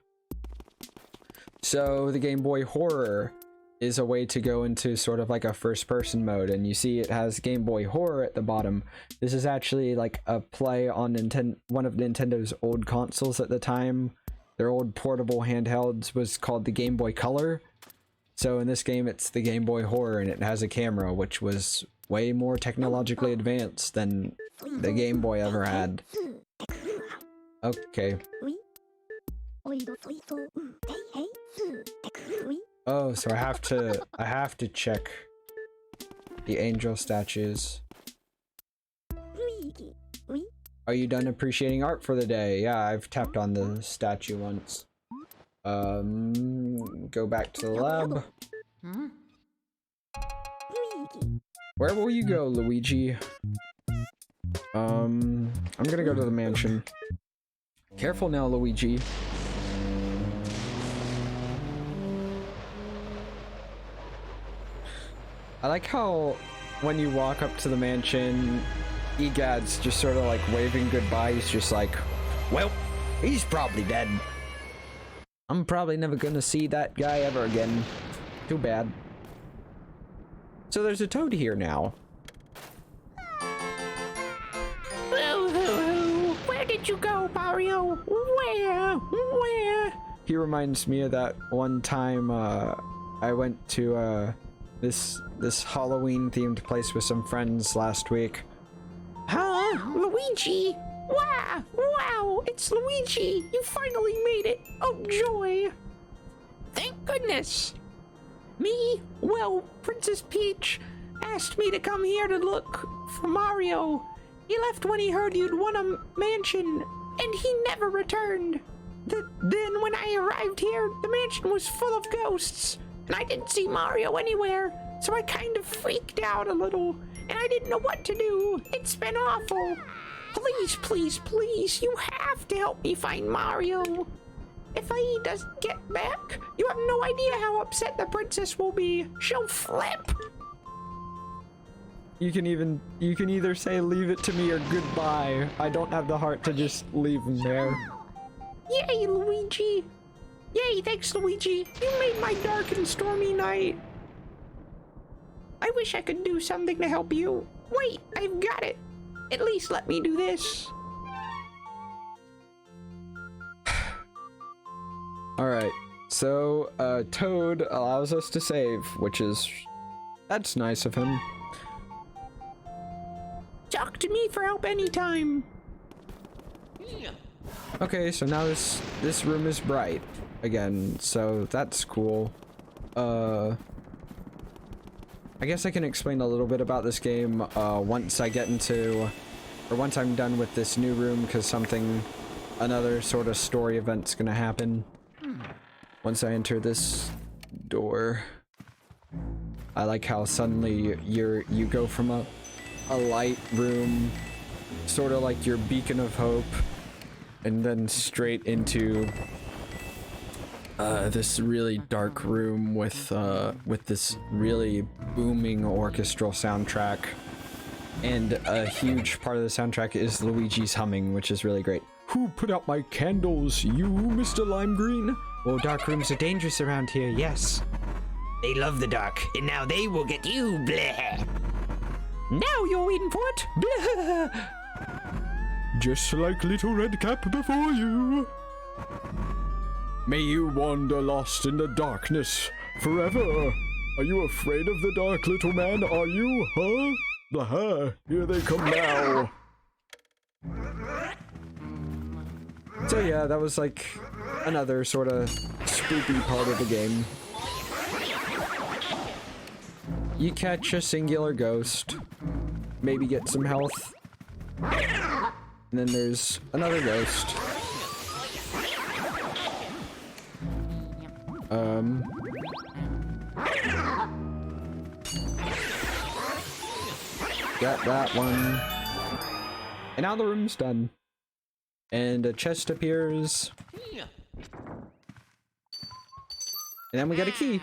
So the Game Boy Horror is a way to go into sort of like a first-person mode, and you see it has Game Boy Horror at the bottom. This is actually like a play on one of Nintendo's old consoles at the time. Their old portable handhelds was called the Game Boy Color. So in this game, it's the Game Boy Horror, and it has a camera, which was way more technologically advanced than the Game Boy ever had. Okay. Oh, so I have to check the angel statues. Are you done appreciating art for the day? Yeah, I've tapped on the statue once. Go back to the lab. Where will you go, Luigi? I'm gonna go to the mansion. Careful now, Luigi. I like how when you walk up to the mansion, Egad's just sort of like waving goodbye. He's just like, well, he's probably dead. I'm probably never gonna see that guy ever again. Too bad. So there's a toad here now. Where did you go, Mario? Where? He reminds me of that one time I went to this Halloween themed place with some friends last week. Huh? Luigi? Wow, it's Luigi! You finally made it! Oh, joy! Thank goodness! Me? Well, Princess Peach asked me to come here to look for Mario. He left when he heard you'd won a mansion, and he never returned. Then when I arrived here, the mansion was full of ghosts, and I didn't see Mario anywhere, so I kind of freaked out a little, and I didn't know what to do. It's been awful. Please, you have to help me find Mario. If he doesn't get back, you have no idea how upset the princess will be. She'll flip. You can either say leave it to me or goodbye. I don't have the heart to just leave him there. Yay, Luigi. Yay, thanks, Luigi. You made my dark and stormy night. I wish I could do something to help you. Wait, I've got it. At least let me do this. Alright, so Toad allows us to save, that's nice of him. Talk to me for help anytime. Okay, so now this room is bright again, so that's cool. I guess I can explain a little bit about this game once I'm done with this new room, because another sort of story event's gonna happen. once I enter this door, I like how suddenly you go from a light room, sort of like your beacon of hope, and then straight into this really dark room with this really booming orchestral soundtrack. And a huge part of the soundtrack is Luigi's humming, which is really great. Who put out my candles? You, Mr. Lime Green? Well, dark rooms are dangerous around here, yes. They love the dark, and now they will get you, blah. Now you're waiting for it, blah. Just like Little Red Cap before you. May you wander lost in the darkness forever. Are you afraid of the dark, little man? Are you, huh? Blah, here they come now. So yeah, that was like another sort of spooky part of the game. You catch a singular ghost, maybe get some health, and then there's another ghost. Got that one. And now the room's done. And a chest appears. And then we got a key.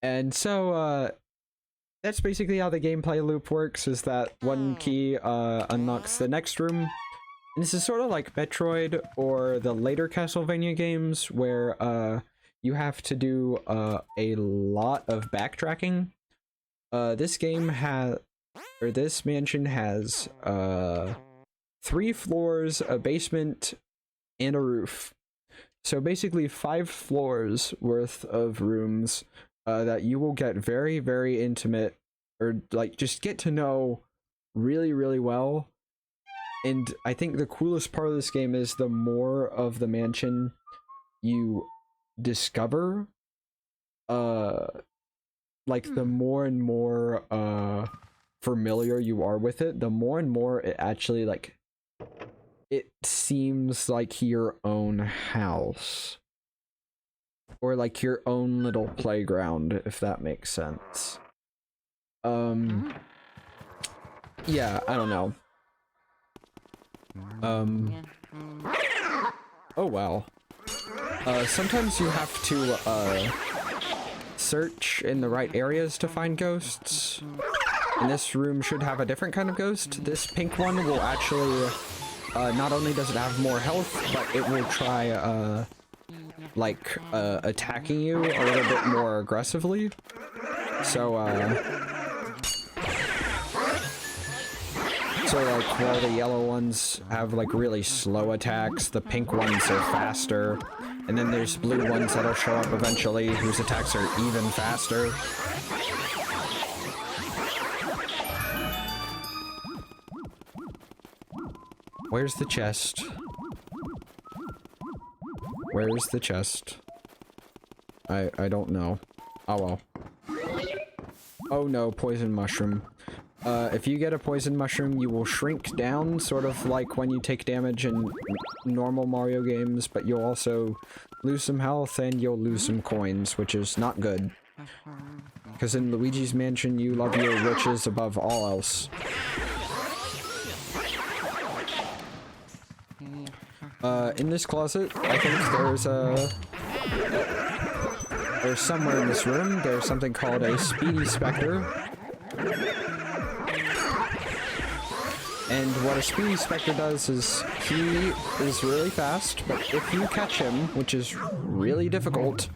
And so, that's basically how the gameplay loop works, is that one key unlocks the next room. And this is sort of like Metroid or the later Castlevania games, where you have to do a lot of backtracking. This game has, or this mansion has 3 floors, a basement, and a roof. So basically 5 floors worth of rooms that you will get very, very intimate, or like just get to know really, really well. And I think the coolest part of this game is the more of the mansion you discover, like the more and more familiar you are with it, the more and more it actually, like, it seems like your own house. Or like your own little playground, if that makes sense. Yeah, I don't know. Oh wow. Sometimes you have to search in the right areas to find ghosts. And this room should have a different kind of ghost. This pink one will actually, not only does it have more health, but it will try, like, attacking you a little bit more aggressively. So, like, while the yellow ones have, like, really slow attacks, the pink ones are faster. And then there's blue ones that'll show up eventually, whose attacks are even faster. Where's the chest? Where's the chest? I don't know. Oh well. Oh no, poison mushroom. If you get a poison mushroom, you will shrink down, sort of like when you take damage in normal Mario games, but you'll also lose some health and you'll lose some coins, which is not good. Because in Luigi's Mansion, you love your riches above all else. In this closet, I think there's somewhere in this room, there's something called a Speedy Spectre. And what a Speedy Spectre does is, he is really fast, but if you catch him, which is really difficult,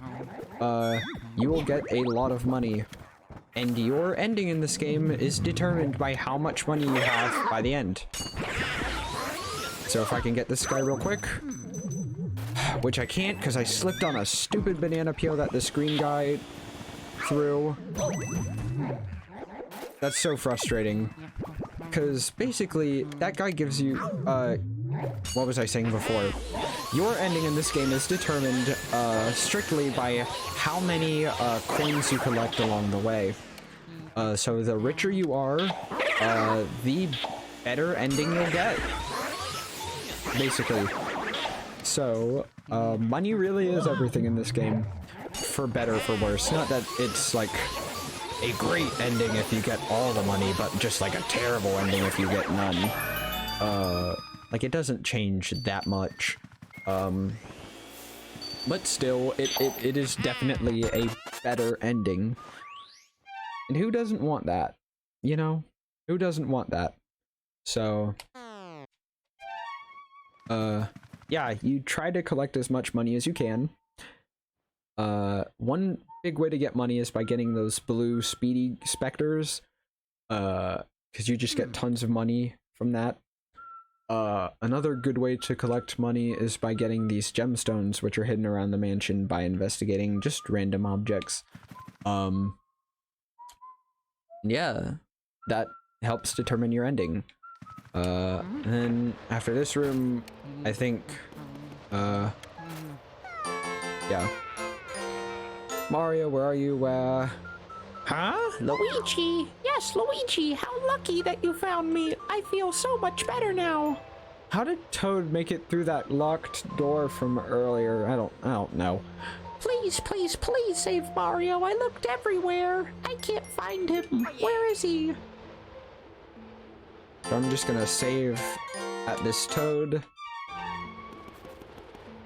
you will get a lot of money. And your ending in this game is determined by how much money you have by the end. So if I can get this guy real quick, which I can't because I slipped on a stupid banana peel that this green guy threw. That's so frustrating. Because basically, that guy gives you, what was I saying before? Your ending in this game is determined strictly by how many coins you collect along the way. So the richer you are, the better ending you'll get. Basically. So, money really is everything in this game. For better or for worse. Not that it's like a great ending if you get all the money, but just like a terrible ending if you get none. Like it doesn't change that much. But still, it is definitely a better ending. And who doesn't want that? You know? Who doesn't want that? So, yeah, you try to collect as much money as you can. One big way to get money is by getting those blue speedy specters. Because you just get tons of money from that. Another good way to collect money is by getting these gemstones, which are hidden around the mansion by investigating just random objects. Yeah, that helps determine your ending. And then after this room, I think, yeah. Mario, where are you? Huh? Luigi? Yes, Luigi, how lucky that you found me. I feel so much better now. How did Toad make it through that locked door from earlier? I don't know. Please, please, please save Mario. I looked everywhere. I can't find him. Where is he? So I'm just gonna save at this Toad.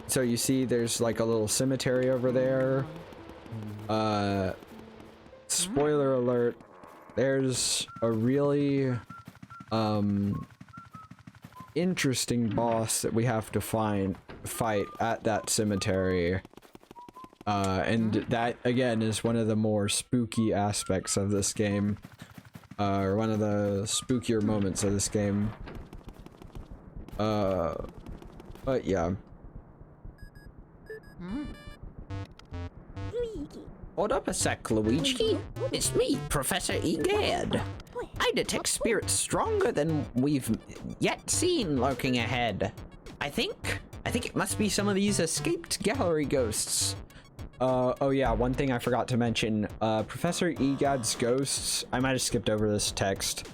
So you see there's like a little cemetery over there. Spoiler alert, there's a really interesting boss that we have to fight at that cemetery. And that again is one of the more spooky aspects of this game. Or one of the spookier moments of this game. But yeah. Hold up a sec, Luigi. It's me, Professor Egad. I detect spirits stronger than we've yet seen lurking ahead. I think it must be some of these escaped gallery ghosts. Oh yeah, one thing I forgot to mention, Professor Egad's ghosts, I might have skipped over this text,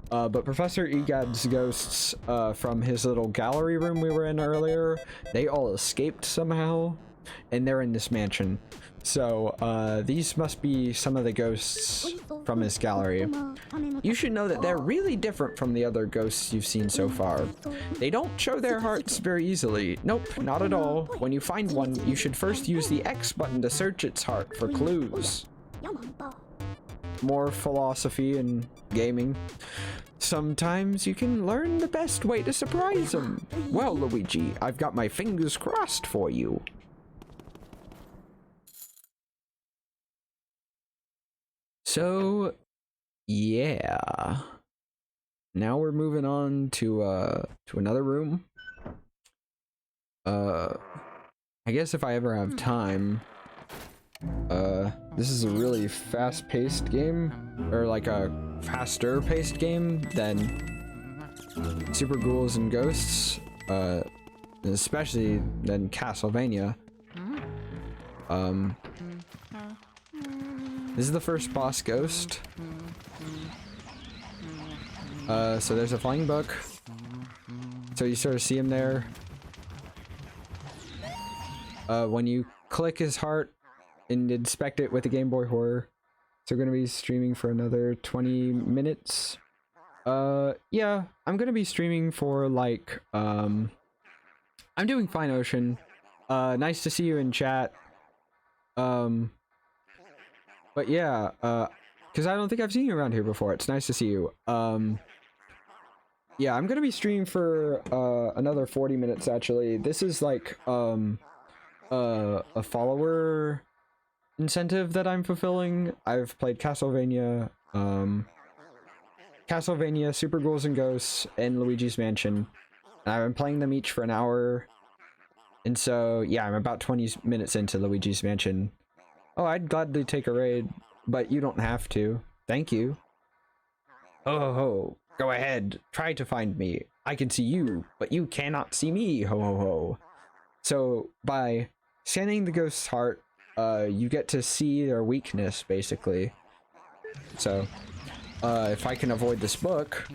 but Professor Egad's ghosts, from his little gallery room we were in earlier, they all escaped somehow, and they're in this mansion. So, these must be some of the ghosts from his gallery. You should know that they're really different from the other ghosts you've seen so far. They don't show their hearts very easily. Nope, not at all. When you find one, you should first use the X button to search its heart for clues. More philosophy and gaming. Sometimes you can learn the best way to surprise them. Well, Luigi, I've got my fingers crossed for you. So, yeah. Now we're moving on to another room. I guess if I ever have time, this is a really fast-paced game, or like a faster-paced game than Super Ghouls N Ghosts, especially than Castlevania. This is the first boss ghost. So there's a flying book. So you sort of see him there. When you click his heart and inspect it with the Game Boy Horror, so we're gonna be streaming for another 20 minutes. Yeah, I'm gonna be streaming for like, I'm doing Fine Ocean. Nice to see you in chat. But yeah, because I don't think I've seen you around here before. It's nice to see you. Yeah, I'm gonna be streaming for another 40 minutes actually. This is like a follower incentive that I'm fulfilling. I've played Castlevania, Super Ghouls N Ghosts, and Luigi's Mansion. And I've been playing them each for an hour. And so, yeah, I'm about 20 minutes into Luigi's Mansion. Oh, I'd gladly take a raid, but you don't have to. Thank you. Ho ho ho. Go ahead. Try to find me. I can see you, but you cannot see me. Ho ho ho. So, by scanning the ghost's heart, you get to see their weakness, basically. So, if I can avoid this book...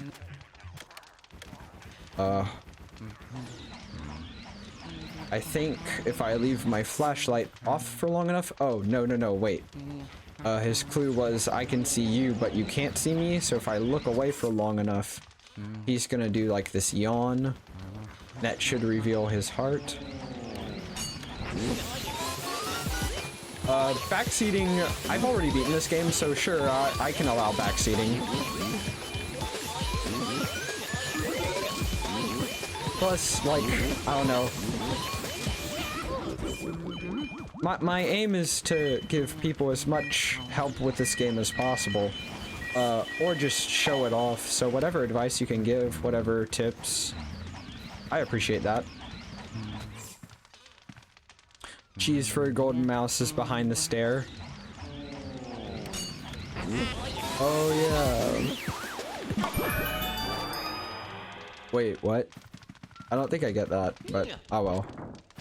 I think if I leave my flashlight off for long enough... Oh, no, wait. His clue was, I can see you, but you can't see me, so if I look away for long enough, he's gonna do, like, this yawn. That should reveal his heart. Backseating, I've already beaten this game, so sure, I can allow backseating. Plus, like, I don't know. My aim is to give people as much help with this game as possible. Or just show it off, so whatever advice you can give, whatever tips, I appreciate that. Cheese for a golden mouse is behind the stair. Oh yeah. Wait, what? I don't think I get that, but oh well.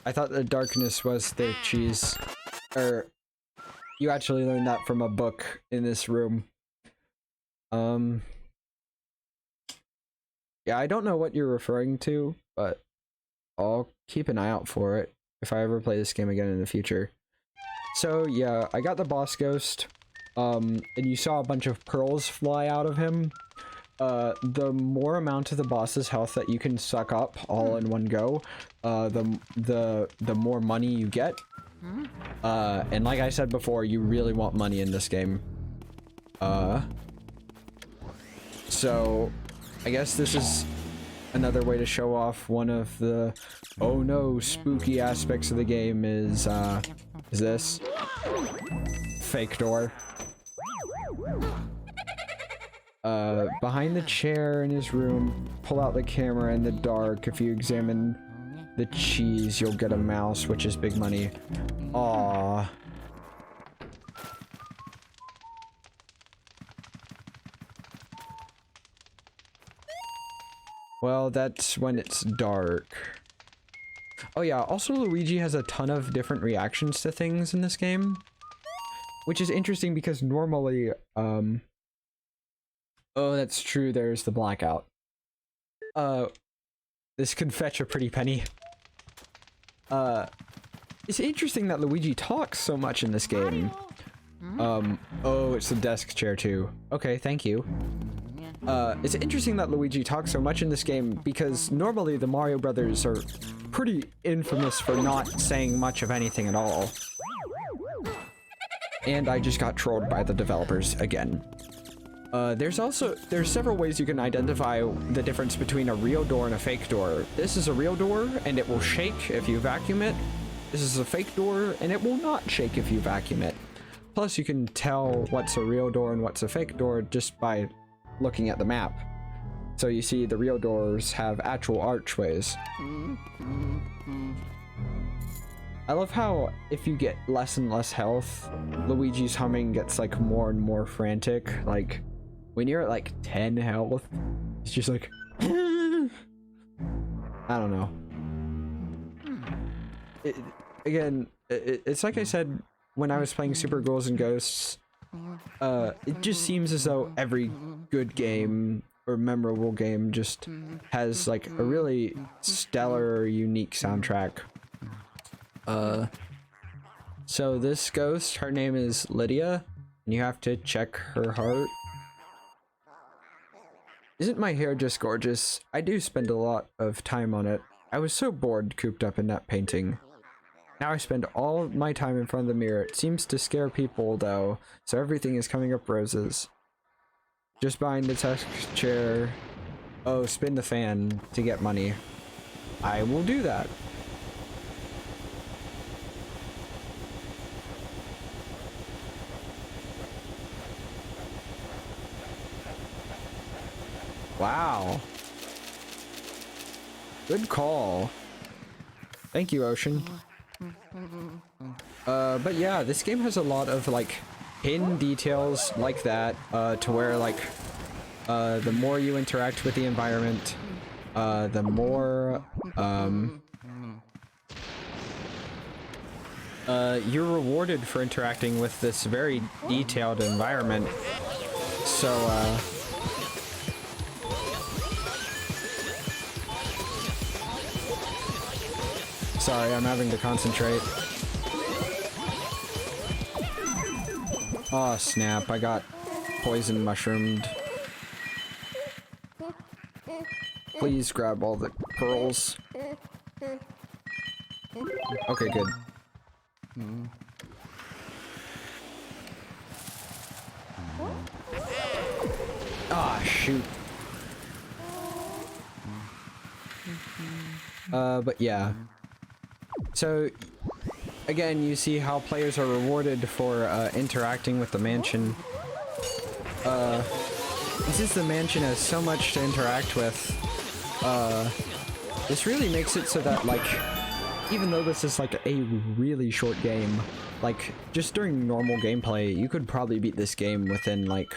I thought the darkness was the cheese. You actually learned that from a book in this room. Yeah, I don't know what you're referring to, but I'll keep an eye out for it if I ever play this game again in the future. So yeah, I got the boss ghost, and you saw a bunch of pearls fly out of him. The more amount of the boss's health that you can suck up all in one go, the more money you get. And like I said before, you really want money in this game. So I guess this is another way to show off one of the oh no spooky aspects of the game is this fake door. Behind the chair in his room, pull out the camera in the dark. If you examine the cheese, you'll get a mouse, which is big money. Aww. Well, that's when it's dark. Oh yeah, also Luigi has a ton of different reactions to things in this game, which is interesting because normally, oh, that's true, there's the blackout. This could fetch a pretty penny. It's interesting that Luigi talks so much in this game. Oh, it's the desk chair too. Okay, thank you. It's interesting that Luigi talks so much in this game because normally the Mario Brothers are pretty infamous for not saying much of anything at all. And I just got trolled by the developers again. There's several ways you can identify the difference between a real door and a fake door. This is a real door and it will shake if you vacuum it. This is a fake door and it will not shake if you vacuum it. Plus you can tell what's a real door and what's a fake door just by looking at the map. So you see the real doors have actual archways. I love how if you get less and less health, Luigi's humming gets like more and more frantic. Like when you're at like 10 health, it's just like I don't know. It's like I said when I was playing Super Ghouls N Ghosts. It just seems as though every good game or memorable game just has like a really stellar, unique soundtrack. So this ghost, her name is Lydia, and you have to check her heart. Isn't my hair just gorgeous? I do spend a lot of time on it. I was so bored cooped up in that painting. Now I spend all my time in front of the mirror. It seems to scare people though, so everything is coming up roses. Just behind the desk chair. Oh, spin the fan to get money. I will do that. Wow. Good call. Thank you, Ocean. But yeah, this game has a lot of like hidden details like that, to where like the more you interact with the environment, the more you're rewarded for interacting with this very detailed environment. Sorry, I'm having to concentrate. Oh snap, I got poison mushroomed. Please grab all the pearls. Okay, good. Ah, shoot. But yeah. So, again, you see how players are rewarded for interacting with the mansion. Since the mansion has so much to interact with, this really makes it so that, like, even though this is like a really short game, like, just during normal gameplay, you could probably beat this game within like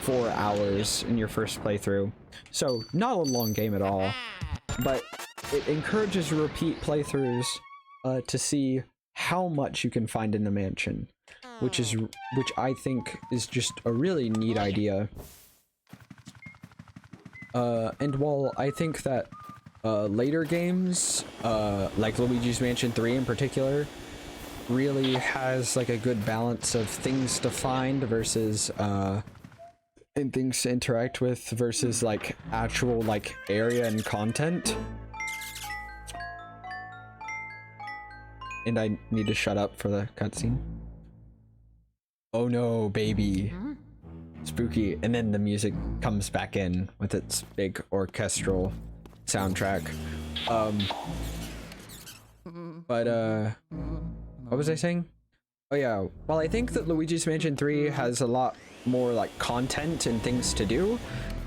4 hours in your first playthrough. So, not a long game at all, but it encourages repeat playthroughs to see how much you can find in the mansion, which I think is just a really neat idea. And while I think that later games, like Luigi's Mansion 3 in particular, really has like a good balance of things to find versus and things to interact with versus like actual like area and content. And I need to shut up for the cutscene. Oh no, baby. Spooky. And then the music comes back in with its big orchestral soundtrack. What was I saying? Oh yeah, well, I think that Luigi's Mansion 3 has a lot more like content and things to do.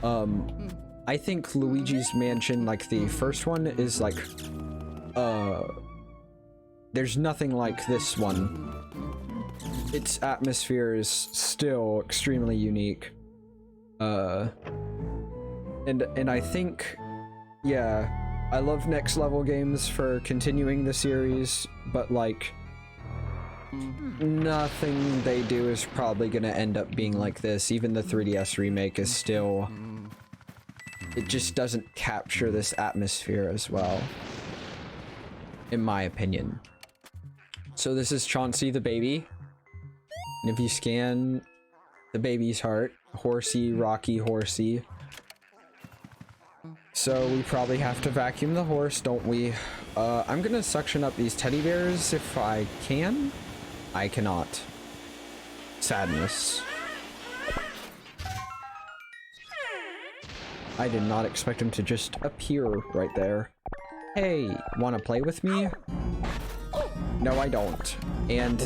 I think Luigi's Mansion, like the first one, is like there's nothing like this one. Its atmosphere is still extremely unique. And I think, yeah, I love next level games for continuing the series, but like nothing they do is probably gonna end up being like this. Even the 3DS remake is still, it just doesn't capture this atmosphere as well, in my opinion. So this is Chauncey the baby, and if you scan the baby's heart, horsey, rocky horsey. So we probably have to vacuum the horse, don't we? I'm gonna suction up these teddy bears if I can. I cannot. Sadness. I did not expect him to just appear right there. Hey, wanna play with me? No, I don't. And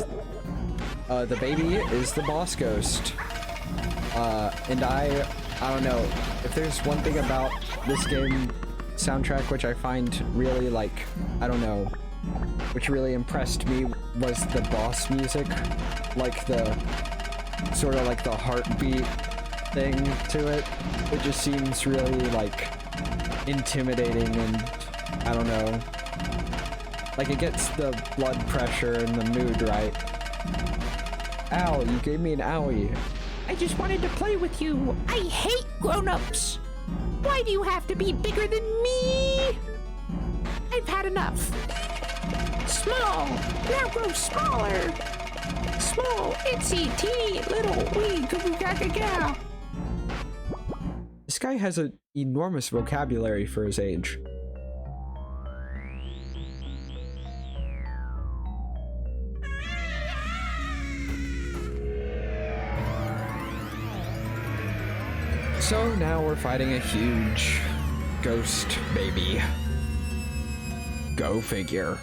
the baby is the boss ghost. And I don't know, if there's one thing about this game soundtrack which I find really, like, I don't know, which really impressed me was the boss music. Like the, sort of like the heartbeat thing to it. It just seems really, like, intimidating and, I don't know, like it gets the blood pressure and the mood right. Ow, you gave me an owie. I just wanted to play with you. I hate grown-ups. Why do you have to be bigger than me? I've had enough. Small, now grow smaller. Small, itsy, teeny, little, wee, goo gaga gal. This guy has an enormous vocabulary for his age. So now we're fighting a huge ghost baby. Go figure.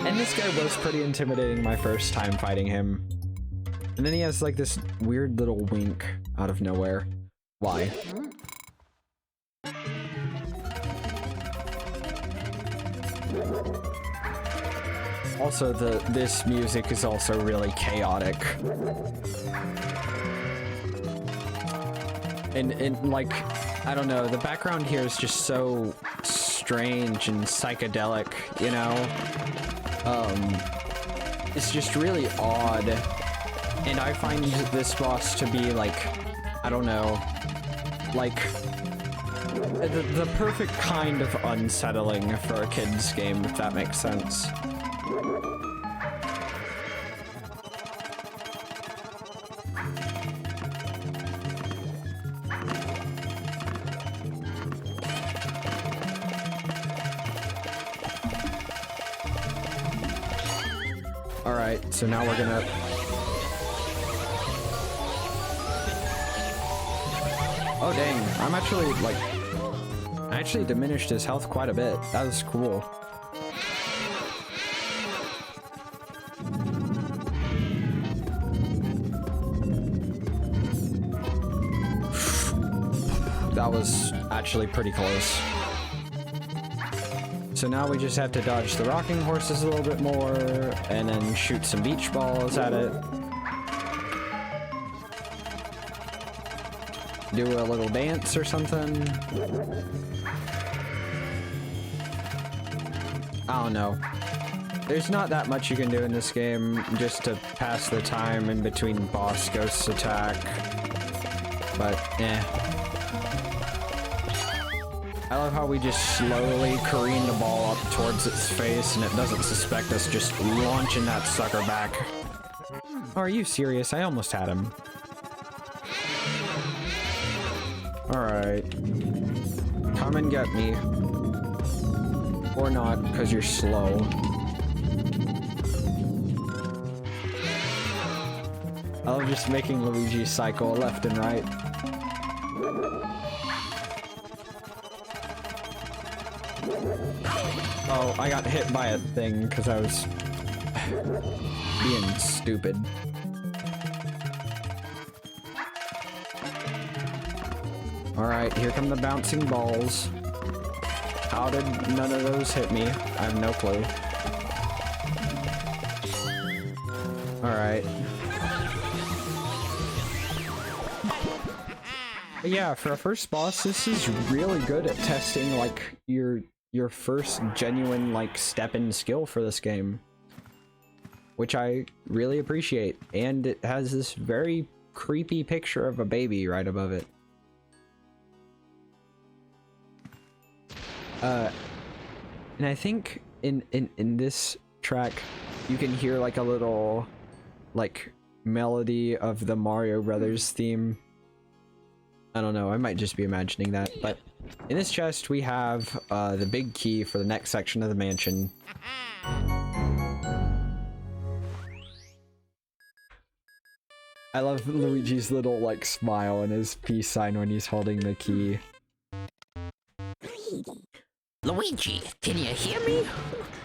And this guy was pretty intimidating my first time fighting him. And then he has like this weird little wink out of nowhere. Why? Also, this music is also really chaotic. And like, I don't know, the background here is just so strange and psychedelic, you know? It's just really odd. And I find this boss to be like, I don't know, like The perfect kind of unsettling for a kid's game, if that makes sense. Alright, so now we're gonna... Oh dang, I'm actually, like... I actually diminished his health quite a bit. That was cool. That was actually pretty close. So now we just have to dodge the rocking horses a little bit more, and then shoot some beach balls at it. Do a little dance or something. I don't know. There's not that much you can do in this game just to pass the time in between boss ghosts attack. But, eh. I love how we just slowly careen the ball up towards its face and it doesn't suspect us just launching that sucker back. Oh, are you serious? I almost had him. Alright. Come and get me. Or not, because you're slow. I love just making Luigi cycle left and right. Oh, I got hit by a thing because I was being stupid. Alright, here come the bouncing balls. How did none of those hit me? I have no clue. Alright. But yeah, for a first boss, this is really good at testing, like, your first genuine, like, step in skill for this game. Which I really appreciate. And it has this very creepy picture of a baby right above it. And I think in this track, you can hear like a little, like, melody of the Mario Brothers theme. I don't know, I might just be imagining that, but in this chest we have the big key for the next section of the mansion. I love Luigi's little, like, smile and his peace sign when he's holding the key. Luigi, can you hear me?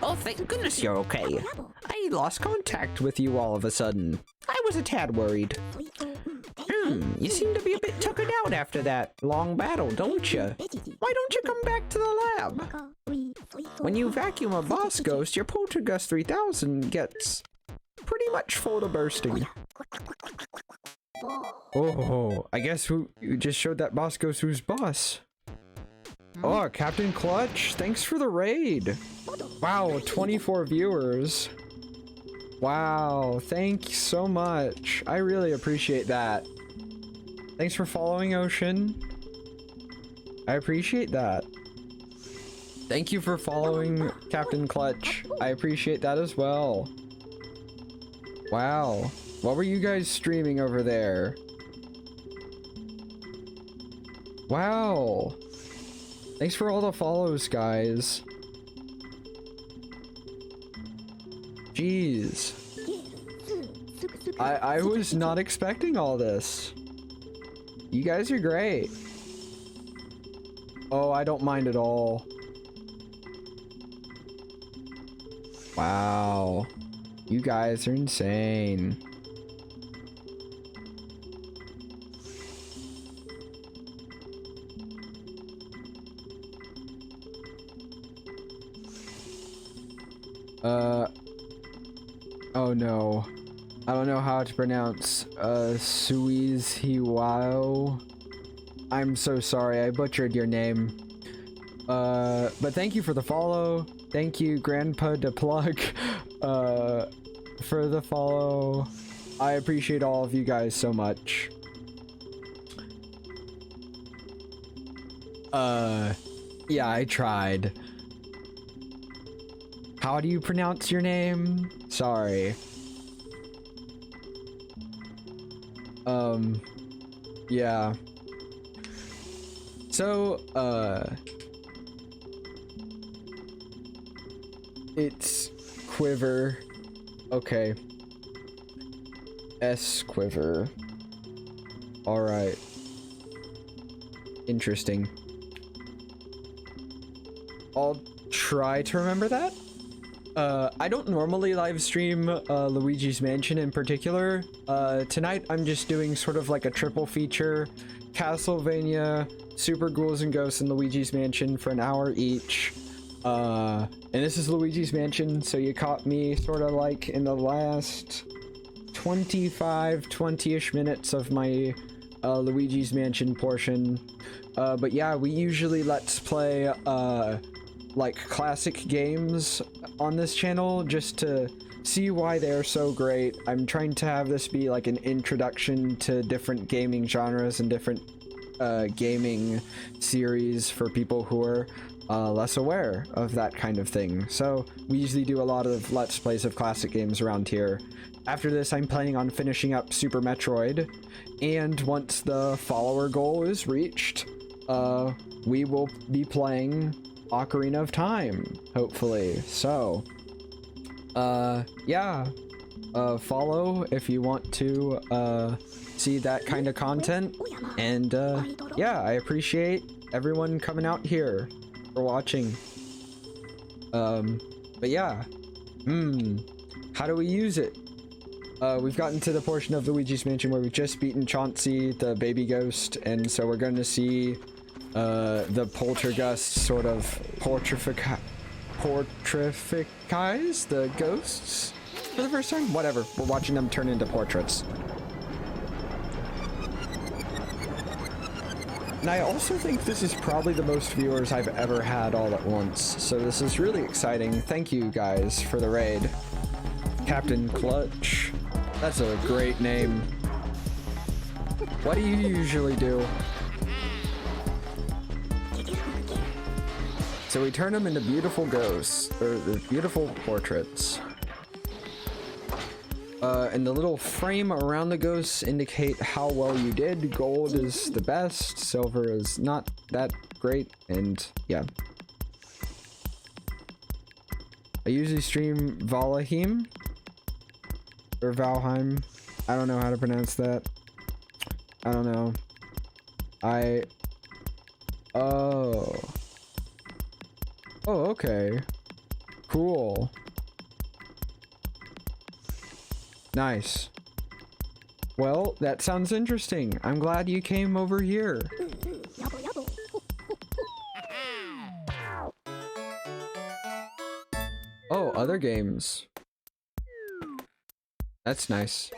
Oh, thank goodness you're okay. I lost contact with you all of a sudden. I was a tad worried. You seem to be a bit tuckered out after that long battle, don't you? Why don't you come back to the lab? When you vacuum a boss ghost, your Poltergust 3000 gets pretty much full to bursting. Oh, I guess you just showed that boss ghost who's boss. Oh, Captain Clutch, thanks for the raid. Wow, 24 viewers. Wow, thank you so much. I really appreciate that. Thanks for following, Ocean. I appreciate that. Thank you for following Captain Clutch. I appreciate that as well. Wow. What were you guys streaming over there? Wow. Thanks for all the follows, guys. Jeez. I was not expecting all this. You guys are great. Oh, I don't mind at all. Wow. You guys are insane. Oh no. I don't know how to pronounce, Suiz Hiwao. I'm so sorry, I butchered your name. But thank you for the follow. Thank you, Grandpa de Plug, for the follow. I appreciate all of you guys so much. Yeah, I tried. How do you pronounce your name? Sorry. Yeah. So, it's Quiver. Okay. S Quiver. Alright. Interesting. I'll try to remember that. I don't normally live stream Luigi's Mansion in particular. Tonight I'm just doing sort of like a triple feature. Castlevania, Super Ghouls N Ghosts, and Luigi's Mansion for an hour each. And this is Luigi's Mansion, so you caught me sort of like in the last 20-ish minutes of my Luigi's Mansion portion. But yeah, we usually let's play like classic games on this channel just to see why they're so great. I'm trying to have this be like an introduction to different gaming genres and different gaming series for people who are less aware of that kind of thing. So we usually do a lot of let's plays of classic games around here. After this, I'm planning on finishing up Super Metroid, and once the follower goal is reached, we will be playing Ocarina of Time, hopefully. So yeah, follow if you want to see that kind of content, and yeah, I appreciate everyone coming out here for watching. But yeah, how do we use it? We've gotten to the portion of Luigi's Mansion where we've just beaten Chauncey, the baby ghost, and so we're going to see the poltergust sort of portrifies the ghosts for the first time. Whatever, we're watching them turn into portraits. And I also think this is probably the most viewers I've ever had all at once, so this is really exciting. Thank you guys for the raid. Captain Clutch. That's a great name. What do you usually do? So we turn them into beautiful ghosts, or beautiful portraits. And the little frame around the ghosts indicate how well you did. Gold is the best, silver is not that great, and yeah. I usually stream Valheim, or Valheim. I don't know how to pronounce that. I don't know. Oh, okay. Cool. Nice. Well, that sounds interesting. I'm glad you came over here. Oh, other games. That's nice.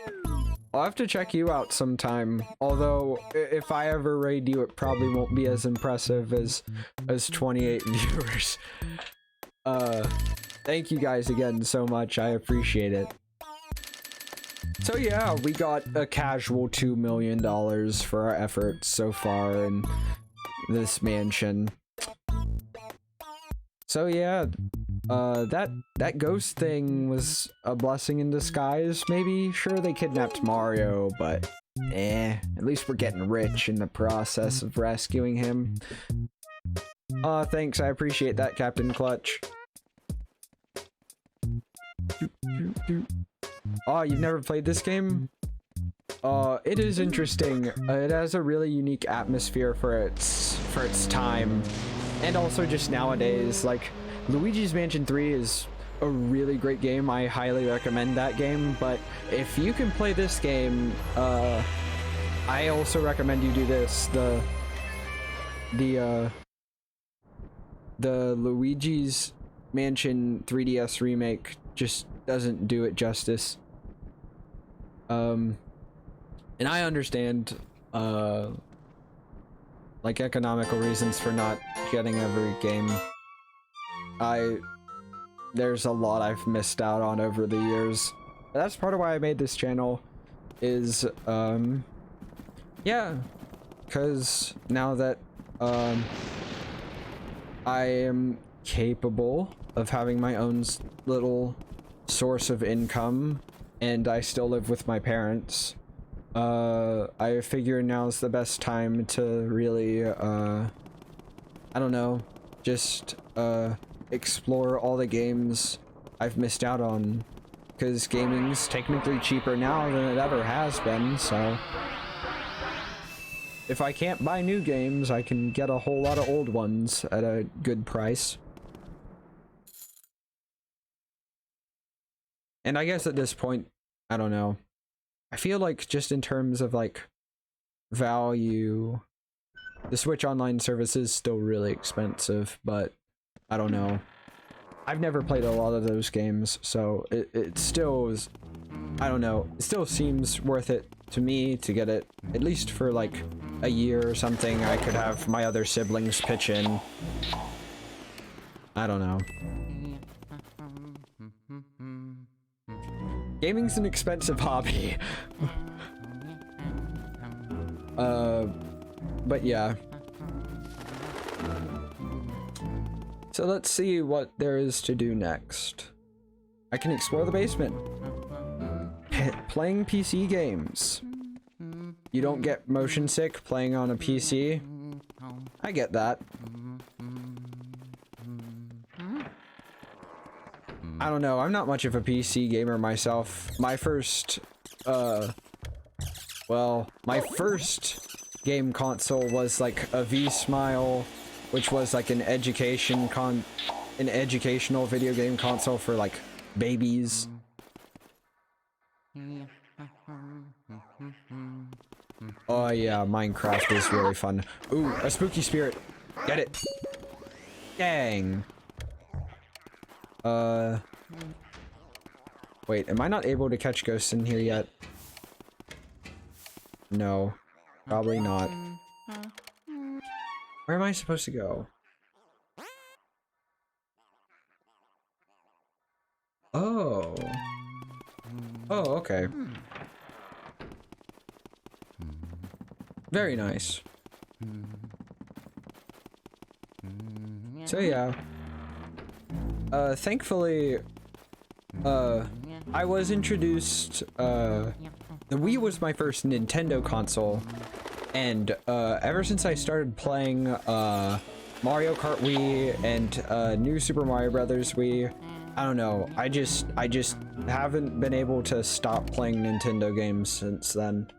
I'll have to check you out sometime. Although, if I ever raid you, it probably won't be as impressive as 28 viewers. Thank you guys again so much. I appreciate it. So yeah, we got a casual $2 million for our efforts so far in this mansion. So yeah, that ghost thing was a blessing in disguise, maybe? Sure, they kidnapped Mario, but at least we're getting rich in the process of rescuing him. Thanks, I appreciate that, Captain Clutch. Oh, you've never played this game? It is interesting. It has a really unique atmosphere for its time, and also just nowadays. Like, Luigi's Mansion 3 is a really great game. I highly recommend that game. But if you can play this game, I also recommend you do this. The Luigi's Mansion 3DS remake just doesn't do it justice. And I understand like economical reasons for not getting every game. There's a lot I've missed out on over the years. But that's part of why I made this channel, is yeah, because now that I am capable of having my own little source of income, and I still live with my parents. I figure now's the best time to really, I don't know, just, explore all the games I've missed out on. Because gaming's technically cheaper now than it ever has been, so... If I can't buy new games, I can get a whole lot of old ones at a good price. And I guess at this point, I don't know. I feel like just in terms of like value, the Switch Online service is still really expensive, but I don't know. I've never played a lot of those games, so it still is, I don't know, it still seems worth it to me to get it, at least for like a year or something. I could have my other siblings pitch in. I don't know. Gaming's an expensive hobby. But yeah. So let's see what there is to do next. I can explore the basement. Playing PC games. You don't get motion sick playing on a PC. I get that. I don't know, I'm not much of a PC gamer myself. My first, well, my first game console was like a V-Smile, which was like an educational video game console for like babies. Oh yeah, Minecraft is really fun. Ooh, a spooky spirit. Get it. Dang. Wait, am I not able to catch ghosts in here yet? No, probably not. Where am I supposed to go? Oh. Oh, okay. Very nice. So yeah. Thankfully, I was introduced, the Wii was my first Nintendo console, and, ever since I started playing, Mario Kart Wii and, New Super Mario Brothers Wii, I don't know, I just haven't been able to stop playing Nintendo games since then.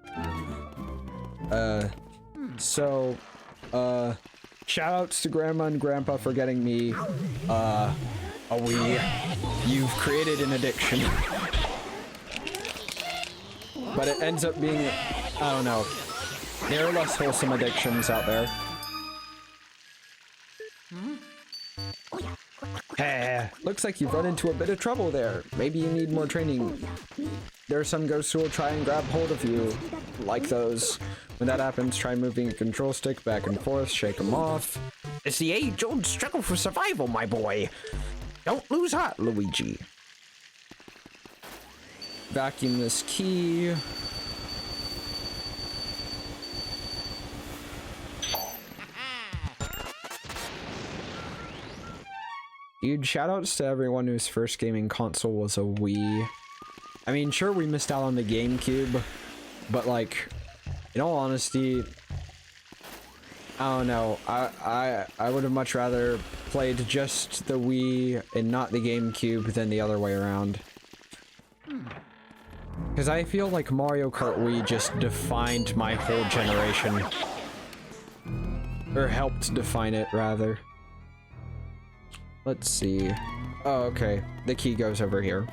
So, shoutouts to Grandma and Grandpa for getting me, a Wii. You've created an addiction. But it ends up being, I don't know, there are less wholesome addictions out there. Hey, looks like you've run into a bit of trouble there. Maybe you need more training. There are some ghosts who will try and grab hold of you, like those. When that happens, try moving a control stick back and forth, shake them off. It's the age-old struggle for survival, my boy. Don't lose heart, Luigi. Vacuum this key. Dude, shoutouts to everyone whose first gaming console was a Wii. I mean, sure, we missed out on the GameCube, but like, in all honesty, I don't know. I would have much rather played just the Wii and not the GameCube than the other way around. Because I feel like Mario Kart Wii just defined my whole generation. Or helped define it, rather. Let's see. Oh, okay. The key goes over here.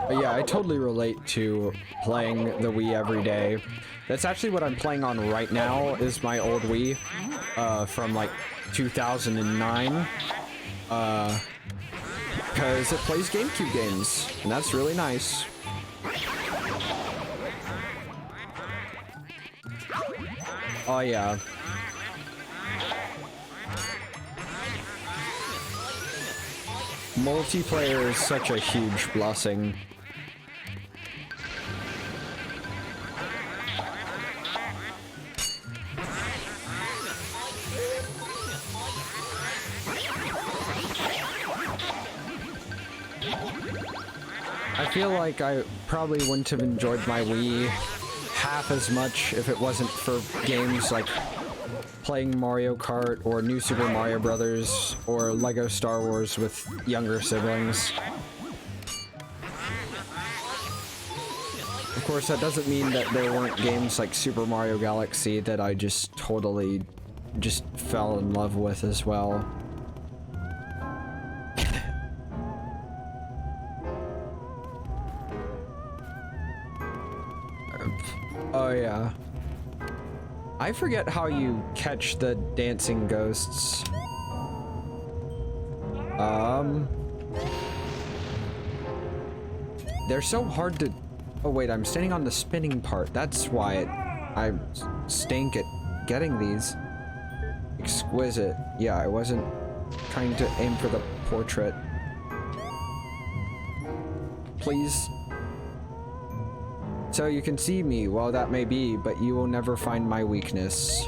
But yeah, I totally relate to playing the Wii every day. That's actually what I'm playing on right now, is my old Wii, from like 2009. Because it plays GameCube games, and that's really nice. Oh yeah. Multiplayer is such a huge blessing. I feel like I probably wouldn't have enjoyed my Wii half as much if it wasn't for games like playing Mario Kart or New Super Mario Brothers or Lego Star Wars with younger siblings. Of course, that doesn't mean that there weren't games like Super Mario Galaxy that I just totally just fell in love with as well. Oh yeah. I forget how you catch the dancing ghosts. They're so hard to... Oh wait, I'm standing on the spinning part. That's why I stink at getting these. Exquisite. Yeah, I wasn't trying to aim for the portrait. Please. So you can see me, well that may be, but you will never find my weakness.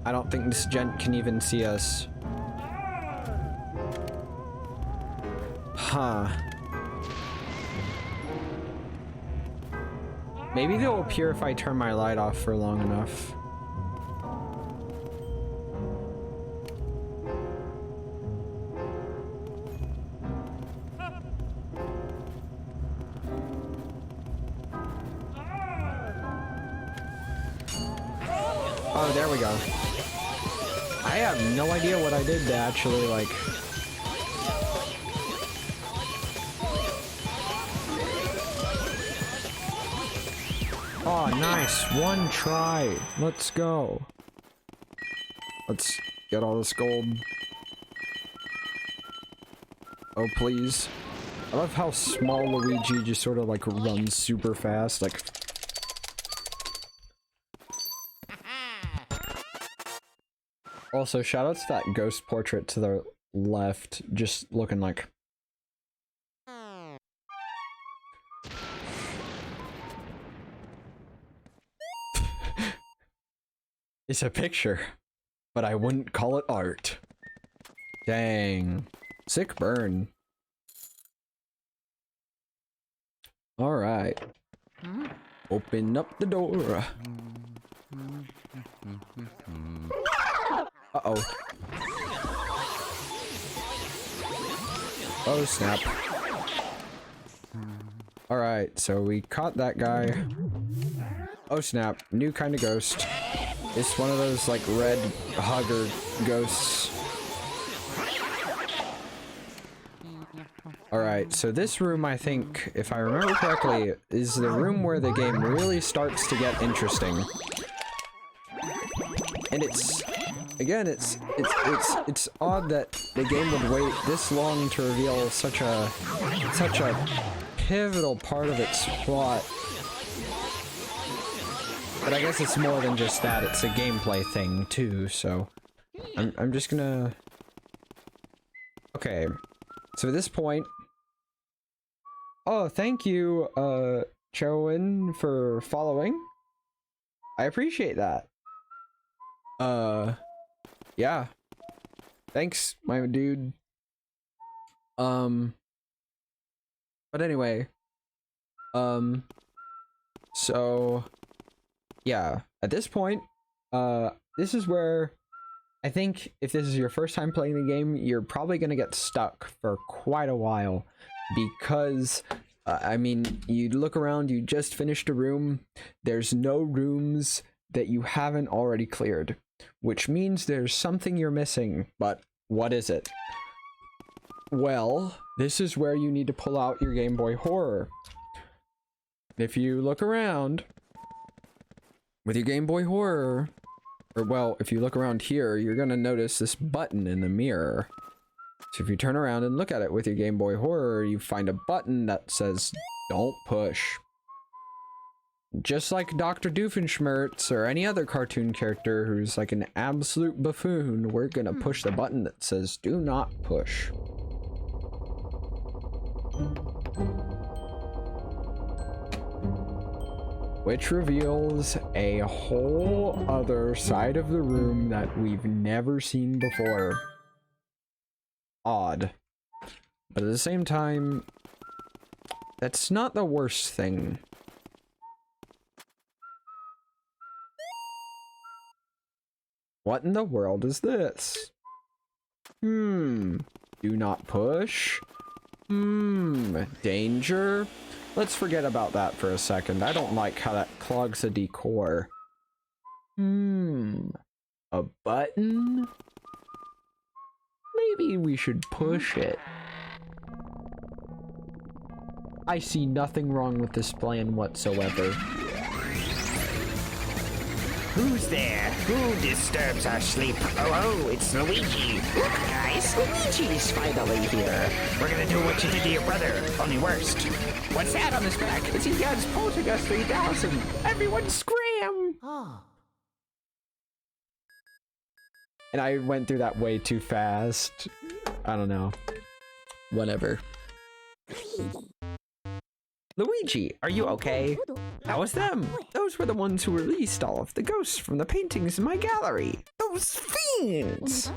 I don't think this gent can even see us. Huh. Maybe they'll appear if I turn my light off for long enough. Oh, there we go. I have no idea what I did to actually, like... Oh, nice. One try. Let's go. Let's get all this gold. Oh, please. I love how small Luigi just sort of, like, runs super fast, like... Also, shout out to that ghost portrait to the left, just looking like... It's a picture, but I wouldn't call it art. Dang. Sick burn. Alright. Open up the door. Uh-oh. Oh, snap. Alright, so we caught that guy. Oh, snap. New kind of ghost. It's one of those, like, red hugger ghosts. Alright, so this room, I think, if I remember correctly, is the room where the game really starts to get interesting. And it's... Again, it's odd that the game would wait this long to reveal such a pivotal part of its plot. But I guess it's more than just that, it's a gameplay thing too, so I'm just gonna... Okay, so at this point... Oh, thank you, Chowen, for following. I appreciate that. Yeah. Thanks, my dude. But anyway. So... Yeah, at this point, this is where I think if this is your first time playing the game, you're probably gonna get stuck for quite a while because, I mean, you look around, you just finished a room, there's no rooms that you haven't already cleared, which means there's something you're missing, but what is it? Well, this is where you need to pull out your Game Boy Horror. If you look around... With your Game Boy Horror, or well, if you look around here, you're gonna notice this button in the mirror. So if you turn around and look at it with your Game Boy Horror, you find a button that says, "Don't push." Just like Dr. Doofenshmirtz or any other cartoon character who's like an absolute buffoon, we're gonna push the button that says, "Do not push." which reveals a whole other side of the room that we've never seen before. Odd. But at the same time, that's not the worst thing. What in the world is this? Do not push. Danger. Let's forget about that for a second. I don't like how that clogs the decor. A button? Maybe we should push it. I see nothing wrong with this plan whatsoever. Who's there? Who disturbs our sleep? Oh, it's Luigi. Look, guys, Luigi's finally here. We're gonna do what you did to your brother, only worst. What's that on his back? It's Egad's Poltergeist 3000. Everyone scram! And I went through that way too fast. I don't know. Whatever. Luigi, are you okay? That was them. Those were the ones who released all of the ghosts from the paintings in my gallery. Those fiends!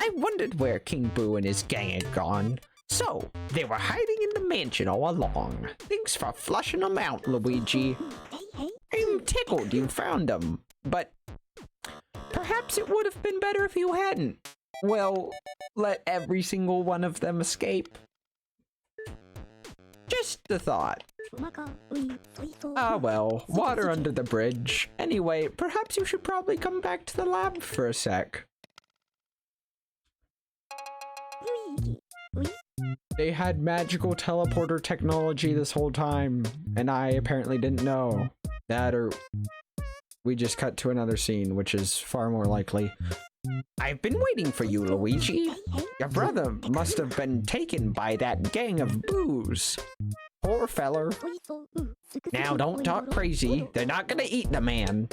I wondered where King Boo and his gang had gone. So, they were hiding in the mansion all along. Thanks for flushing them out, Luigi. I'm tickled you found them, but perhaps it would have been better if you hadn't. Well, let every single one of them escape. Just a thought. Ah well, water under the bridge. Anyway, perhaps you should probably come back to the lab for a sec. They had magical teleporter technology this whole time, and I apparently didn't know. That or we just cut to another scene, which is far more likely. I've been waiting for you, Luigi. Your brother must have been taken by that gang of boos. Poor feller. Now don't talk crazy. They're not gonna eat the man.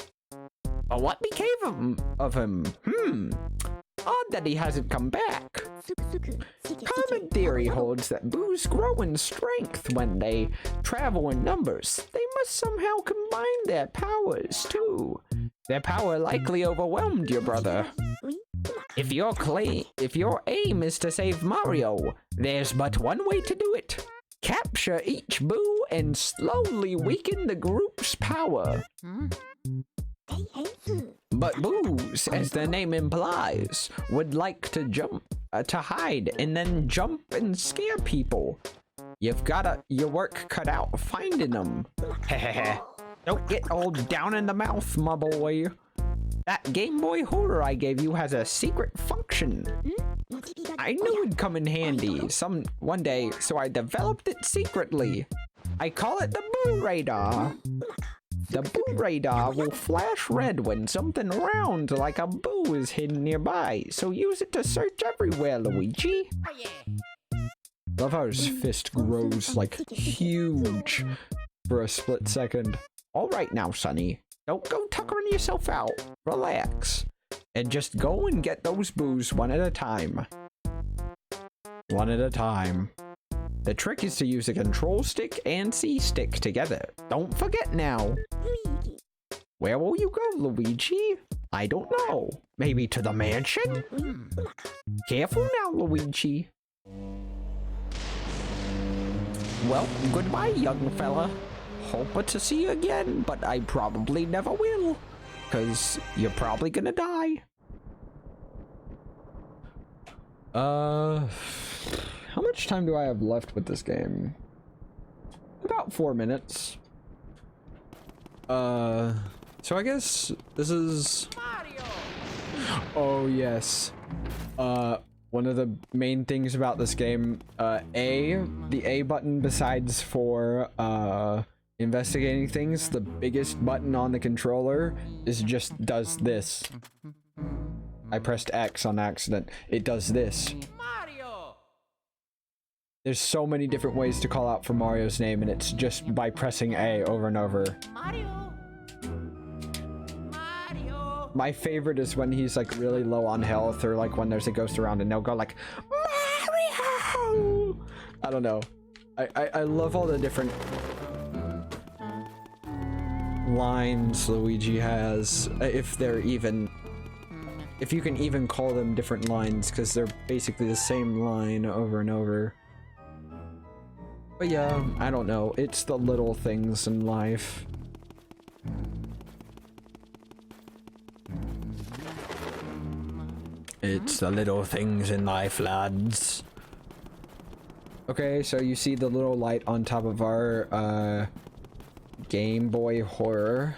But what became of him? Odd that he hasn't come back. Common theory holds that boos grow in strength when they travel in numbers. They must somehow combine their powers, too. Their power likely overwhelmed your brother. If your aim is to save Mario, there's but one way to do it. Capture each boo and slowly weaken the group's power. But boos, as their name implies, would like to hide and then jump and scare people. You've got your work cut out finding them. Hehehe. Don't get all down in the mouth, my boy. That Game Boy Horror I gave you has a secret function. I knew it'd come in handy one day, so I developed it secretly. I call it the Boo Radar. The Boo Radar will flash red when something round like a boo is hidden nearby, so use it to search everywhere, Luigi. Love how his fist grows like huge for a split second. All right now, Sonny. Don't go tuckering yourself out. Relax. And just go and get those boos one at a time. One at a time. The trick is to use a control stick and C-stick together. Don't forget now. Where will you go, Luigi? I don't know. Maybe to the mansion? Careful now, Luigi. Well, goodbye, young fella. Hope to see you again, but I probably never will. 'Cause you're probably gonna die. How much time do I have left with this game? About 4 minutes. So I guess this is... Mario! Oh, yes. One of the main things about this game, the A button besides for, investigating things, the biggest button on the controller does this. I pressed X on accident. It does this. Mario! There's so many different ways to call out for Mario's name, and it's just by pressing A over and over. Mario! Mario! My favorite is when he's like really low on health, or like when there's a ghost around and they'll go like, Mario! I don't know. I love all the different lines Luigi has, if you can even call them different lines, because they're basically the same line over and over. But yeah, I don't know, it's the little things in life. It's the little things in life, lads. Okay, so you see the little light on top of our Game Boy Horror.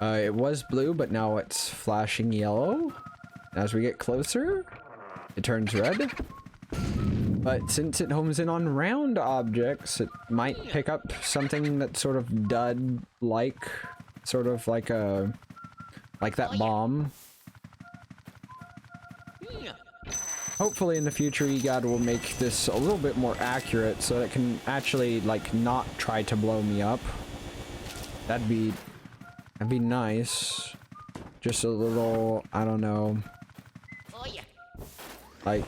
It was blue, but now it's flashing yellow. As we get closer, it turns red. But since it homes in on round objects, it might pick up something that's sort of dud-like, sort of like that bomb. Hopefully in the future EGAD will make this a little bit more accurate so that it can actually like not try to blow me up. That'd be nice. Just a little, I don't know, like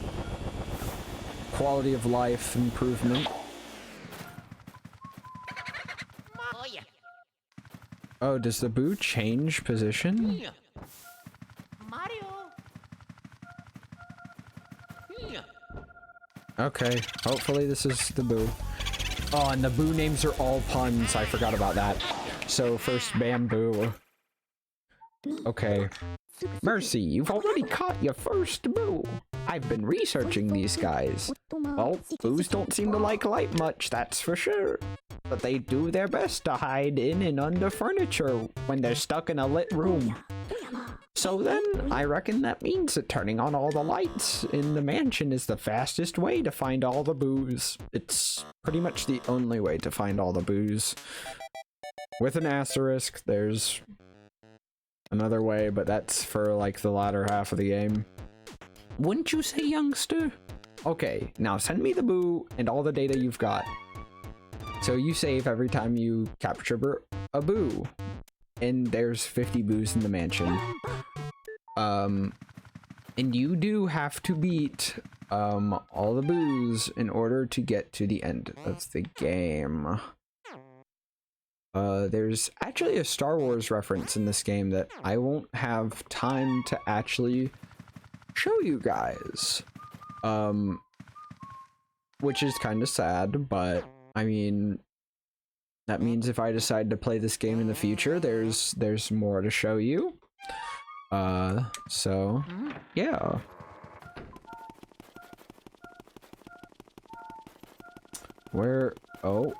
quality of life improvement. Oh, does the boo change position? Okay, hopefully this is the boo. Oh, and the boo names are all puns. I forgot about that. So first bamboo. Okay. Mercy, you've already caught your first boo. I've been researching these guys. Well, boos don't seem to like light much, that's for sure. But they do their best to hide in and under furniture when they're stuck in a lit room. So then, I reckon that means that turning on all the lights in the mansion is the fastest way to find all the boos. It's pretty much the only way to find all the boos. With an asterisk, there's another way, but that's for like the latter half of the game. Wouldn't you say, youngster? Okay, now send me the boo and all the data you've got. So you save every time you capture a boo. And there's 50 boos in the mansion. And you do have to beat all the boos in order to get to the end of the game. There's actually a Star Wars reference in this game that I won't have time to actually show you guys. Which is kind of sad, but I mean, that means if I decide to play this game in the future, there's more to show you. So yeah. Where? Oh,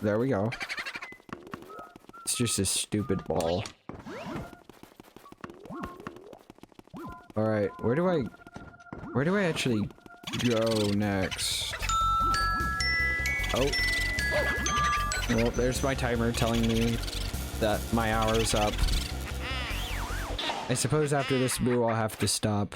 there we go. It's just a stupid ball. All right, where do I actually go next? Oh, well, there's my timer telling me that my hour's up. I suppose after this boo I'll have to stop.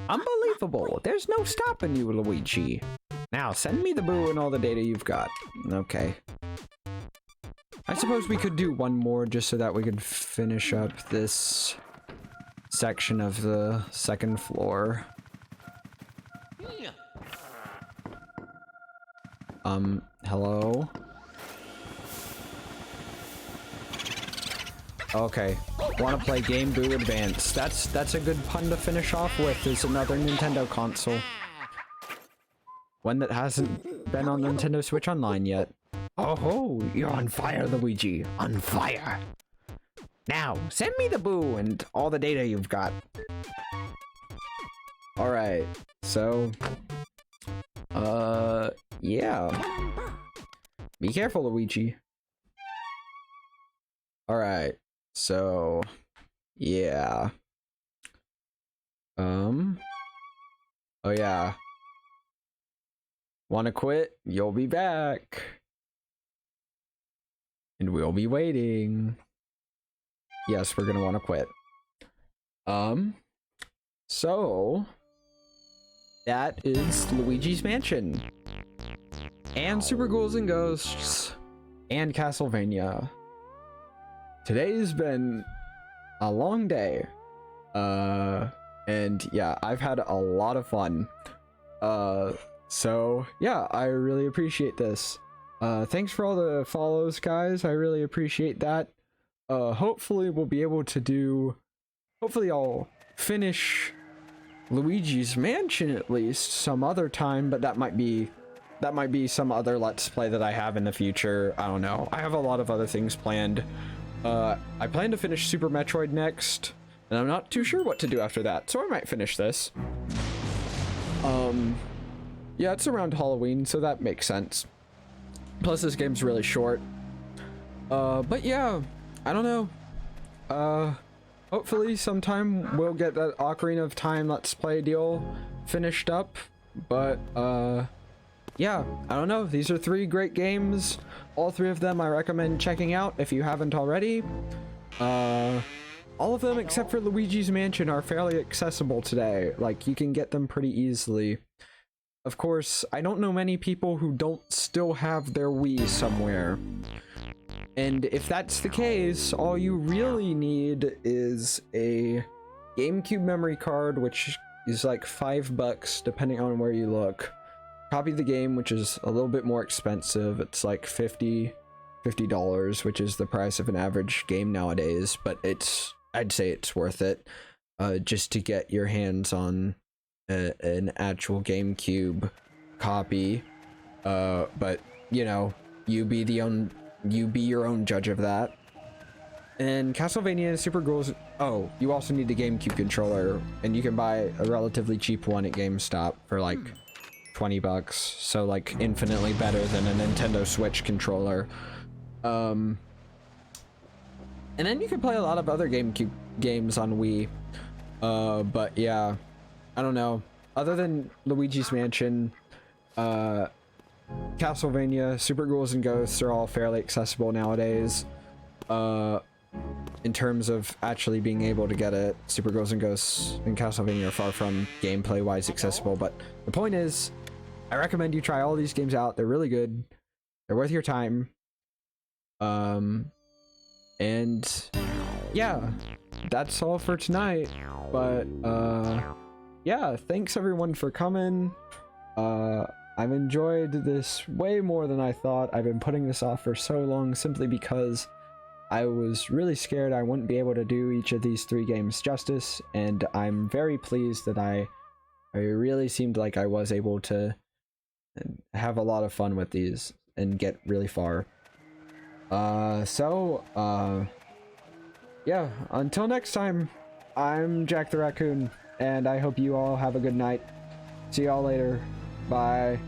Unbelievable! There's no stopping you, Luigi. Now send me the boo and all the data you've got. Okay. I suppose we could do one more just so that we could finish up this section of the second floor. Hello? Okay. Wanna play Game Boo Advance. That's a good pun to finish off with, is another Nintendo console. One that hasn't been on Nintendo Switch Online yet. Oh ho, you're on fire, Luigi. On fire. Now, send me the boo and all the data you've got. Alright, so... yeah. Be careful, Luigi. Alright, so... yeah. Oh yeah. Wanna quit? You'll be back. And we'll be waiting. Yes, we're gonna wanna quit. So... that is Luigi's Mansion. And Super Ghouls N Ghosts. And Castlevania. Today's been a long day. And yeah, I've had a lot of fun. So yeah, I really appreciate this. Thanks for all the follows, guys. I really appreciate that. Hopefully we'll be able to do, hopefully I'll finish Luigi's Mansion at least some other time, but that might be some other Let's Play that I have in the future. I don't know. I have a lot of other things planned. I plan to finish Super Metroid next, and I'm not too sure what to do after that, so I might finish this. Yeah, it's around Halloween, so that makes sense. Plus, this game's really short. But yeah, I don't know. Hopefully sometime we'll get that Ocarina of Time Let's Play deal finished up. But, yeah, I don't know. These are 3 great games. All 3 of them I recommend checking out if you haven't already. All of them except for Luigi's Mansion are fairly accessible today. Like, you can get them pretty easily. Of course, I don't know many people who don't still have their Wii somewhere. And if that's the case, all you really need is a GameCube memory card, which is like $5 depending on where you look. Copy the game, which is a little bit more expensive. It's like $50, which is the price of an average game nowadays, but I'd say it's worth it, just to get your hands on an actual GameCube copy. But you know, you be your own judge of that. And Castlevania Super Ghouls. Oh, you also need the GameCube controller, and you can buy a relatively cheap one at GameStop for like $20. So like infinitely better than a Nintendo Switch controller. And then you can play a lot of other GameCube games on Wii. But yeah, I don't know. Other than Luigi's Mansion, Castlevania, Super Ghouls N Ghosts are all fairly accessible nowadays. In terms of actually being able to get it, Super Ghouls N Ghosts and Castlevania are far from gameplay-wise accessible. But the point is, I recommend you try all these games out. They're really good. They're worth your time. And yeah, that's all for tonight. But yeah, thanks everyone for coming. I've enjoyed this way more than I thought. I've been putting this off for so long simply because I was really scared I wouldn't be able to do each of these 3 games justice, and I'm very pleased that I really seemed like I was able to have a lot of fun with these and get really far. Yeah, until next time, I'm Jack the Raccoon, and I hope you all have a good night. See y'all later. Bye.